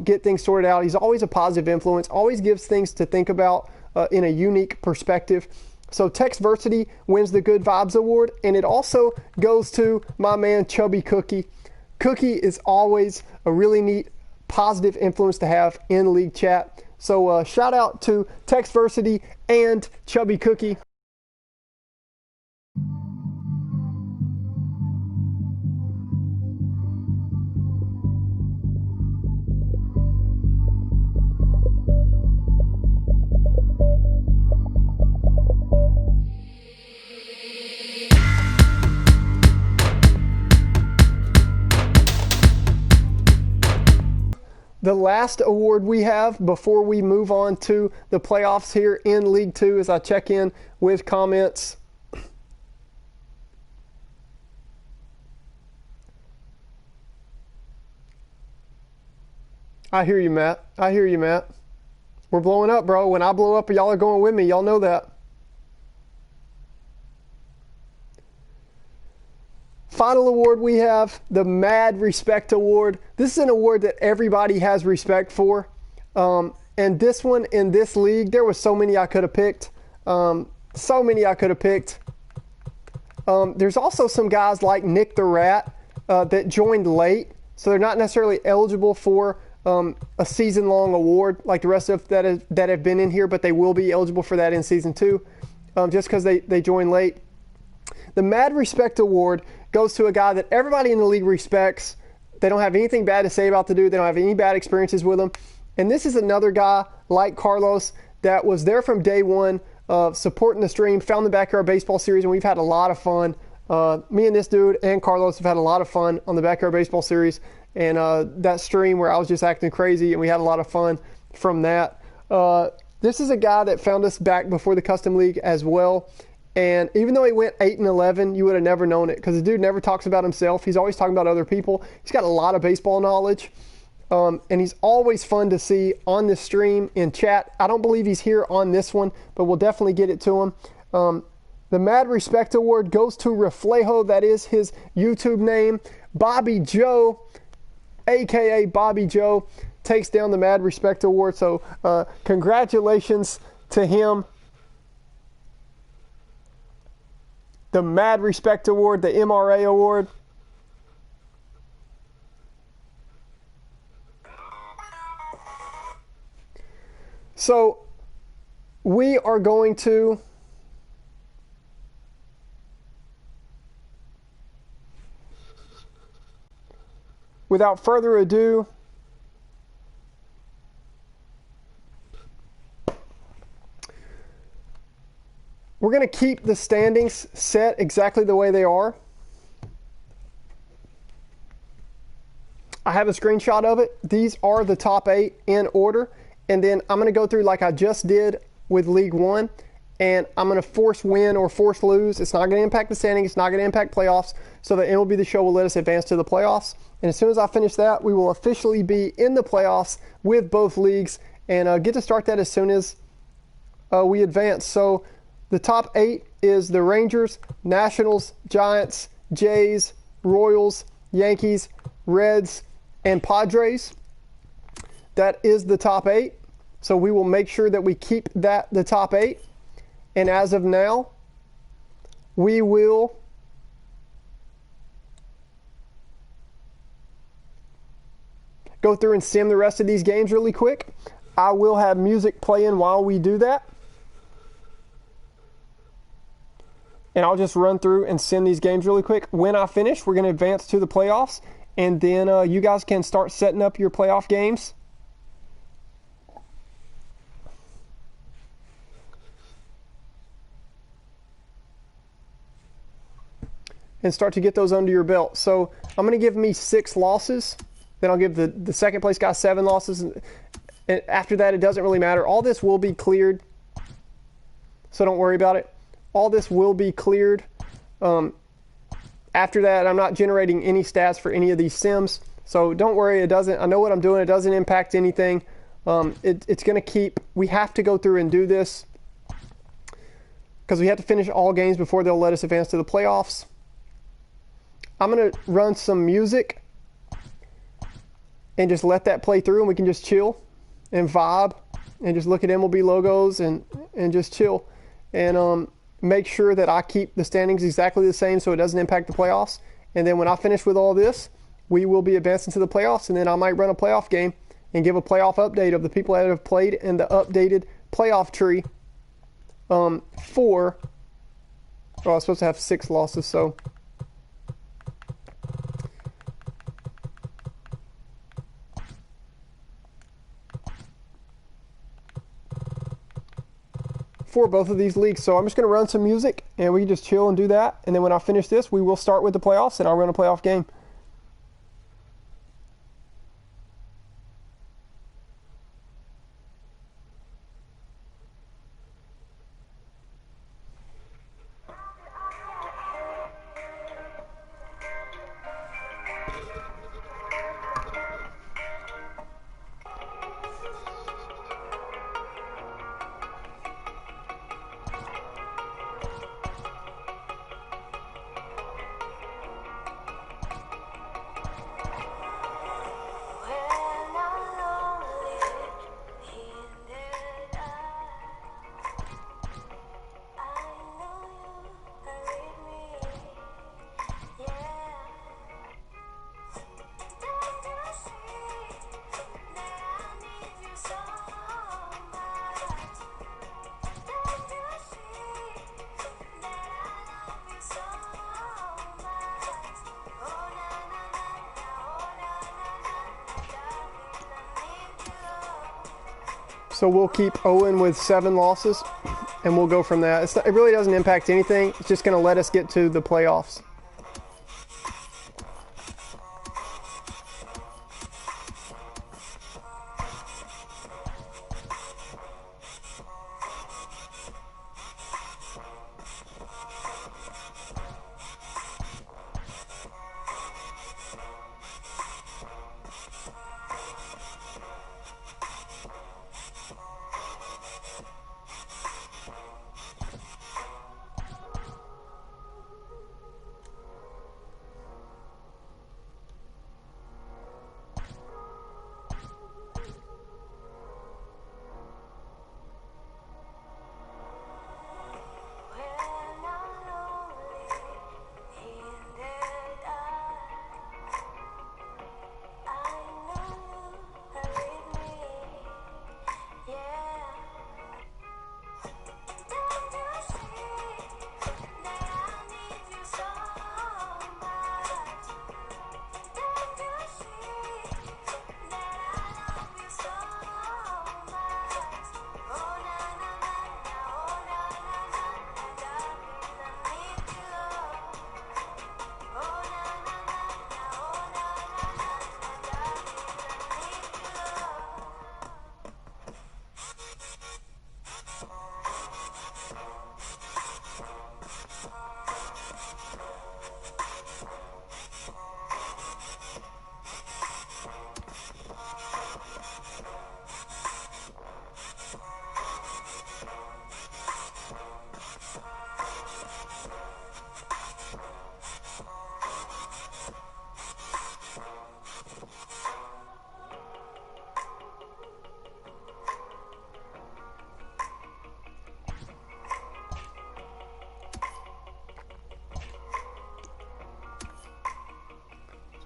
get things sorted out. He's always a positive influence, always gives things to think about in a unique perspective. So Texversity wins the Good Vibes Award, and it also goes to my man Chubby Cookie. Cookie is always a really neat, positive influence to have in league chat. So shout out to Texversity and Chubby Cookie. The last award we have before we move on to the playoffs here in League 2, as I check in with comments. I hear you, Matt. I hear you, Matt. We're blowing up, bro. When I blow up, y'all are going with me. Y'all know that. Final award we have, the Mad Respect Award. This is an award that everybody has respect for. And this one in this league, there was so many I could have picked. There's also some guys like Nick the Rat that joined late. So they're not necessarily eligible for a season-long award like the rest of that have been in here, but they will be eligible for that in Season 2 just because they joined late. The Mad Respect Award goes to a guy that everybody in the league respects. They don't have anything bad to say about the dude. They don't have any bad experiences with him. And this is another guy like Carlos that was there from day one, supporting the stream, found the Backyard Baseball series, and we've had a lot of fun. Me and this dude and Carlos have had a lot of fun on the Backyard Baseball series, and that stream where I was just acting crazy, and we had a lot of fun from that. This is a guy that found us back before the Custom League as well. And even though he went 8-11, you would have never known it because the dude never talks about himself. He's always talking about other people. He's got a lot of baseball knowledge. And he's always fun to see on this stream in chat. I don't believe he's here on this one, but we'll definitely get it to him. The Mad Respect Award goes to Reflejo. That is his YouTube name. Bobby Joe, a.k.a. Bobby Joe, takes down the Mad Respect Award. So congratulations to him. The Mad Respect Award, the MRA Award. So we are going to without further ado, we're going to keep the standings set exactly the way they are. I have a screenshot of it. These are the top 8 in order. And then I'm going to go through like I just did with League 1. And I'm going to force win or force lose. It's not going to impact the standings. It's not going to impact playoffs. So the MLB The Show will let us advance to the playoffs. And as soon as I finish that, we will officially be in the playoffs with both leagues. and get to start that as soon as we advance. So the top 8 is the Rangers, Nationals, Giants, Jays, Royals, Yankees, Reds, and Padres. That is the top 8. So we will make sure that we keep that the top 8. And as of now, we will go through and sim the rest of these games really quick. I will have music playing while we do that. And I'll just run through and sim these games really quick. When I finish, we're going to advance to the playoffs. And then you guys can start setting up your playoff games. And start to get those under your belt. So I'm going to give me 6 losses. Then I'll give the second place guy 7 losses. And after that, it doesn't really matter. All this will be cleared. So don't worry about it. All this will be cleared. After that, I'm not generating any stats for any of these sims. So don't worry. It doesn't. I know what I'm doing. It doesn't impact anything. It's going to keep. We have to go through and do this because we have to finish all games before they'll let us advance to the playoffs. I'm going to run some music and just let that play through, and we can just chill and vibe and just look at MLB logos and just chill and make sure that I keep the standings exactly the same so it doesn't impact the playoffs. And then when I finish with all this, we will be advancing to the playoffs, and then I might run a playoff game and give a playoff update of the people that have played and the updated playoff tree for, I was supposed to have 6 losses, so for both of these leagues. So I'm just going to run some music and we can just chill and do that. And then when I finish this, we will start with the playoffs and I'll run a playoff game. So we'll keep Owen with 7 losses, and we'll go from that. It really doesn't impact anything. It's just going to let us get to the playoffs.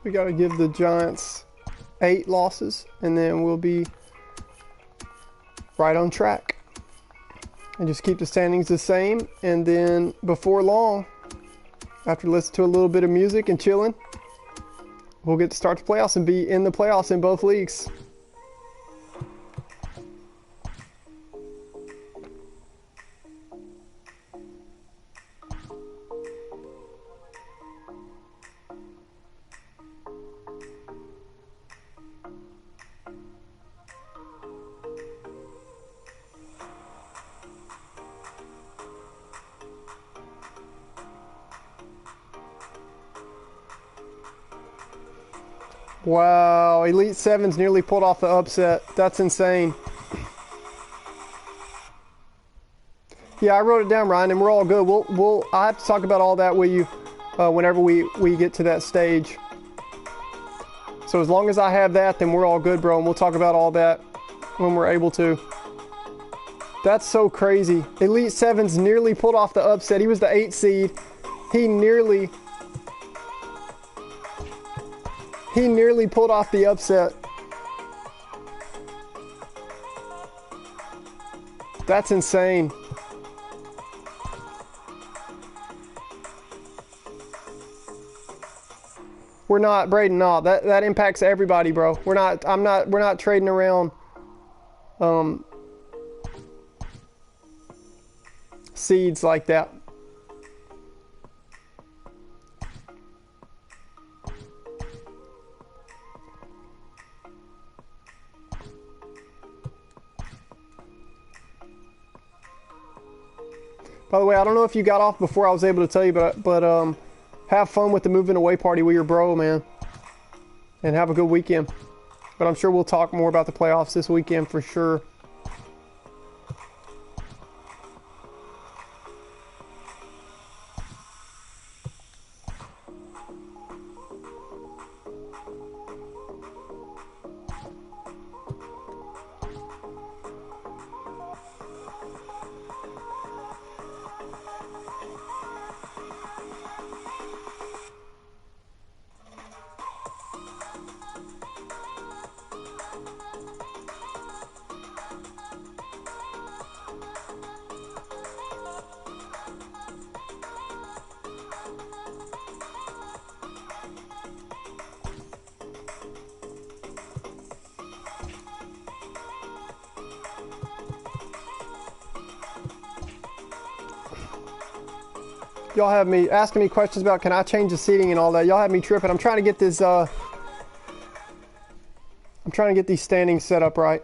We got to give the Giants 8 losses, and then we'll be right on track. And just keep the standings the same, and then before long, after listening to a little bit of music and chilling, we'll get to start the playoffs and be in the playoffs in both leagues. Wow, Elite Sevens nearly pulled off the upset. That's insane. Yeah, I wrote it down, Ryan, and we're all good. I have to talk about all that with you whenever we get to that stage. So as long as I have that, then we're all good, bro, and we'll talk about all that when we're able to. That's so crazy. Elite Sevens nearly pulled off the upset. He was the 8th seed. He nearly pulled off the upset. That's insane. We're not, Braden, no. That impacts everybody, bro. We're not trading around seeds like that. By the way, I don't know if you got off before I was able to tell you, but have fun with the moving away party with your bro, man. And have a good weekend. But I'm sure we'll talk more about the playoffs this weekend for sure. Y'all have me asking me questions about can I change the seating and all that. Y'all have me tripping. I'm trying to get this I'm trying to get these standings set up right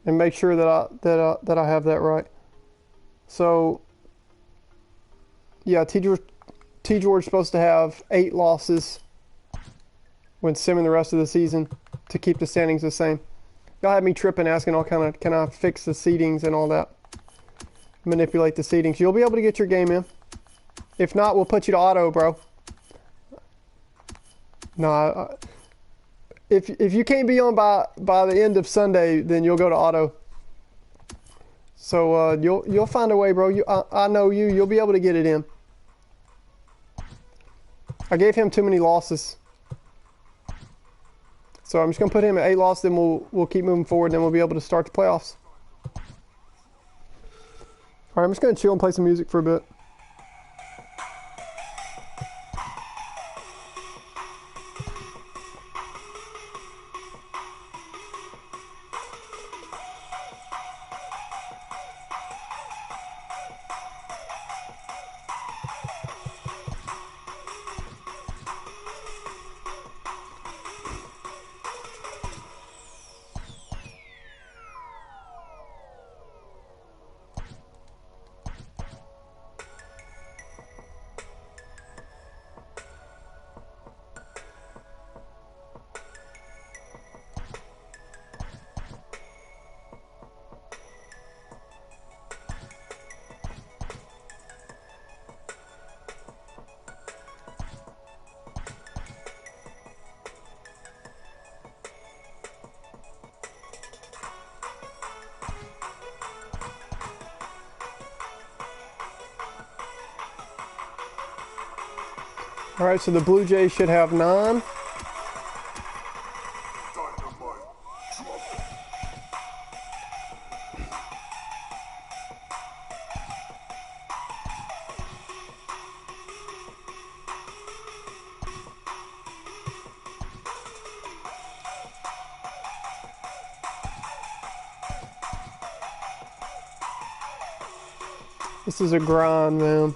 and make sure that I have that right. So yeah, T. George's supposed to have 8 losses when simming the rest of the season to keep the standings the same. Y'all have me tripping asking all kind of can I fix the seedings and all that. Manipulate the seedings. You'll be able to get your game in. If not, we'll put you to auto, bro. No, if you can't be on by the end of Sunday, then you'll go to auto. So you'll find a way, bro. I know you. You'll be able to get it in. I gave him too many losses, so I'm just gonna put him at 8 losses. Then we'll keep moving forward. Then we'll be able to start the playoffs. All right, I'm just going to chill and play some music for a bit. All right, so the Blue Jays should have 9. This is a grind, man.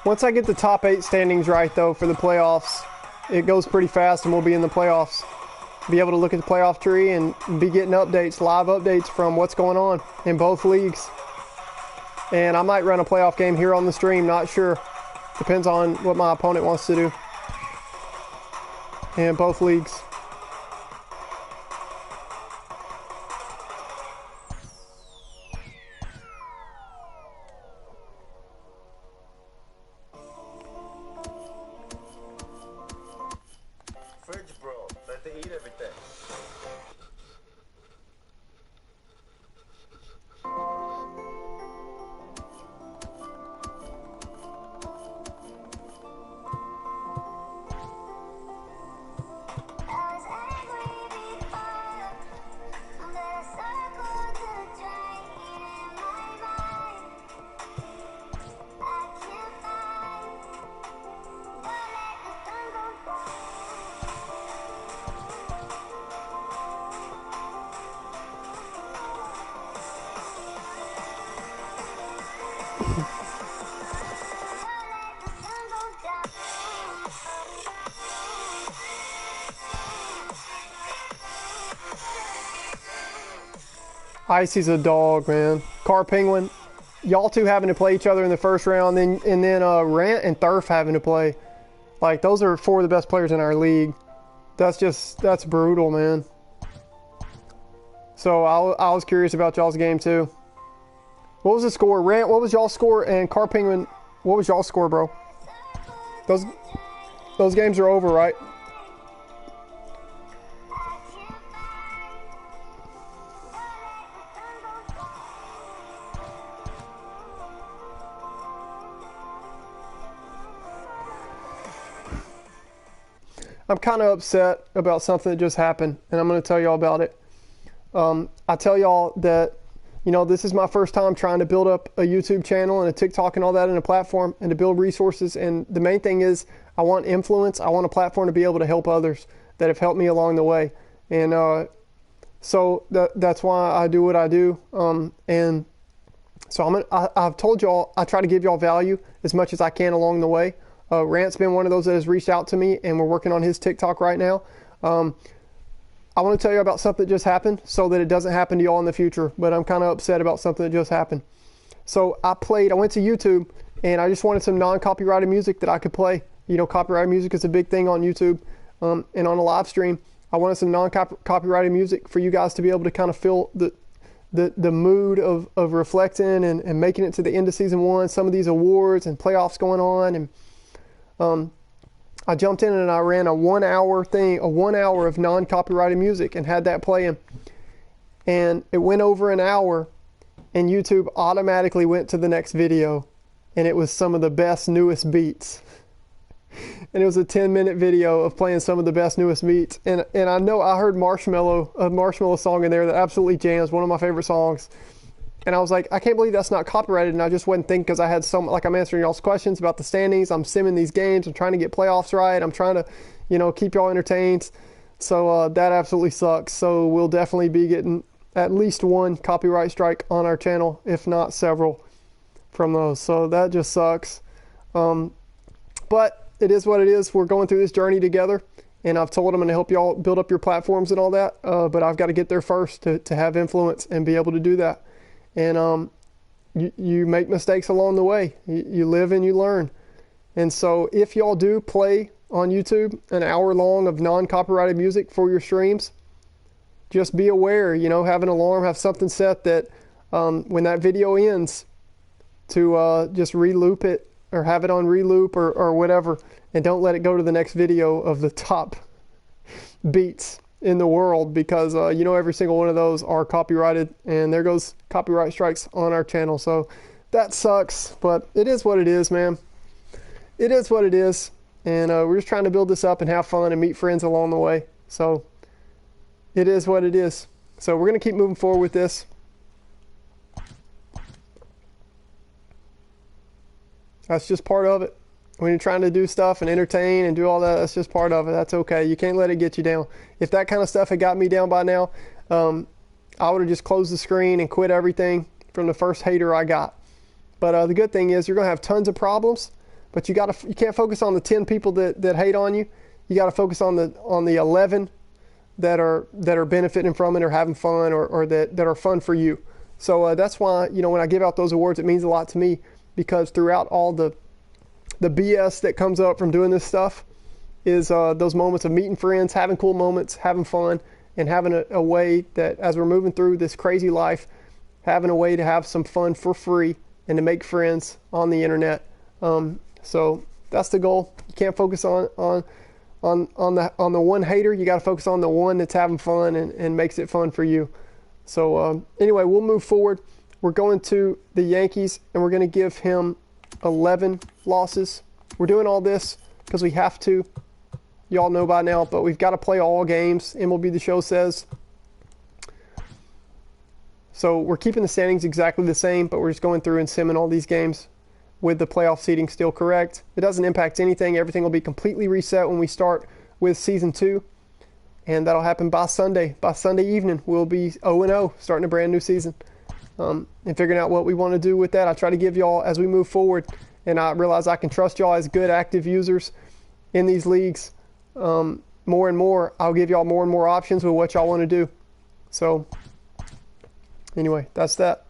Once I get the top 8 standings right, though, for the playoffs, it goes pretty fast and we'll be in the playoffs. Be able to look at the playoff tree and be getting updates, live updates from what's going on in both leagues. And I might run a playoff game here on the stream, not sure. Depends on what my opponent wants to do in both leagues. Fridge, bro. Let them eat everything. Icy's a dog, man. Car Penguin, y'all two having to play each other in the first round, and then Rant and Thurf having to play. Like, those are 4 of the best players in our league. That's brutal, man. So I was curious about y'all's game too. What was the score? Rant, what was y'all's score? And Car Penguin, what was y'all's score, bro? Those games are over, right? I'm kind of upset about something that just happened, and I'm going to tell y'all about it. I tell y'all that, you know, this is my first time trying to build up a YouTube channel and a TikTok and all that in a platform and to build resources. And the main thing is I want influence. I want a platform to be able to help others that have helped me along the way. And so that's why I do what I do. And so I've told y'all, I try to give y'all value as much as I can along the way. Rant's been one of those that has reached out to me, and we're working on his TikTok right now. I want to tell you about something that just happened so that it doesn't happen to y'all in the future, but I'm kind of upset about something that just happened. So I went to YouTube, and I just wanted some non-copyrighted music that I could play. You know, copyrighted music is a big thing on YouTube and on a live stream. I wanted some non-copyrighted music for you guys to be able to kind of feel the mood of reflecting and making it to the end of season 1, some of these awards and playoffs going on. And I jumped in and I ran a 1 hour thing, a 1 hour of non-copyrighted music, and had that playing. And it went over an hour, and YouTube automatically went to the next video, and it was some of the best, newest beats. And it was a 10-minute video of playing some of the best, newest beats. And I know I heard a Marshmello song in there that absolutely jams, one of my favorite songs. And I was like, I can't believe that's not copyrighted. And I just wasn't thinking, because I had I'm answering y'all's questions about the standings. I'm simming these games. I'm trying to get playoffs right. I'm trying to, you know, keep y'all entertained. So that absolutely sucks. So we'll definitely be getting at least 1 copyright strike on our channel, if not several from those. So that just sucks. But it is what it is. We're going through this journey together. And I've told them I'm going to help y'all build up your platforms and all that. But I've got to get there first to have influence and be able to do that. And you make mistakes along the way. You live and you learn. And so if y'all do play on YouTube an hour long of non-copyrighted music for your streams, just be aware, you know, have an alarm, have something set that when that video ends, to just re-loop it or have it on re-loop or whatever, and don't let it go to the next video of the top beats in the world, because you know, every single one of those are copyrighted, and there goes copyright strikes on our channel. So that sucks, but it is what it is, man. It is what it is. And we're just trying to build this up and have fun and meet friends along the way. So it is what it is. So we're going to keep moving forward with this. That's just part of it. When you're trying to do stuff and entertain and do all that, that's just part of it. That's okay. You can't let it get you down. If that kind of stuff had got me down by now, I would have just closed the screen and quit everything from the first hater I got. But the good thing is you're going to have tons of problems, but you can't focus on the 10 people that hate on you. You got to focus on the 11 that are benefiting from it or having fun or that are fun for you. So that's why, when I give out those awards, it means a lot to me, because throughout all the BS that comes up from doing this stuff is those moments of meeting friends, having cool moments, having fun, and having a way that as we're moving through this crazy life, having a way to have some fun for free and to make friends on the internet. So that's the goal. You can't focus on the one hater. You got to focus on the one that's having fun and makes it fun for you. So anyway, we'll move forward. We're going to the Yankees, and we're going to give him 11 losses. We're doing all this because we have to. You all know by now, but we've got to play all games, MLB The Show says. So we're keeping the standings exactly the same, but we're just going through and simming all these games with the playoff seeding still correct. It doesn't impact anything. Everything will be completely reset when we start with Season 2, and that'll happen by Sunday. By Sunday evening, we'll be 0-0, starting a brand new season. And figuring out what we want to do with that. I try to give y'all, as we move forward, and I realize I can trust y'all as good active users in these leagues more and more. I'll give y'all more and more options with what y'all want to do. So anyway, that's that.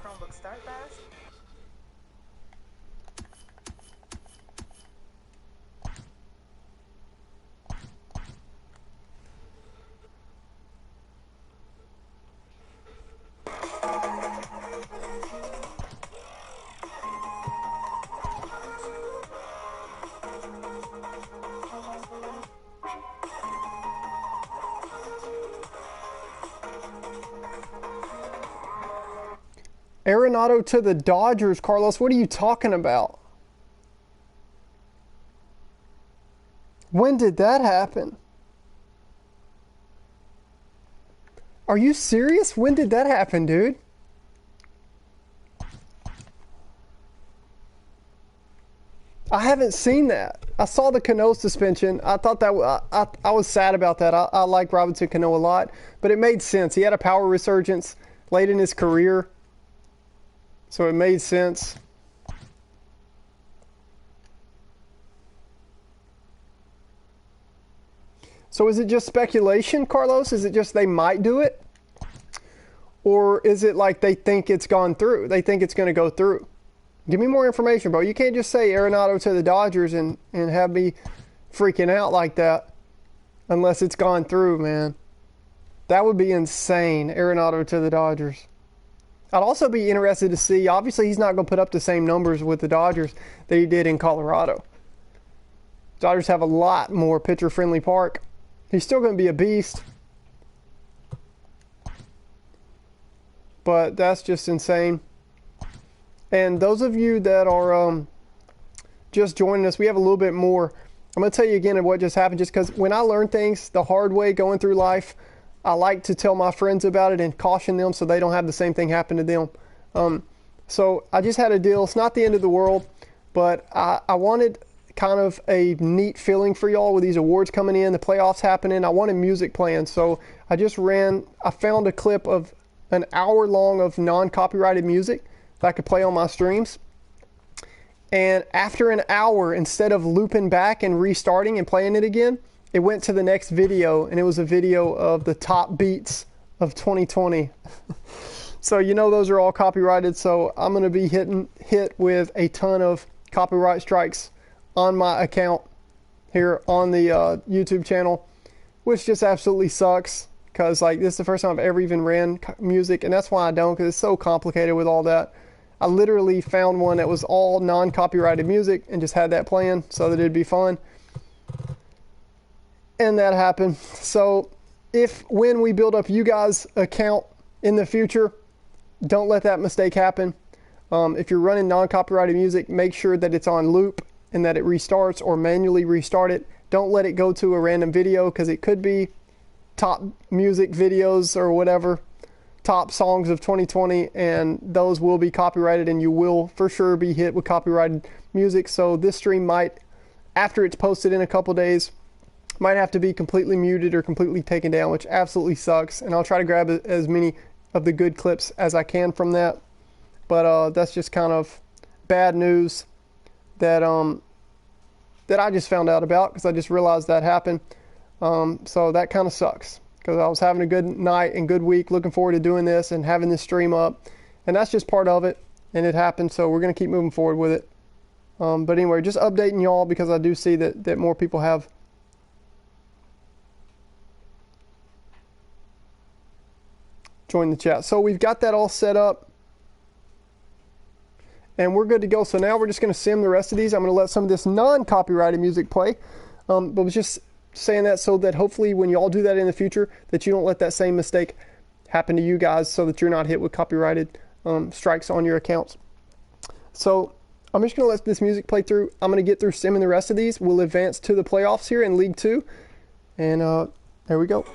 Chromebook start fast. Arenado to the Dodgers, Carlos. What are you talking about? When did that happen? Are you serious? When did that happen, dude? I haven't seen that. I saw the Cano suspension. I thought that I was sad about that. I like Robinson Cano a lot, but it made sense. He had a power resurgence late in his career, so it made sense. So is it just speculation, Carlos? Is it just they might do it? Or is it like they think it's gone through? They think it's going to go through? Give me more information, bro. You can't just say Arenado to the Dodgers and have me freaking out like that unless it's gone through, man. That would be insane, Arenado to the Dodgers. I'd also be interested to see, obviously he's not going to put up the same numbers with the Dodgers that he did in Colorado. Dodgers have a lot more pitcher-friendly park. He's still going to be a beast. But that's just insane. And those of you that are just joining us, we have a little bit more. I'm going to tell you again of what just happened, just because when I learn things the hard way going through life, I like to tell my friends about it and caution them so they don't have the same thing happen to them. So I just had a deal. It's not the end of the world, but I wanted kind of a neat feeling for y'all with these awards coming in, the playoffs happening. I wanted music playing. So I found a clip of an hour long of non-copyrighted music that I could play on my streams. And after an hour, instead of looping back and restarting and playing it again, it went to the next video, and it was a video of the top beats of 2020. So you know those are all copyrighted, so I'm going to be hit with a ton of copyright strikes on my account here on the YouTube channel, which just absolutely sucks, because like this is the first time I've ever even ran music, and that's why I don't, because it's so complicated with all that. I literally found one that was all non-copyrighted music and just had that playing so that it'd be fun. And that happened. So when we build up you guys' account in the future, don't let that mistake happen. If you're running non-copyrighted music, make sure that it's on loop and that it restarts, or manually restart it. Don't let it go to a random video, because it could be top music videos or whatever, top songs of 2020, and those will be copyrighted, and you will for sure be hit with copyrighted music. So this stream might, after it's posted in a couple days, might have to be completely muted or completely taken down, which absolutely sucks. And I'll try to grab as many of the good clips as I can from that. But that's just kind of bad news that that I just found out about because I just realized that happened. So that kind of sucks because I was having a good night and good week, looking forward to doing this and having this stream up, and that's just part of it, and it happened. So we're gonna keep moving forward with it. But anyway, just updating y'all because I do see that more people have joined the chat. So we've got that all set up. And we're good to go. So now we're just going to sim the rest of these. I'm going to let some of this non-copyrighted music play. But was just saying that so that hopefully when you all do that in the future, that you don't let that same mistake happen to you guys so that you're not hit with copyrighted strikes on your accounts. So I'm just going to let this music play through. I'm going to get through simming the rest of these. We'll advance to the playoffs here in League 2. And there we go.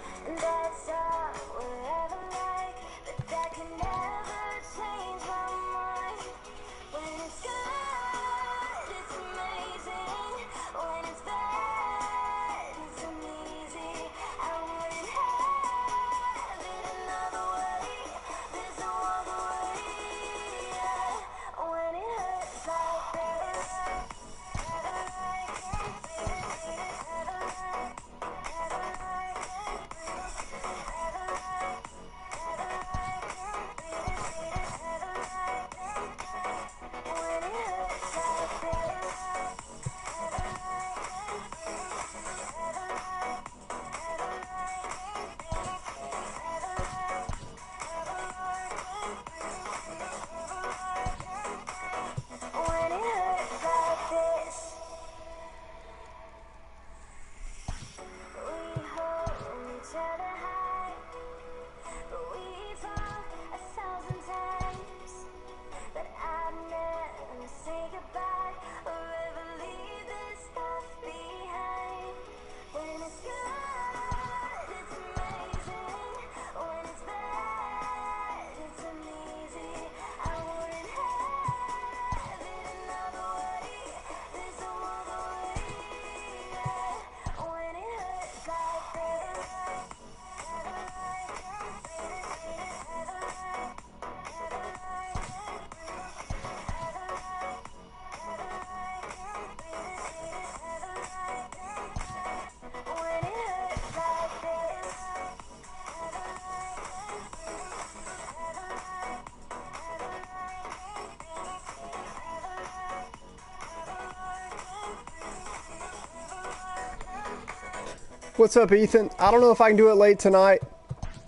What's up, Ethan? I don't know if I can do it late tonight.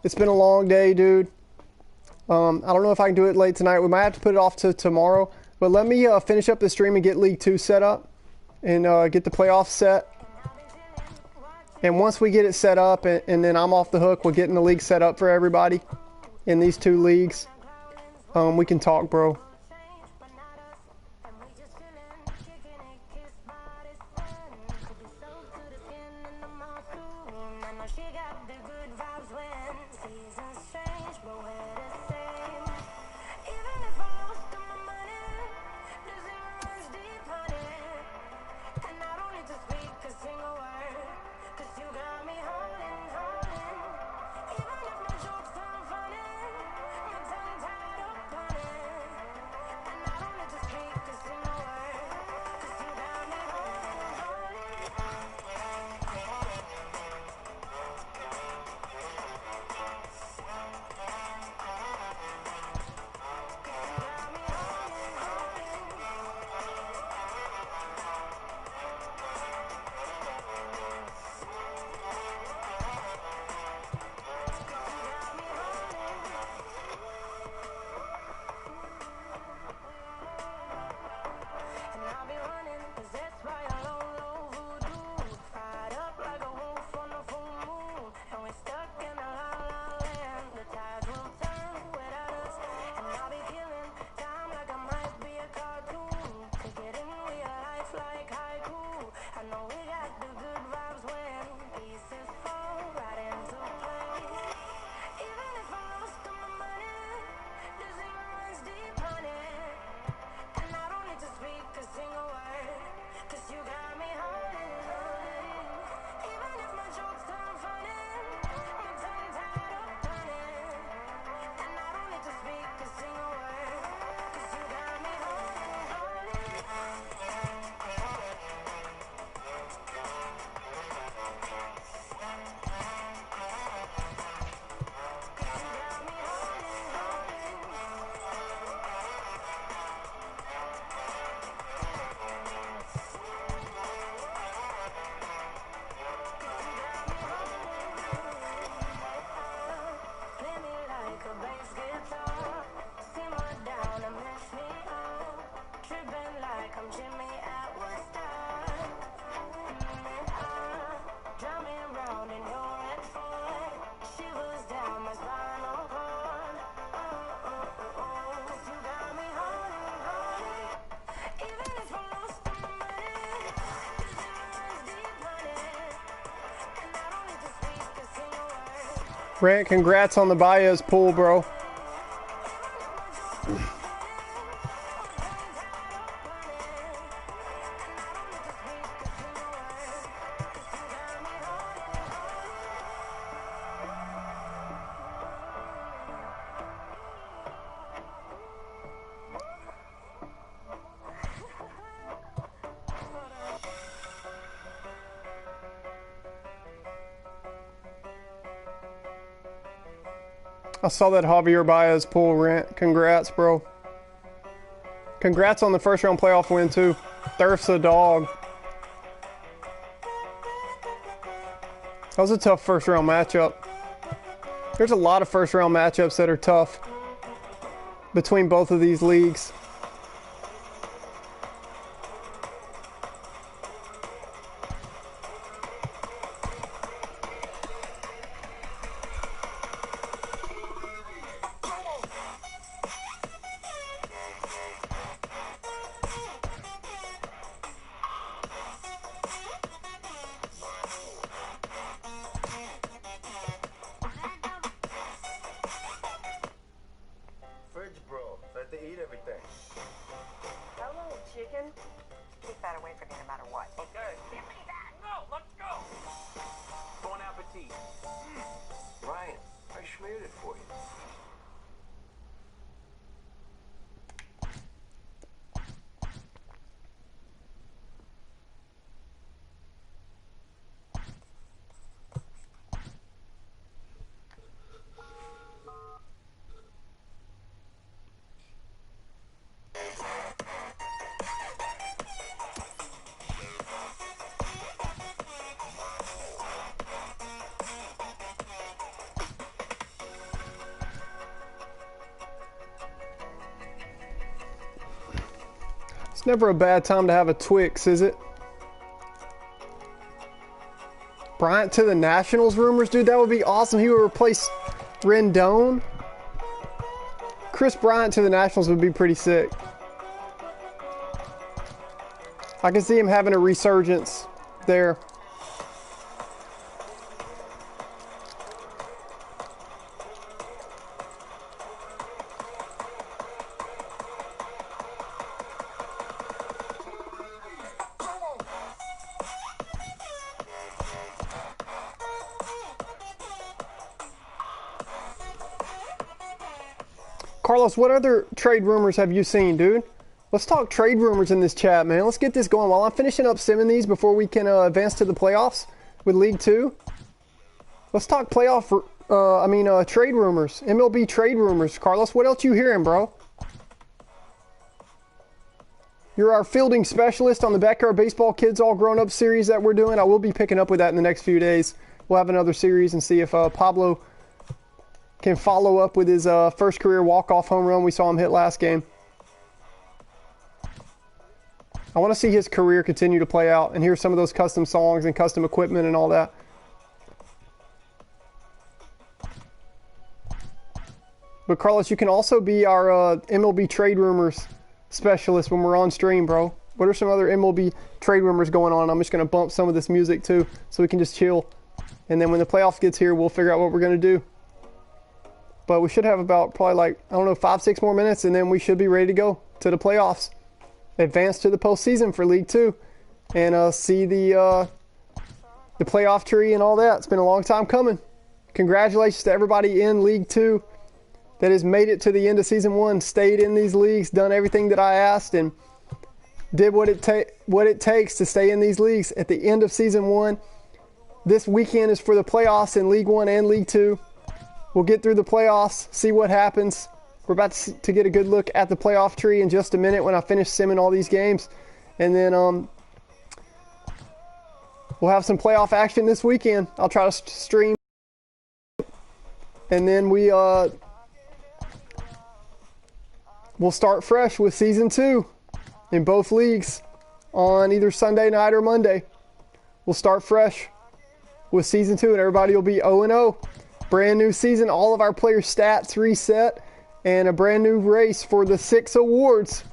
It's been a long day, dude. I don't know if I can do it late tonight. We might have to put it off to tomorrow. But let me finish up the stream and get League 2 set up and get the playoffs set. And once we get it set up and then I'm off the hook, we're getting the league set up for everybody in these 2 leagues. We can talk, bro. Grant, congrats on the Baez pull, bro. I saw that Javier Baez pull, Rent. Congrats, bro. Congrats on the first round playoff win, too. Thurf's a dog. That was a tough first round matchup. There's a lot of first round matchups that are tough between both of these leagues. Fridge broke. Let they eat everything. Hello, chicken. Keep that away from me no matter what. Okay. Give me that! No, let's go! Bon appetit. Ryan, I smeared it for you. It's never a bad time to have a Twix, is it? Bryant to the Nationals rumors, dude. That would be awesome. He would replace Rendon. Chris Bryant to the Nationals would be pretty sick. I can see him having a resurgence there. Carlos, what other trade rumors have you seen, dude? Let's talk trade rumors in this chat, man. Let's get this going while I'm finishing up simming these before we can advance to the playoffs with League 2. Let's talk playoff, trade rumors. MLB trade rumors. Carlos, what else you hearing, bro? You're our fielding specialist on the Backyard Baseball Kids All Grown Up series that we're doing. I will be picking up with that in the next few days. We'll have another series and see if Pablo can follow up with his first career walk-off home run we saw him hit last game. I want to see his career continue to play out and hear some of those custom songs and custom equipment and all that. But Carlos, you can also be our MLB trade rumors specialist when we're on stream, bro. What are some other MLB trade rumors going on? I'm just going to bump some of this music too so we can just chill. And then when the playoffs gets here, we'll figure out what we're going to do. But we should have about probably 5-6 more minutes, and then we should be ready to go to the playoffs. Advance to the postseason for League 2 and see the playoff tree and all that. It's been a long time coming. Congratulations to everybody in League 2 that has made it to the end of Season 1, stayed in these leagues, done everything that I asked, and did what it takes to stay in these leagues. At the end of Season 1, this weekend is for the playoffs in League 1 and League 2. We'll get through the playoffs, see what happens. We're about to get a good look at the playoff tree in just a minute when I finish simming all these games. And then we'll have some playoff action this weekend. I'll try to stream. And then we'll start fresh with Season 2 in both leagues on either Sunday night or Monday. We'll start fresh with Season 2 and everybody will be 0-0. Brand new season, all of our players' stats reset, and a brand new race for the 6 awards,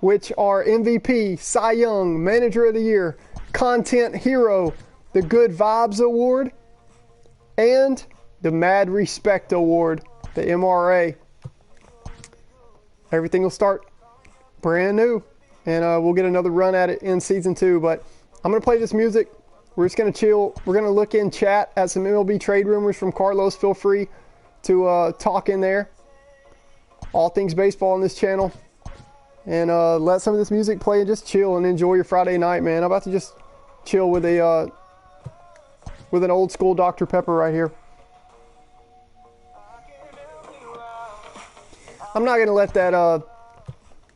which are MVP, Cy Young, Manager of the Year, Content Hero, the Good Vibes Award, and the Mad Respect Award, the MRA. Everything will start brand new, and we'll get another run at it in season 2. But I'm going to play this music. We're just going to chill. We're going to look in chat at some MLB trade rumors from Carlos. Feel free to talk in there. All things baseball on this channel. And let some of this music play and just chill and enjoy your Friday night, man. I'm about to just chill with a with an old school Dr. Pepper right here. I'm not going to let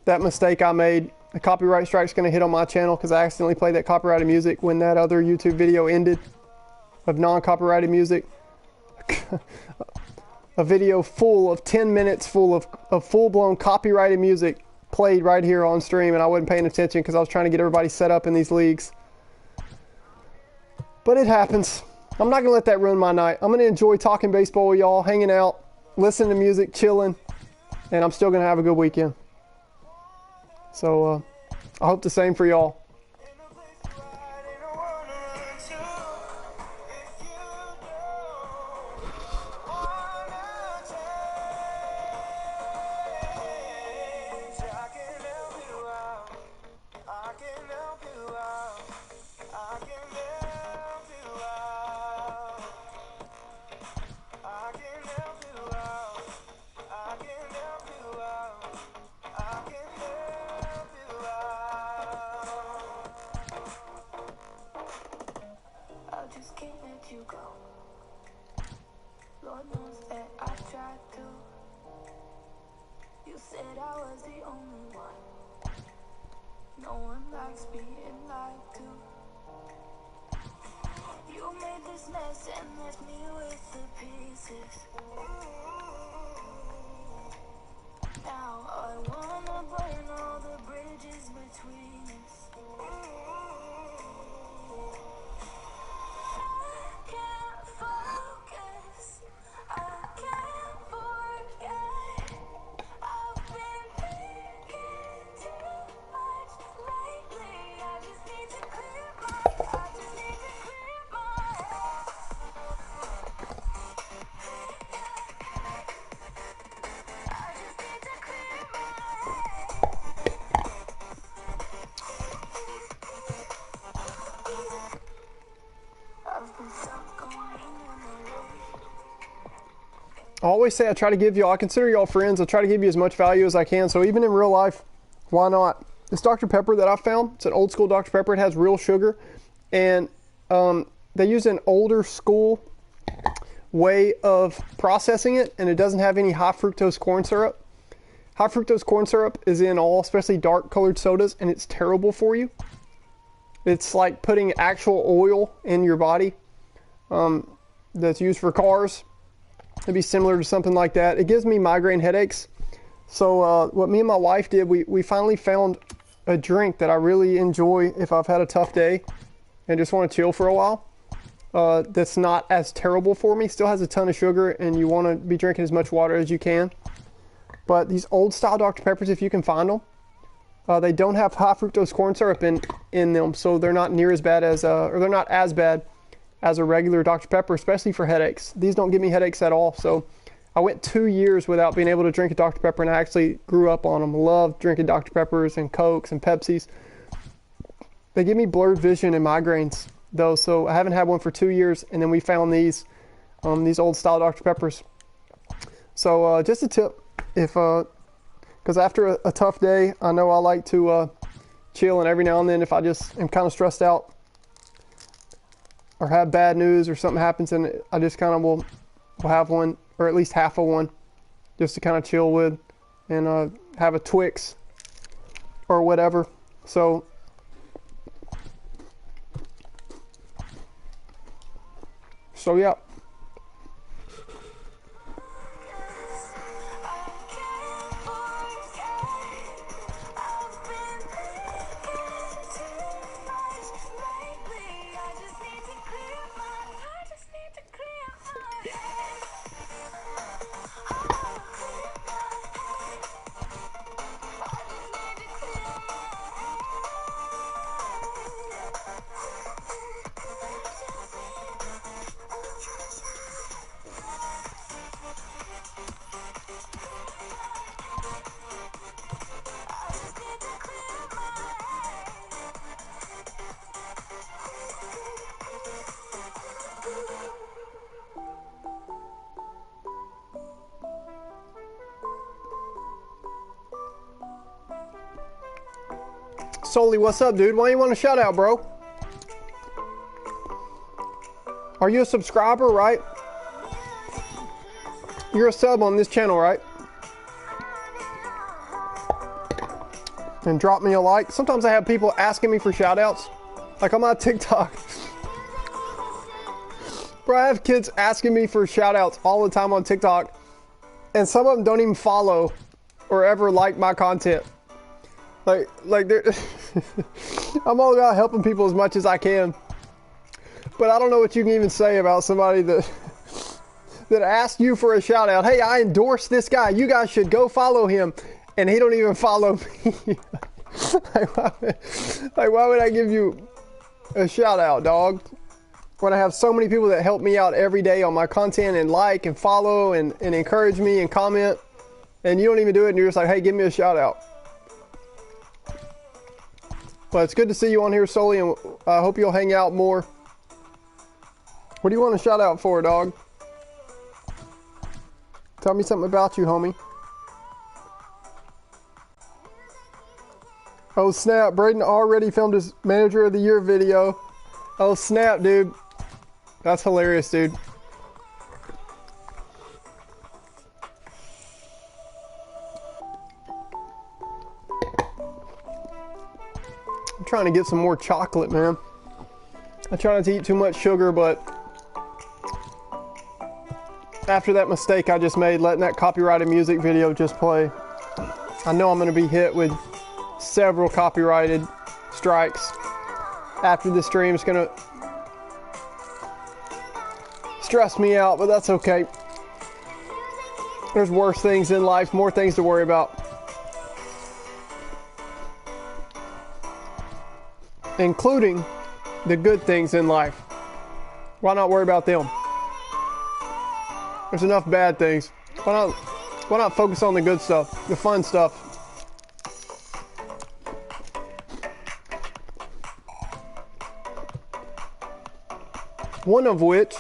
that mistake I made, the copyright strike's going to hit on my channel because I accidentally played that copyrighted music when that other YouTube video ended of non-copyrighted music. A video full of 10 minutes full of full-blown copyrighted music played right here on stream, and I wasn't paying attention because I was trying to get everybody set up in these leagues. But it happens. I'm not going to let that ruin my night. I'm going to enjoy talking baseball with y'all, hanging out, listening to music, chilling, and I'm still going to have a good weekend. So I hope the same for y'all. I always say I try to give y'all, I consider y'all friends, I try to give you as much value as I can, so even in real life, why not? This Dr. Pepper that I found, it's an old school Dr. Pepper, it has real sugar, and they use an older school way of processing it, and it doesn't have any high fructose corn syrup. High fructose corn syrup is in all, especially dark colored sodas, and it's terrible for you. It's like putting actual oil in your body that's used for cars. It'd be similar to something like that. It gives me migraine headaches. So what me and my wife did, we finally found a drink that I really enjoy if I've had a tough day and just want to chill for a while. That's not as terrible for me. Still has a ton of sugar, and you want to be drinking as much water as you can. But these old style Dr. Peppers, if you can find them, they don't have high fructose corn syrup in them, so they're not near as bad as, or they're not as bad as a regular Dr. Pepper, especially for headaches. These don't give me headaches at all. So I went 2 years without being able to drink a Dr. Pepper, and I actually grew up on them. Loved drinking Dr. Peppers and Cokes and Pepsis. They give me blurred vision and migraines though, so I haven't had one for 2 years, and then we found these old style Dr. Peppers. So just a tip, if because after a tough day, I know I like to chill, and every now and then if I just am kind of stressed out or have bad news or something happens, and I just kind of will have one, or at least half of one, just to kind of chill with, and have a Twix or whatever. So yeah. Soli, what's up, dude? Why you want a shout out, bro? Are you a subscriber, right? You're a sub on this channel, right? And drop me a like. Sometimes I have people asking me for shout outs. Like on my TikTok. Bro, I have kids asking me for shout outs all the time on TikTok. And some of them don't even follow or ever like my content. Like they're I'm all about helping people as much as I can. But I don't know what you can even say about somebody that asked you for a shout out. Hey, I endorse this guy. You guys should go follow him. And he don't even follow me. Why would I give you a shout out, dog? When I have so many people that help me out every day on my content and like and follow and encourage me and comment. And you don't even do it and you're just like, hey, give me a shout out. But it's good to see you on here, Soli, and I hope you'll hang out more. What do you want a shout out for, dog? Tell me something about you, homie. Oh snap, Braden already filmed his Manager of the Year video. Oh snap, dude. That's hilarious, dude. I'm trying to get some more chocolate, man. I try not to eat too much sugar, but after that mistake I just made, letting that copyrighted music video just play, I know I'm going to be hit with several copyrighted strikes after the stream. It's going to stress me out, but that's okay. There's worse things in life, more things to worry about. Including the good things in life. Why not worry about them? There's enough bad things. Why not focus on the good stuff, the fun stuff? One of which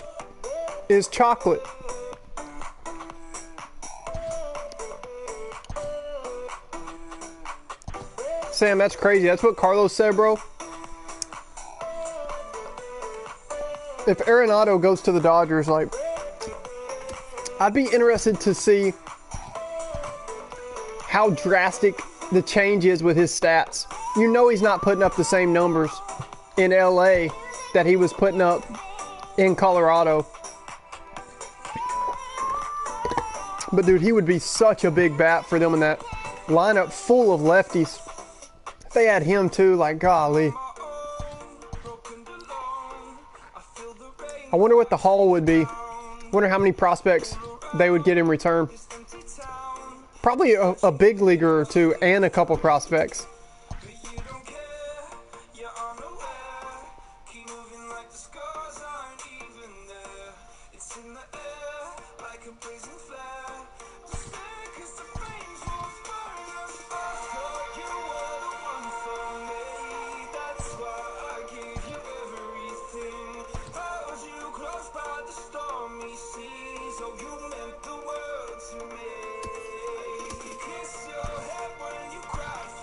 is chocolate. Sam, that's crazy. That's what Carlos said, bro. If Arenado goes to the Dodgers, like, I'd be interested to see how drastic the change is with his stats. You know he's not putting up the same numbers in LA that he was putting up in Colorado. But dude, he would be such a big bat for them in that lineup full of lefties. If they had him too, like, golly. I wonder what the haul would be. Wonder how many prospects they would get in return. Probably a big leaguer or two and a couple prospects.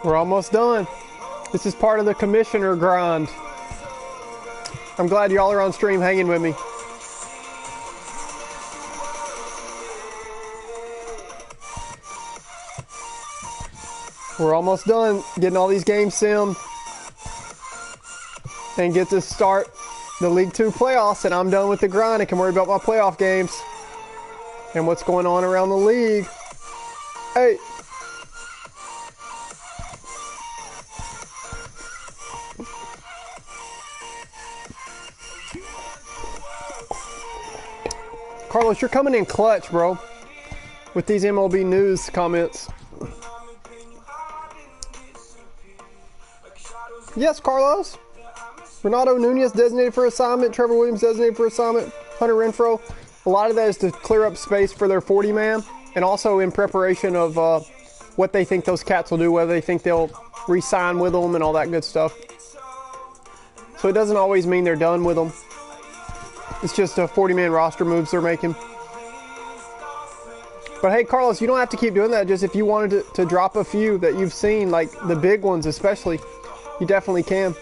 We're almost done. This is part of the commissioner grind. I'm glad y'all are on stream hanging with me. We're almost done getting all these games simmed and get to start the League 2 playoffs, and I'm done with the grind and can worry about my playoff games and what's going on around the league. Hey. Carlos, you're coming in clutch, bro, with these MLB news comments. Yes, Carlos. Renato Nunez designated for assignment. Trevor Williams designated for assignment. Hunter Renfroe. A lot of that is to clear up space for their 40-man and also in preparation of what they think those cats will do, whether they think they'll re-sign with them and all that good stuff. So it doesn't always mean they're done with them. It's just a 40-man roster moves they're making. But hey, Carlos, you don't have to keep doing that. Just if you wanted to drop a few that you've seen, like the big ones especially, You definitely can.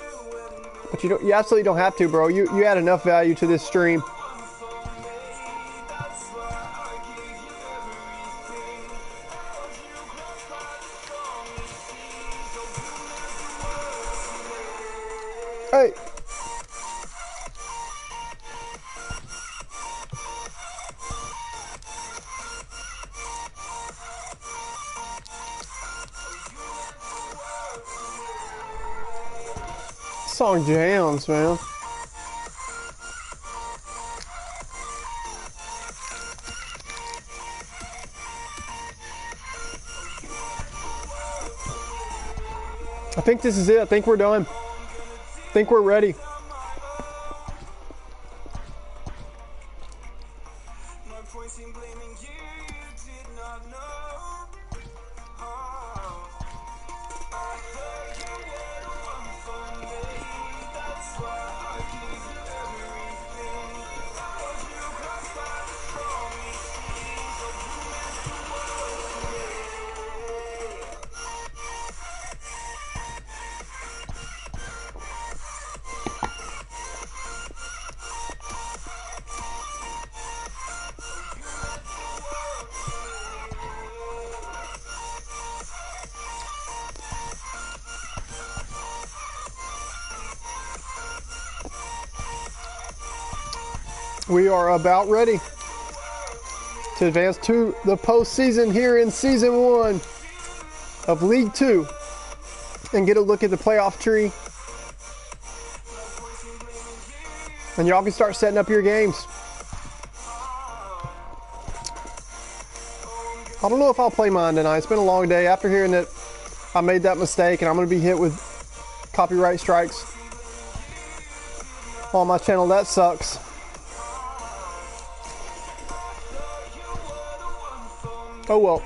But you absolutely don't have to, bro. You add enough value to this stream. Hey. Song jams, man. I think this is it. I think we're done. I think we're ready. We are about ready to advance to the postseason here in Season 1 of League 2 and get a look at the playoff tree. And y'all can start setting up your games. I don't know if I'll play mine tonight. It's been a long day. After hearing that I made that mistake and I'm going to be hit with copyright strikes on my channel, that sucks. Oh well.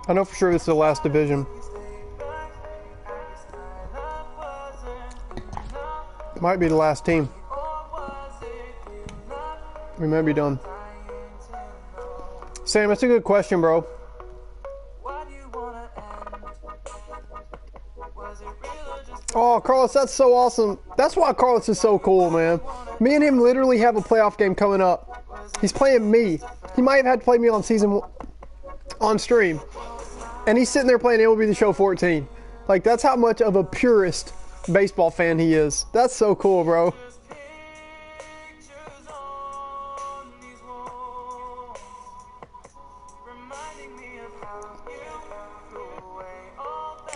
I know for sure this is the last division. Might be the last team. We may be done. Sam, that's a good question, bro. Oh, Carlos, that's so awesome. That's why Carlos is so cool, man. Me and him literally have a playoff game coming up. He's playing me. He might have had to play me on stream. And he's sitting there playing MLB The Show 14. Like, that's how much of a purist baseball fan he is. That's so cool, bro.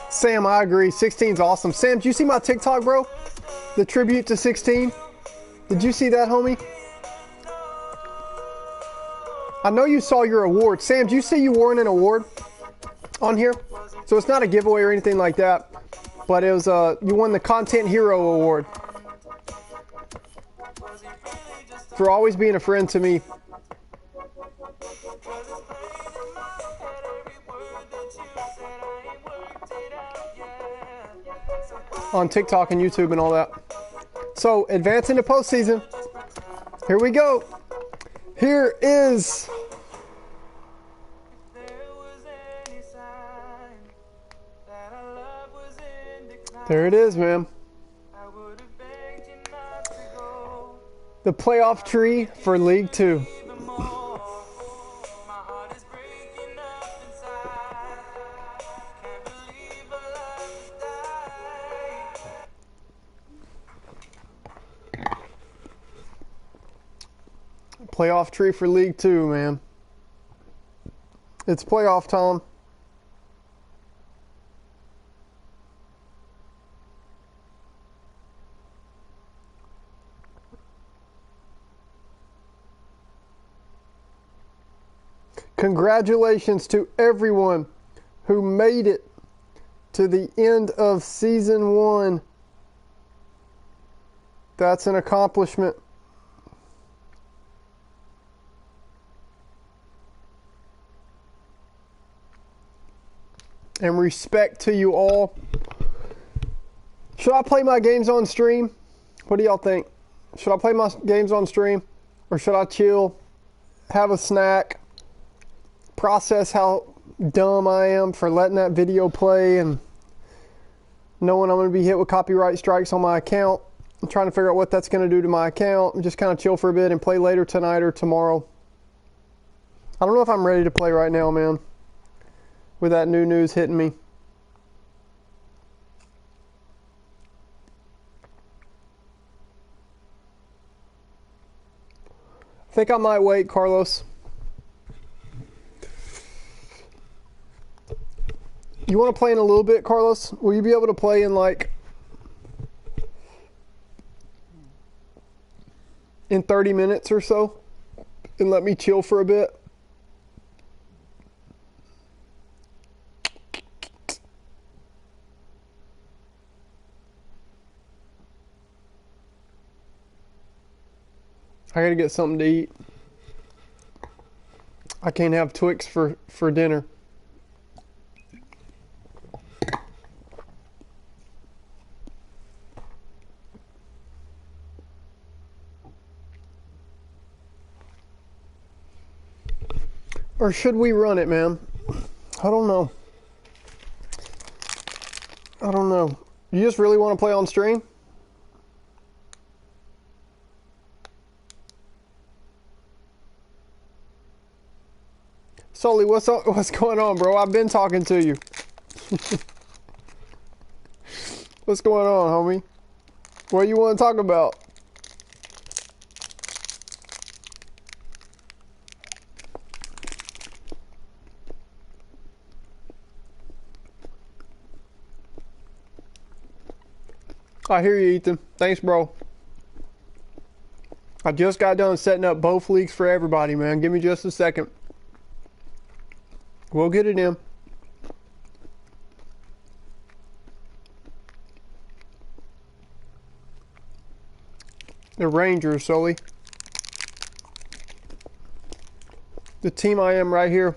Sam, I agree. 16's awesome. Sam, did you see my TikTok, bro? The tribute to 16? Did you see that, homie? I know you saw your award. Sam, did you see you won an award on here? So it's not a giveaway or anything like that. But it was, you won the Content Hero Award for always being a friend to me. On TikTok and YouTube and all that. So, advancing to postseason. Here we go. Here is... There it is, man. The playoff tree for League 2. Playoff tree for League 2, man. It's playoff time. Congratulations to everyone who made it to the end of Season 1. That's an accomplishment. and respect to you all. Should I play my games on stream? What do y'all think? Should I play my games on stream? Or should I chill, have a snack, process how dumb I am for letting that video play and knowing I'm going to be hit with copyright strikes on my account? I'm trying to figure out what that's going to do to my account and just kind of chill for a bit and play later tonight or tomorrow. I don't know if I'm ready to play right now, man, with that new news hitting me. I think I might wait, Carlos. You want to play in a little bit, Carlos? Will you be able to play in in 30 minutes or so and let me chill for a bit? I gotta get something to eat. I can't have Twix for dinner. Or should we run it, man? I don't know. I don't know. You just really want to play on stream? Sully, what's going on, bro? I've been talking to you. What's going on, homie? What you want to talk about? I hear you, Ethan. Thanks, bro. I just got done setting up both leagues for everybody, man. Give me just a second. We'll get it in. The Rangers, Sully. The team I am right here.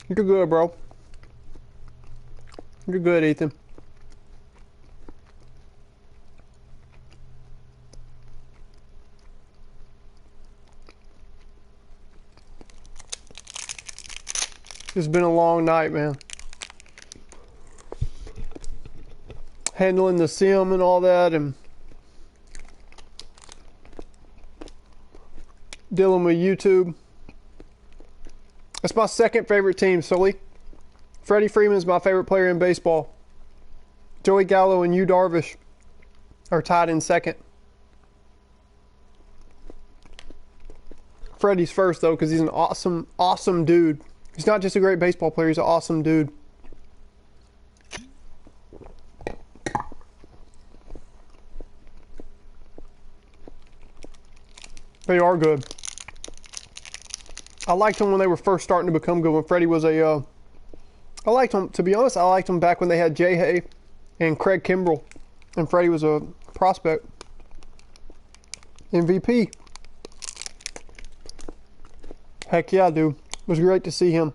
You're good, bro. You're good, Ethan. It's been a long night, man. Handling the sim and all that and dealing with YouTube. That's my second favorite team, Sully. Freddie Freeman's my favorite player in baseball. Joey Gallo and Yu Darvish are tied in second. Freddie's first, though, because he's an awesome, awesome dude. He's not just a great baseball player, he's an awesome dude. They are good. I liked them when they were first starting to become good. When Freddie was I liked them, to be honest, I liked them back when they had Jay Hay and Craig Kimbrell. And Freddie was a prospect. MVP. Heck yeah, dude. It was great to see him.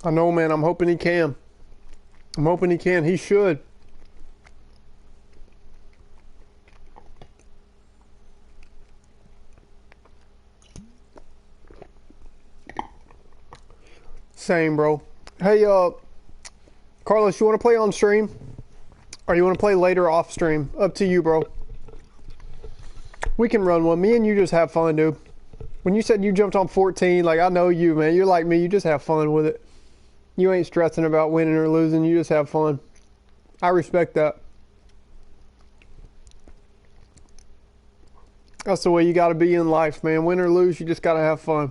I know, man. I'm hoping he can. I'm hoping he can. He should. Same, bro. Hey, Carlos, you want to play on stream? Or you want to play later off stream? Up to you, bro. We can run one. Me and you just have fun, dude. When you said you jumped on 14, like, I know you, man. You're like me. You just have fun with it. You ain't stressing about winning or losing. You just have fun. I respect that. That's the way you got to be in life, man. Win or lose, you just got to have fun.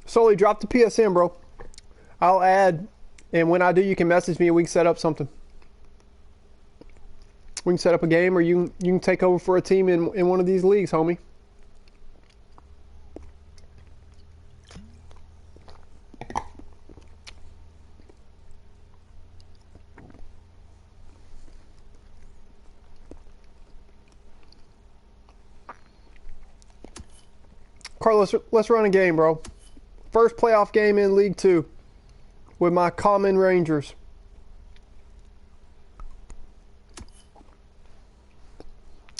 Sully, drop the PSN, bro. I'll add, and when I do, you can message me and we can set up something. We can set up a game, or you can take over for a team in one of these leagues, homie. Carlos, let's run a game, bro. First playoff game in League 2 with my common Rangers.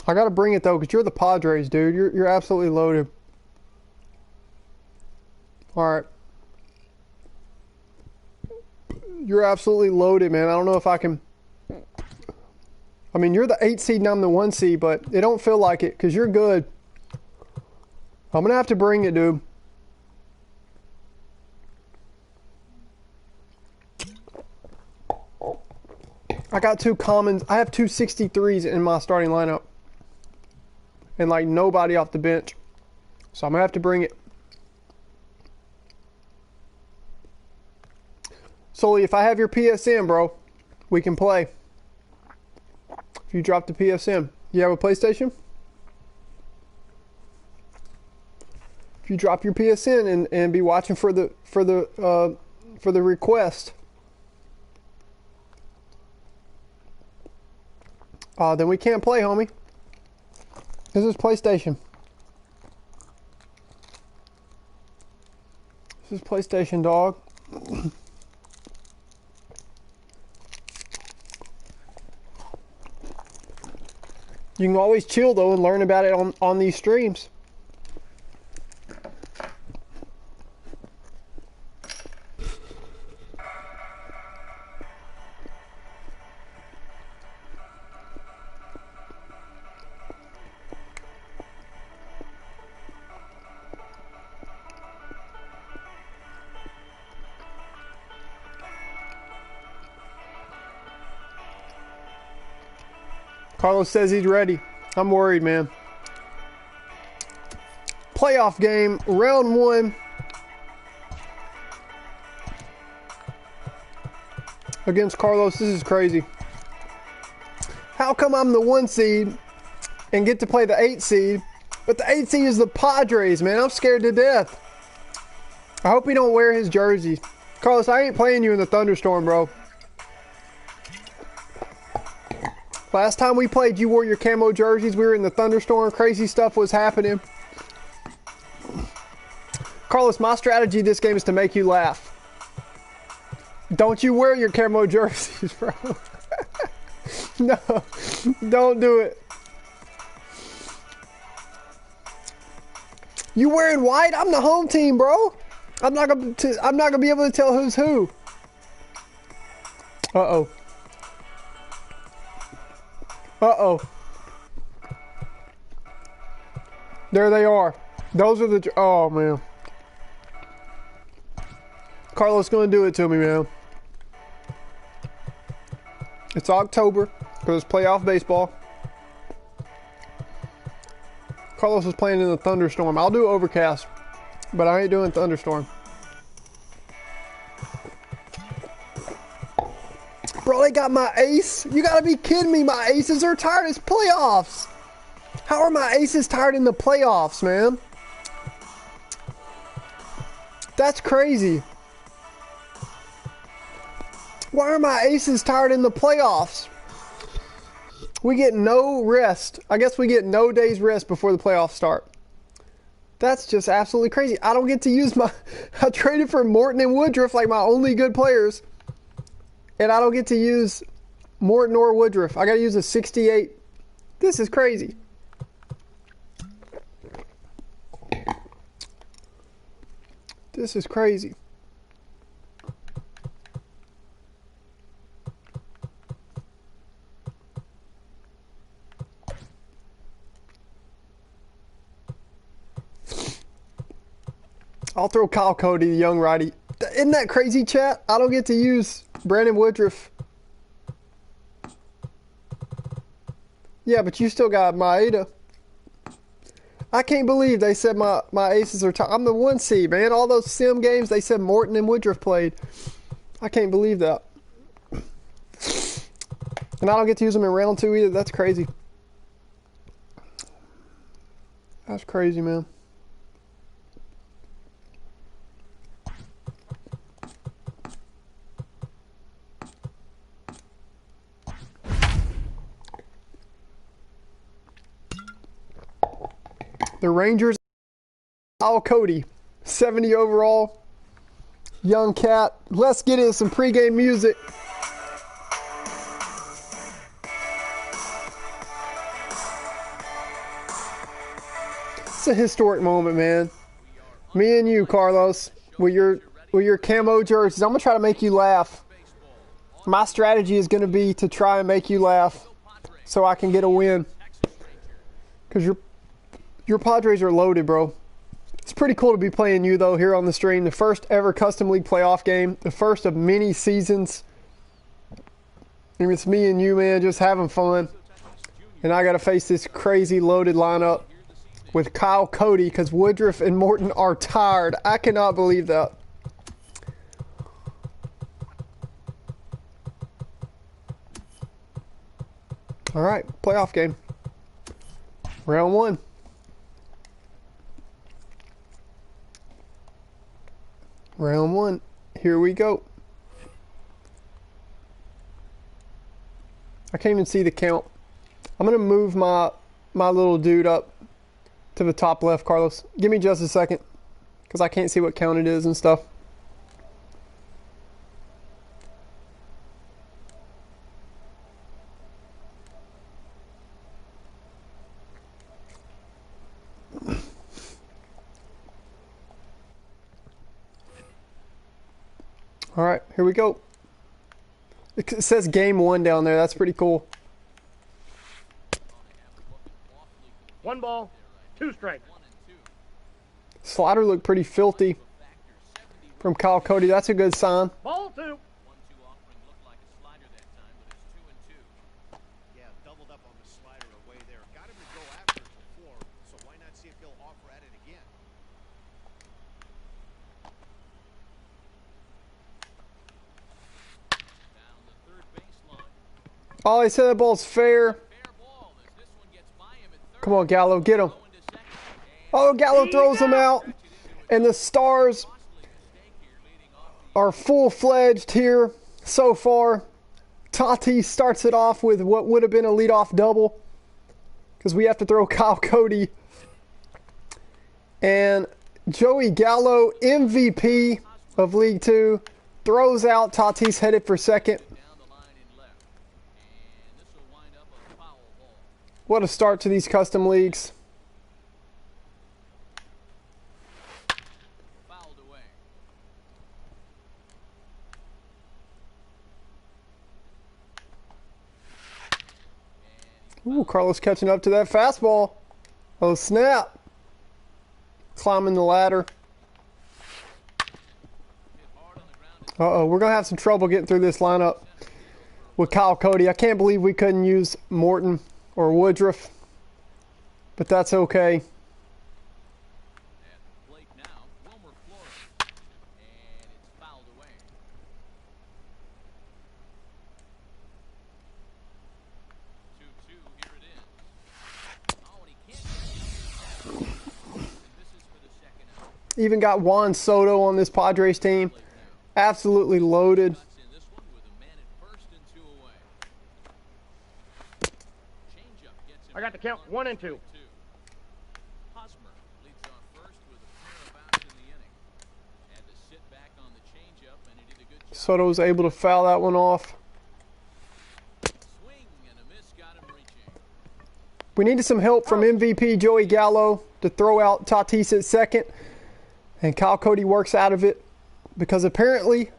I got to bring it, though, because you're the Padres, dude. You're absolutely loaded. All right. You're absolutely loaded, man. I don't know if I can... I mean, you're the 8 seed and I'm the 1 seed, but it don't feel like it because you're good. I'm going to have to bring it, dude. I got 2 commons. I have 2 63s in my starting lineup. And, like, nobody off the bench. So I'm going to have to bring it. Sully, if I have your PSN, bro, we can play. If you drop the PSN. You have a PlayStation? If you drop your PSN and be watching for the request, then we can't play, homie. This is PlayStation. This is PlayStation, dog. You can always chill though and learn about it on these streams. Carlos says he's ready. I'm worried, man. Playoff game, round 1. Against Carlos. This is crazy. How come I'm the 1 seed and get to play the 8 seed, but the 8 seed is the Padres, man? I'm scared to death. I hope he don't wear his jersey. Carlos, I ain't playing you in the thunderstorm, bro. Last time we played, you wore your camo jerseys. We were in the thunderstorm. Crazy stuff was happening. Carlos, my strategy this game is to make you laugh. Don't you wear your camo jerseys, bro. No, don't do it. You wearing white? I'm the home team, bro. I'm not gonna be able to tell who's who. Uh-oh. Uh-oh. There they are. Those are the... Oh, man. Carlos gonna do it to me, man. It's October, because it's playoff baseball. Carlos is playing in the thunderstorm. I'll do overcast, but I ain't doing thunderstorm. Bro, they got my ace. You gotta be kidding me. My aces are tired. It's playoffs. How are my aces tired in the playoffs, man? That's crazy. Why are my aces tired in the playoffs? We get no rest. I guess we get no days rest before the playoffs start. That's just absolutely crazy. I don't get to use my... I traded for Morton and Woodruff, like my only good players. And I don't get to use Morton or Woodruff. I got to use a 68. This is crazy. This is crazy. I'll throw Kyle Cody, the young righty. Isn't that crazy, chat? I don't get to use Brandon Woodruff. Yeah, but you still got Maeda. I can't believe they said my aces are I'm the 1 seed, man. All those sim games, they said Morton and Woodruff played. I can't believe that. And I don't get to use them in round 2 either. That's crazy. That's crazy, man. The Rangers, Kyle Cody, 70 overall, young cat. Let's get into some pregame music. It's a historic moment, man. Me and you, Carlos, with your camo jerseys. I'm gonna try to make you laugh. My strategy is gonna be to try and make you laugh, so I can get a win. Cause your Padres are loaded, bro. It's pretty cool to be playing you, though, here on the stream. The first ever Custom League playoff game. The first of many seasons. And it's me and you, man, just having fun. And I got to face this crazy loaded lineup with Kyle Cody because Woodruff and Morton are tired. I cannot believe that. All right, playoff game. Round 1. Round 1. Here we go. I can't even see the count. I'm going to move my little dude up to the top left, Carlos. Give me just a second because I can't see what count it is and stuff. All right, here we go. It says game 1 down there. That's pretty cool. 1 ball, 2 strikes. Slider looked pretty filthy from Kyle Cody. That's a good sign. Ball 2. 1-2 offering looked like a slider that time, but it's 2-2. Yeah, doubled up on the slider away there. Got him to go after it before, so why not see if he'll offer at it again? Down the third baseline. Oh, they said that ball's fair. Fair ball as this one gets by him at third. Come on, Gallo, get him. Going to second. Oh, Gallo throws him out. And the Stars Costly mistake here leading off the are full-fledged here so far. Tatis starts it off with what would have been a leadoff double because we have to throw Kyle Cody. And Joey Gallo, MVP of League 2, throws out. Tatis headed for second. down the line in left. And this will wind up a foul ball. What a start to these custom leagues. Fouled away. Ooh, Carlos catching up to that fastball. Oh, snap. Climbing the ladder. Uh-oh, we're going to have some trouble getting through this lineup with Kyle Cody. I can't believe we couldn't use Morton or Woodruff, but that's okay. At the plate now, Wilmer Flores. And it's fouled away. 2-2, here it is. Oh, and he can't get it. And this is for the second out. Even got Juan Soto on this Padres team. Absolutely loaded. In this one with a man at first and 2 away. Changeup gets him. I got the count, 1 and 2. Hosmer leads off first with a pair of outs in the inning. Had to sit back on the changeup, and he did a good job. Soto was able to foul that one off. Swing and a miss got him reaching. We needed some help from MVP Joey Gallo to throw out Tatis at second. And Kyle Cody works out of it because apparently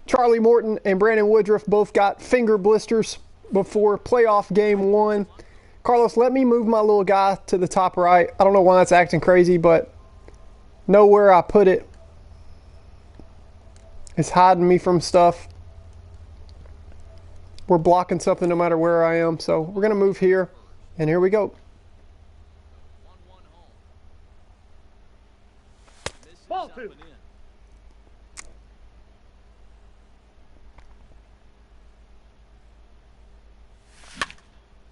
Charlie Morton and Brandon Woodruff both got finger blisters before playoff game 1. Carlos, let me move my little guy to the top right. I don't know why it's acting crazy, but know where I put it. It's hiding me from stuff. We're blocking something no matter where I am. So we're going to move here. And here we go. 1-1 home. Misses Ball up two. and in.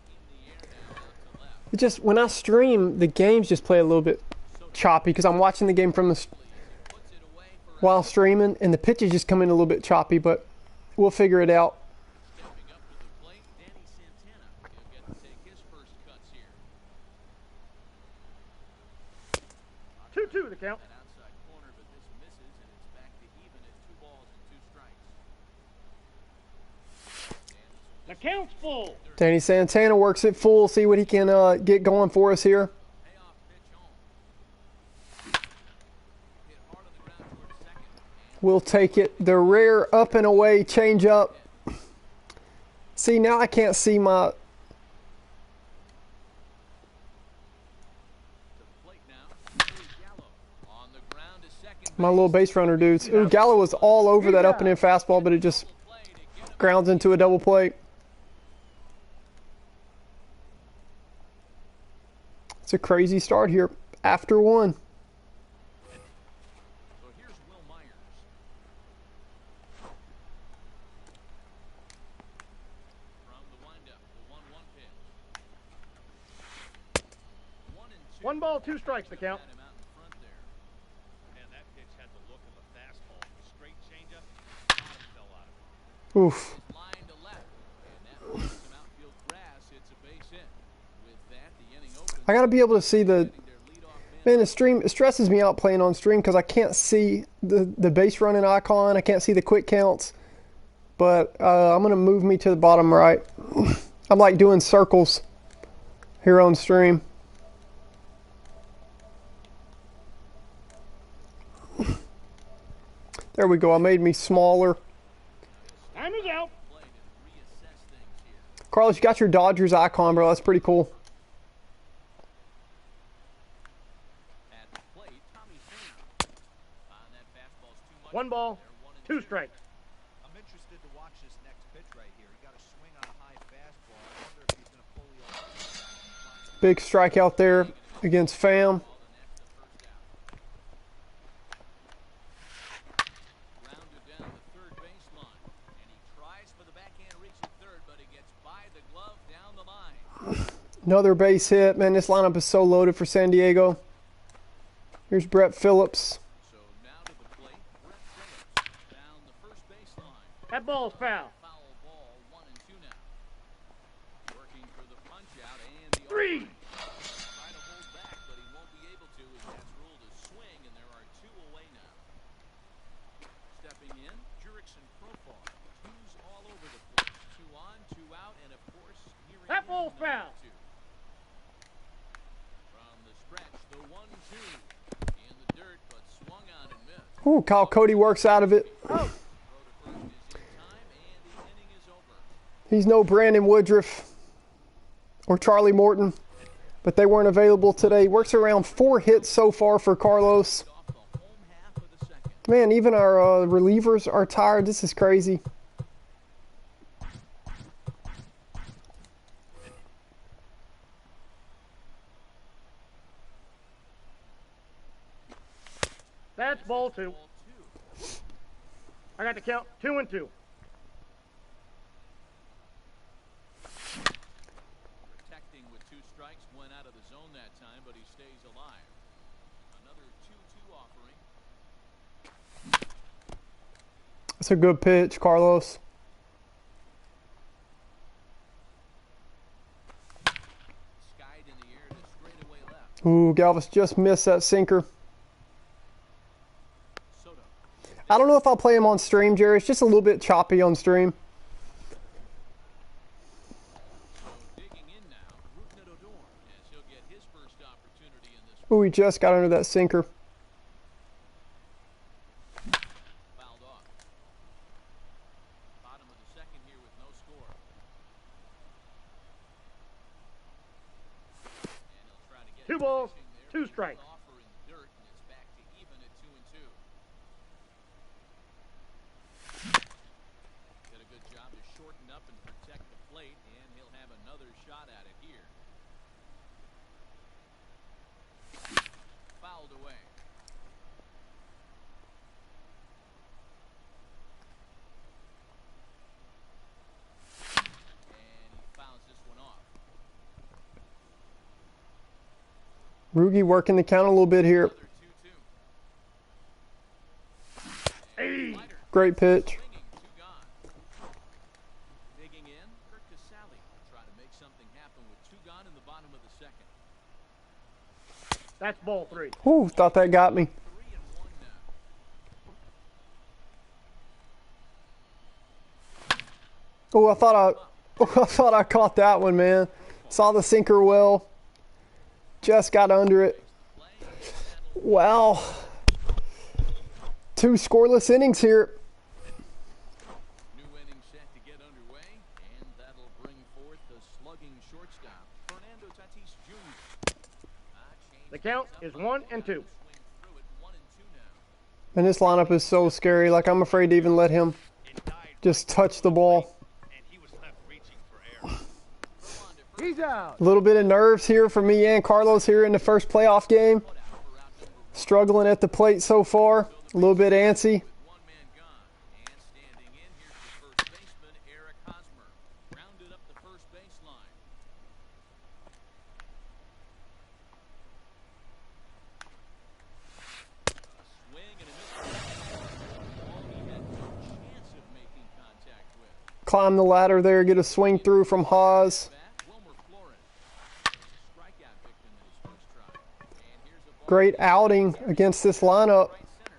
In the air now out to left. It just, when I stream, the games just play a little bit choppy because I'm watching the game from the Puts it away for while streaming, and the pitches just come in a little bit choppy, but we'll figure it out. stepping up to the plate. Danny Santana. He'll get to take his first cuts here. 2-2 the count. That outside corner, but this misses, and it's back to even at 2 balls and 2 strikes. The count's full. Danny Santana works it full, see what he can get going for us here. Payoff pitch home. Hit hard on the ground towards second. And We'll take it. The rare up and away change up. See, now I can't see my to the plate now. Joey Gallo on the ground to second my little base runner dudes. Ooh, Gallo was all over that up and in fastball, but it just play to get him. grounds into a double play. It's a crazy start here after one. So here's Will Myers. From the windup, the 1-1 pitch. 1-2. 1 ball, 2 strikes the count. Got him out in front there. Man, that pitch had the look of a fastball. Straight changeup, bottom fell out of it. Oof. Line to left, and that one, some outfield grass hits a base hit. With that, the inning opens. I got to be able to see the... Their leadoff man. Man, the stream, it stresses me out playing on stream because I can't see the base running icon. I can't see the quick counts. But I'm going to move me to the bottom right. I'm like doing circles here on stream. There we go. I made me smaller. Time is out. Play to reassess things here. Carlos, you got your Dodgers icon, bro. That's pretty cool. At the plate, Tommy Pham. That fastball's too much. 1 ball, There, 2 strikes. I'm interested to watch this next pitch right here. He got a swing on a high fastball. I wonder if he's going to pull the off. Big strikeout there against Pham. Grounded down the third baseline, and he tries for the backhand reach at third, but he gets by the glove down the line. Another base hit. Man, this lineup is so loaded for San Diego. Here's Brett Phillips. So now to the plate, Brett Phillips down the first baseline. That ball's foul. Foul ball, 1-2 now. Working for the punch out and the 3. try to hold back, but he won't be able to as that's ruled a swing, and there are 2 away now. Stepping in, Jurickson Profar. 2s all over the place. 2 on, 2 out, and of course, nearing That ball's number foul. 2. From the stretch, the 1-2 in the dirt, but swung on and missed. Ooh, Kyle Cody works out of it. Throw to first is in time, and the inning is over. He's no Brandon Woodruff or Charlie Morton, but they weren't available today. Works around 4 hits so far for Carlos. Off the home half of the second. Man, even our relievers are tired. This is crazy. That's ball 2. Ball 2. I got the count. 2-2. Protecting with 2 strikes, went out of the zone that time, but he stays alive. Another 2-2 offering. That's a good pitch, Carlos. Skied in the air to straightaway left. Ooh, Galvis just missed that sinker. Soto. I don't know if I'll play him on stream, Jerry. It's just a little bit choppy on stream. So digging in now, Rougned Odor, as he'll get his first opportunity in this Ooh, he just got under that sinker. fouled off. Bottom of the second here with no score. And he'll try to get 2 it balls, finishing there. 2 strikes. Offer in dirt, and it's back to even up and protect the plate, and he'll have another shot at it here. Fouled away. And he fouls this one off. Rugi working the count a little bit here. Another 2-2. Slider. Great pitch. Swinging, 2 gone. Digging in, Kirk Casale try to make something happen with 2 gone in the bottom of the second. That's ball 3. Ooh, thought that got me. 3-1 now. Oh, I thought I caught that one, man. Saw the sinker well. Just got under it. Wow. 2 scoreless innings here. New inning set to get underway, and that'll bring forth the slugging shortstop, Fernando Tatis Jr. The count is 1 and 2. Swing through it, 1 and 2 now. And this lineup is so scary. Like, I'm afraid to even let him just touch the ball. And he was left reaching for air. He's out. A little bit of nerves here for me and Carlos here in the first playoff game. Struggling at the plate so far. A little bit antsy. With 1 man gone, and standing in, here's the first baseman, Eric Hosmer. Rounded up the first baseline. A swing and a miss. Ball he had no chance of making contact with. Climb the ladder there, get a swing through from Haas. Bat, Wilmer Flores. Strikeout victim in his first try. And here's a ball Great outing against this lineup right center.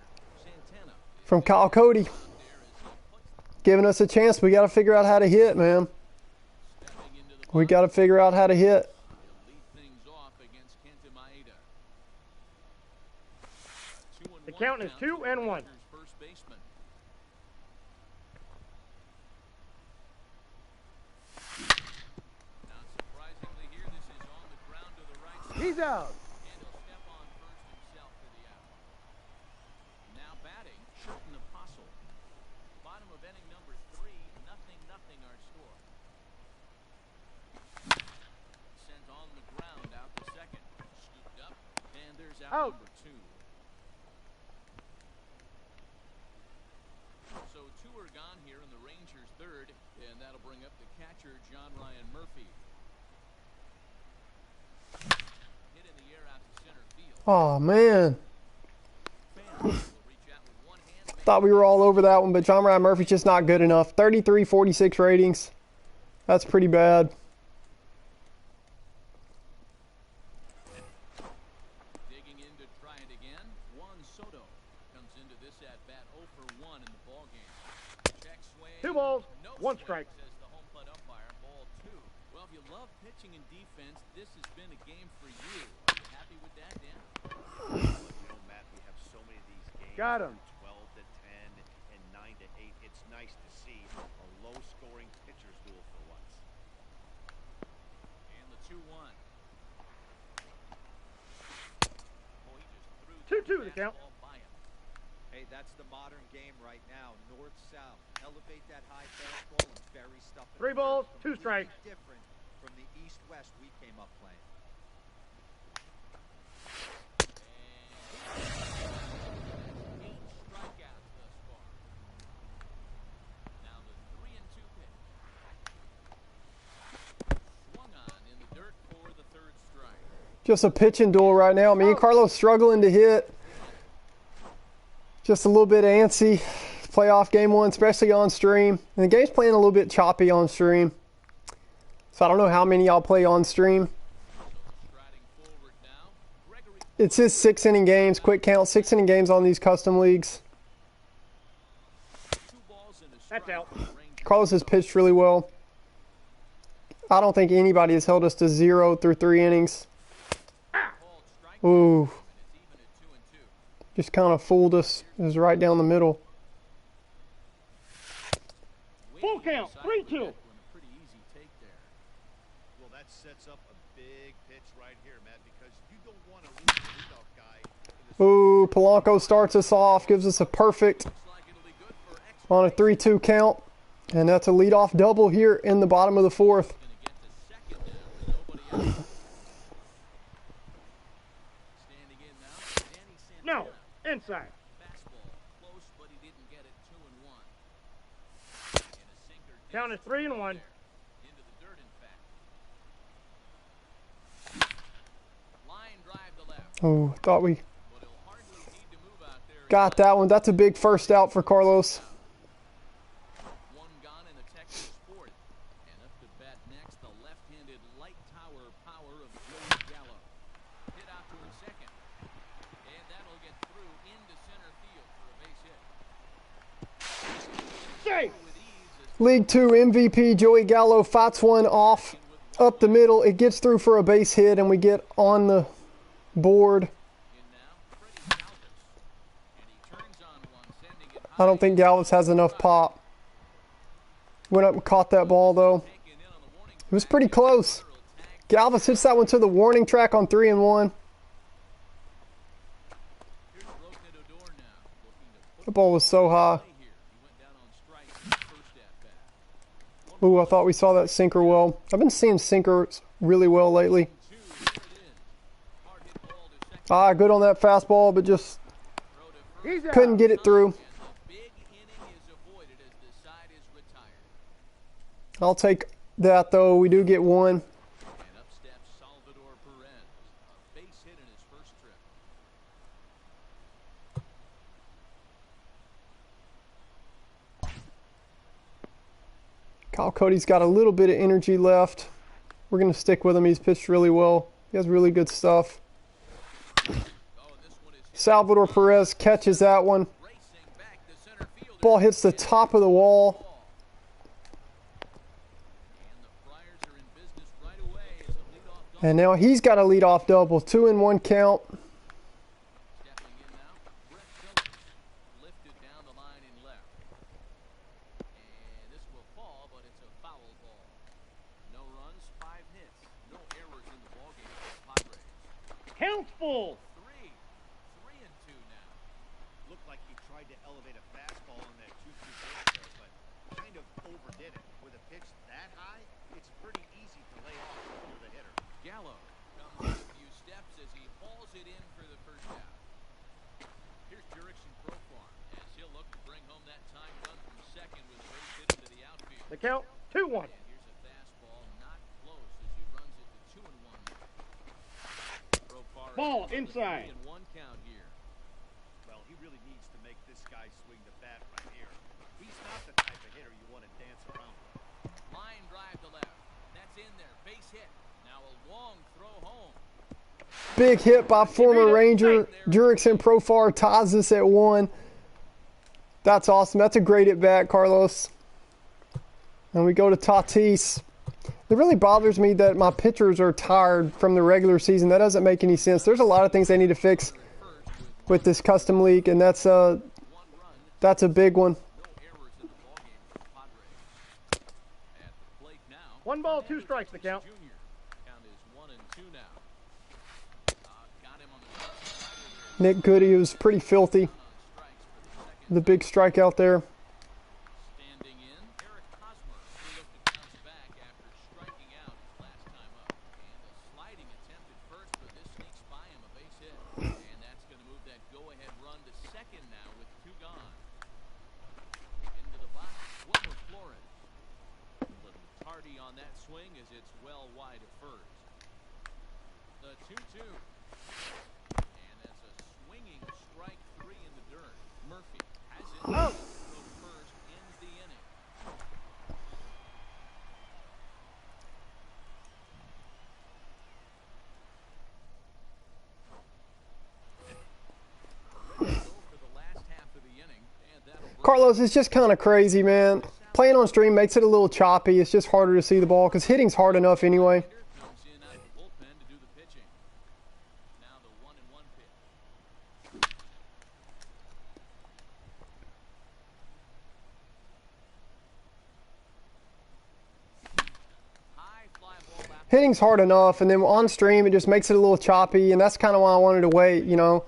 Santana from Kyle Cody. there as he puts Giving us a chance. We got to figure out how to hit, man. stepping into the We got to figure out how to hit. He'll lead things off against Kenta Maeda. The count is 2 and 1. First baseman. Not surprisingly here, this is on the ground to the right side. He's out. And he'll step on first himself for the out. Now batting, Sherton Apostle. Bottom of inning number 3, 0-0 our score. Sent on the ground out to second. Scooped up, and there's out Out. number 2. So 2 are gone here in the Rangers' third, and that'll bring up the catcher, John Ryan Murphy. Hit in the air out to center field. Oh, man. Fans will reach out with one hand. Thought we were all over that one, but John Ryan Murphy's just not good enough. 33-46 ratings. That's pretty bad. Digging in to try it again. Juan Soto comes into this at bat 0 for 1 in the ball game. Check swing. 2 balls, No 1 swing, strike. says the home plate umpire. Ball 2. Well, if you love pitching and defense, this has been a game for you. Are you happy with that, Dan? You know, Matt, we have so many of these games. Got him. 12 to 10 and 9 to 8. It's nice to see a low-scoring pitcher's duel for once. And the 2-1. Oh, he just threw 2-2 the count. fastball by him. Hey, that's the modern game right now. North-south. Elevate that high fastball and bury stuff. in 3 the balls, dirt. 2 strikes. Completely different from the east-west we came up playing. And 8 strikeouts thus far. Now the 3-2 pitch. Swung on in the dirt for the 3rd strike. Just a pitching duel right now. Me and Carlos struggling to hit. Just a little bit antsy. Playoff game 1, especially on stream. And the game's playing a little bit choppy on stream. So I don't know how many y'all play on stream. Striding forward now. Gregory It says 6-inning games, quick count, 6-inning games on these custom leagues. 2 balls and a strike. That's out. for the Rangers. Carlos has pitched really well. I don't think anybody has held us to 0 through 3 innings. Called strike Ooh, and it's even at 2 and 2. just kind of fooled us. It was right down the middle. Full count, 3-2. Doing a pretty easy take there. Well, that sets up a big pitch right here, Matt, because you don't want to lose the leadoff guy. Ooh, Polanco starts us off, gives us a perfect Looks like it'll be good for extra on a 3-2 count. And that's a leadoff double here in the bottom of the fourth. No, inside. Count is 3-1. Oh, thought we got that one. That's a big first out for Carlos. One gone in the Texas fourth. And up to bat next, the left-handed light tower power of Joey Gallo. Hit out to his second. And that'll get through into center field for a base hit. Safe. League 2 MVP Joey Gallo fights one off up the middle. It gets through for a base hit, and we get on the board. I don't think Galvis has enough pop. Went up and caught that ball, though. It was pretty close. Galvis hits that one to the warning track on 3-1. The ball was so high. Ooh, I thought we saw that sinker well. I've been seeing sinkers really well lately. Ah, good on that fastball, but just couldn't get it through. I'll take that, though. We do get one. Kyle Cody's got a little bit of energy left. We're going to stick with him. He's pitched really well. He has really good stuff. Salvador Perez catches that one. Ball hits the top of the wall. And now he's got a leadoff double. 2-1 count. Count full. 3-2 now. Looked like he tried to elevate a fastball on that 2-2 pitch there, but kind of overdid it. With a pitch that high, it's pretty easy to lay off for the hitter. Gallo comes a few steps as he hauls it in for the first out. Here's Jurickson Profar as he'll look to bring home that time run from second with a base hit into the outfield. The count 2-1. And here's a fastball not close as he runs it to 2-1. Profar Ball inside. 3-1 count here. Well, he really needs to make this guy swing the bat right here. He's not the type of hitter you want to dance around with. Line drive to left. That's in there. Base hit. Now a long throw home. Big hit by former Ranger. Jurickson Profar ties us at 1. That's awesome. That's a great at bat, Carlos. And we go to Tatis. It really bothers me that my pitchers are tired from the regular season. That doesn't make any sense. There's a lot of things they need to fix with this custom league, and that's a big one. One ball, 2 strikes. The count. Count is 1-2 now. Got him on the Nick Goody was pretty filthy. The big strikeout there. standing in. Eric Hosmer will look to bounce back after striking out his last time up. And a sliding attempt at first, but this sneaks by him, a base hit. And that's going to move that go-ahead run to second now with 2 gone. Into the box, Wilmer Flores. A little tardy on that swing as it's well wide of first. The 2-2. And that's a swinging strike 3 in the dirt. Murphy has it. Out. First ends the inning. For the last half of the inning, and that'll Carlos, it's just kind of crazy, man. Playing on stream makes it a little choppy. It's just harder to see the ball because hitting's hard enough anyway. comes in out of the bullpen to do the pitching. Now the 1-1 pitch. High fly ball back. Hitting's hard enough, and then on stream it just makes it a little choppy, and that's kind of why I wanted to wait, you know.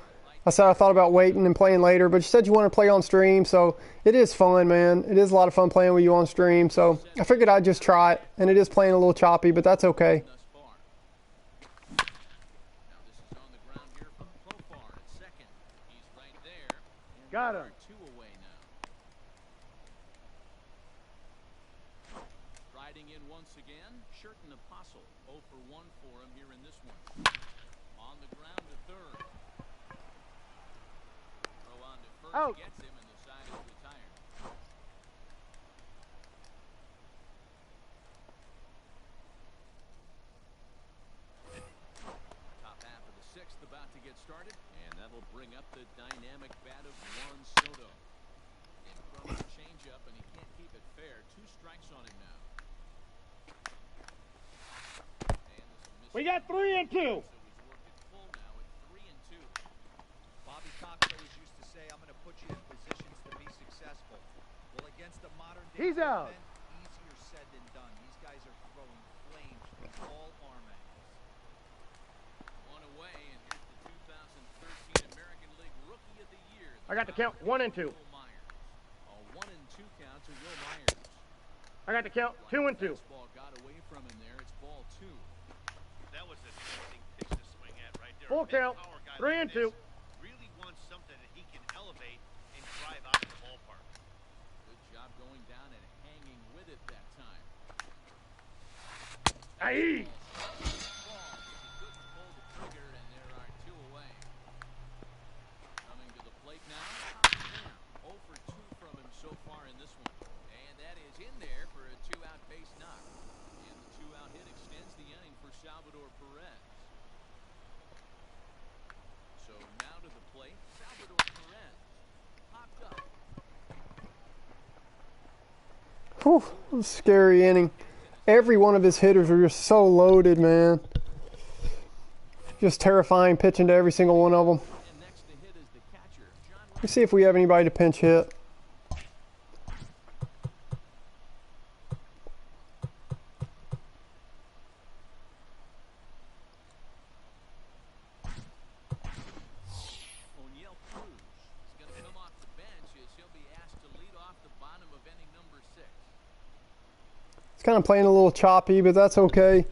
I said I thought about waiting and playing later, but you said you want to play on stream, so it is fun, man. It is a lot of fun playing with you on stream, so I figured I'd just try it, and it is playing a little choppy, but that's okay. thus far. Now this is on the ground here from Profar at second. He's right there. And Got there him. are 2 away now. Riding in once again, Shirton Apostle. 0 for 1 for him here in this one. On the ground to third. Throw on to first Out. gets him, and the side is retired. Top half of the 6th about to get started, and that'll bring up the dynamic bat of Juan Soto. In front of the changeup, and he can't keep it fair. 2 strikes on him now. And this is We got 3 and 2. so he's worked it full now at 3 and 2. Bobby Cox always used to say, I'm going to put you in positions to be successful. Well, against a modern day He's out. opponent, easier said than done. These guys are throwing flames from all arm angles. 1 away, and here's the 2013 American League Rookie of the Year. I got the count 1 and 2. Will Myers. A 1 and 2 count to Will Myers. I got the count 2 and 2. Fastball got away from him there. It's ball 2. That was a tempting pitch to swing at right there. Full A big count, power guy 3 like and this 2. really wants something that he can elevate and drive out of the ballpark. Good job going down and hanging with it that time. Aye. Ball, but he couldn't pull the trigger, and there are 2 away. Coming to the plate now. 0 for 2 from him so far in this one. And that is in there for a 2-out base knock. And the 2-out hit extends the inning for Salvador Perez. So now to the plate, Salvador Perez popped up. Whew, it was a scary inning. Every one of his hitters are just so loaded, man. Just terrifying pitching to every single one of them. And next to hit is the catcher, John. Let's see if we have anybody to pinch hit. O'Neill Cruz is going to come off the bench as he'll be asked to lead off the bottom of inning number 6. It's kind of playing a little choppy, but that's okay.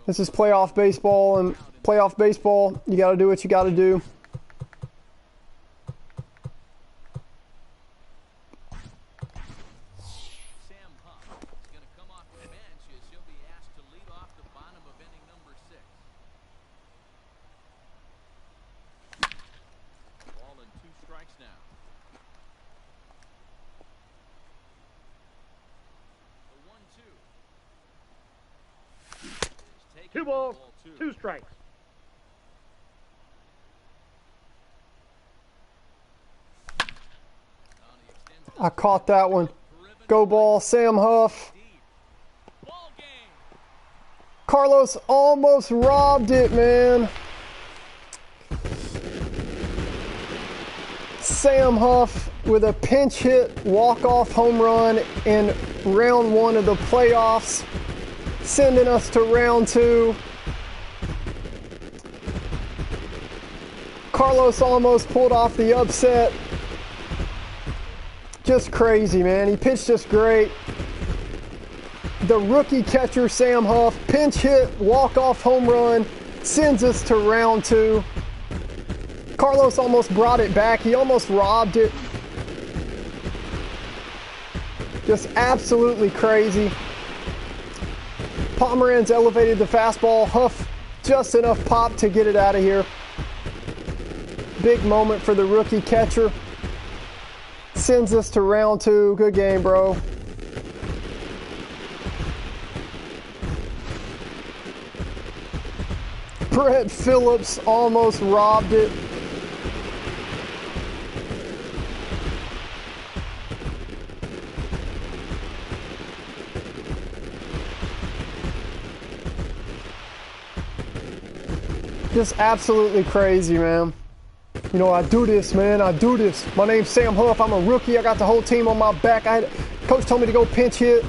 This is playoff baseball, and playoff baseball, you got to do what you got to do. Sam Huff is going to come off the bench as he'll be asked to lead off the bottom of inning number 6. Ball and 2 strikes now. The 1-2 is taken 2 for balls, ball 2. 2 strikes. I caught that one. Go ball, Sam Huff. Ball game. Carlos almost robbed it, man. Sam Huff with a pinch hit walk-off home run in round 1 of the playoffs, sending us to round 2. Carlos almost pulled off the upset. Just crazy, man. He pitched just great. The rookie catcher, Sam Huff, pinch hit, walk-off home run, sends us to round 2. Carlos almost brought it back. He almost robbed it. Just absolutely crazy. Pomeranz elevated the fastball. Huff just enough pop to get it out of here. Big moment for the rookie catcher. Sends us to round 2. Good game, bro. Brett Phillips almost robbed it. Just absolutely crazy, man. You know, I do this, man. I do this. My name's Sam Huff. I'm a rookie. I got the whole team on my back. Coach told me to go pinch hit.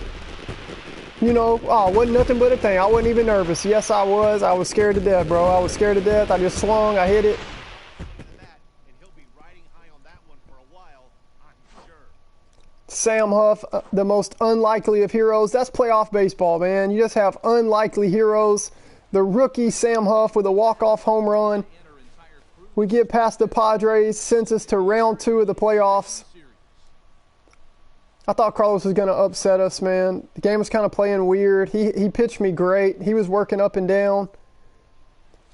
You know, oh, wasn't nothing but a thing. I wasn't even nervous. Yes, I was. I was scared to death, bro. I was scared to death. I just swung. I hit it. And he'll be riding high on that one for a while, I'm sure. Sam Huff, the most unlikely of heroes. That's playoff baseball, man. You just have unlikely heroes. The rookie Sam Huff with a walk-off home run. We get past the Padres, sends us to round 2 of the playoffs. I thought Carlos was going to upset us, man. The game was kind of playing weird. He pitched me great. He was working up and down,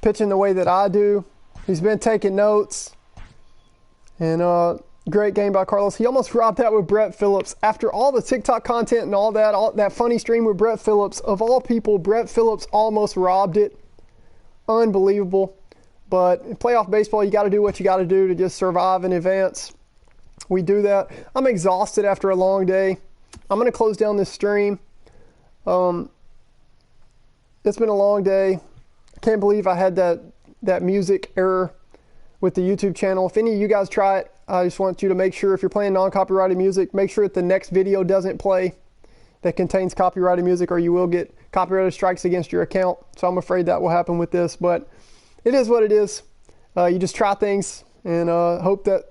pitching the way that I do. He's been taking notes. And great game by Carlos. He almost robbed that with Brett Phillips. After all the TikTok content and all that funny stream with Brett Phillips, of all people, Brett Phillips almost robbed it. Unbelievable. But in playoff baseball, you got to do what you got to do to just survive and advance. We do that. I'm exhausted after a long day. I'm going to close down this stream. It's been a long day. I can't believe I had that music error with the YouTube channel. If any of you guys try it, I just want you to make sure if you're playing non-copyrighted music, make sure that the next video doesn't play that contains copyrighted music, or you will get copyrighted strikes against your account. So I'm afraid that will happen with this, but it is what it is. You just try things and hope that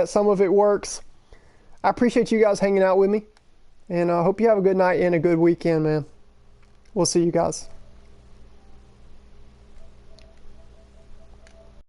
some of it works. I appreciate you guys hanging out with me, and I hope you have a good night and a good weekend, man. We'll see you guys.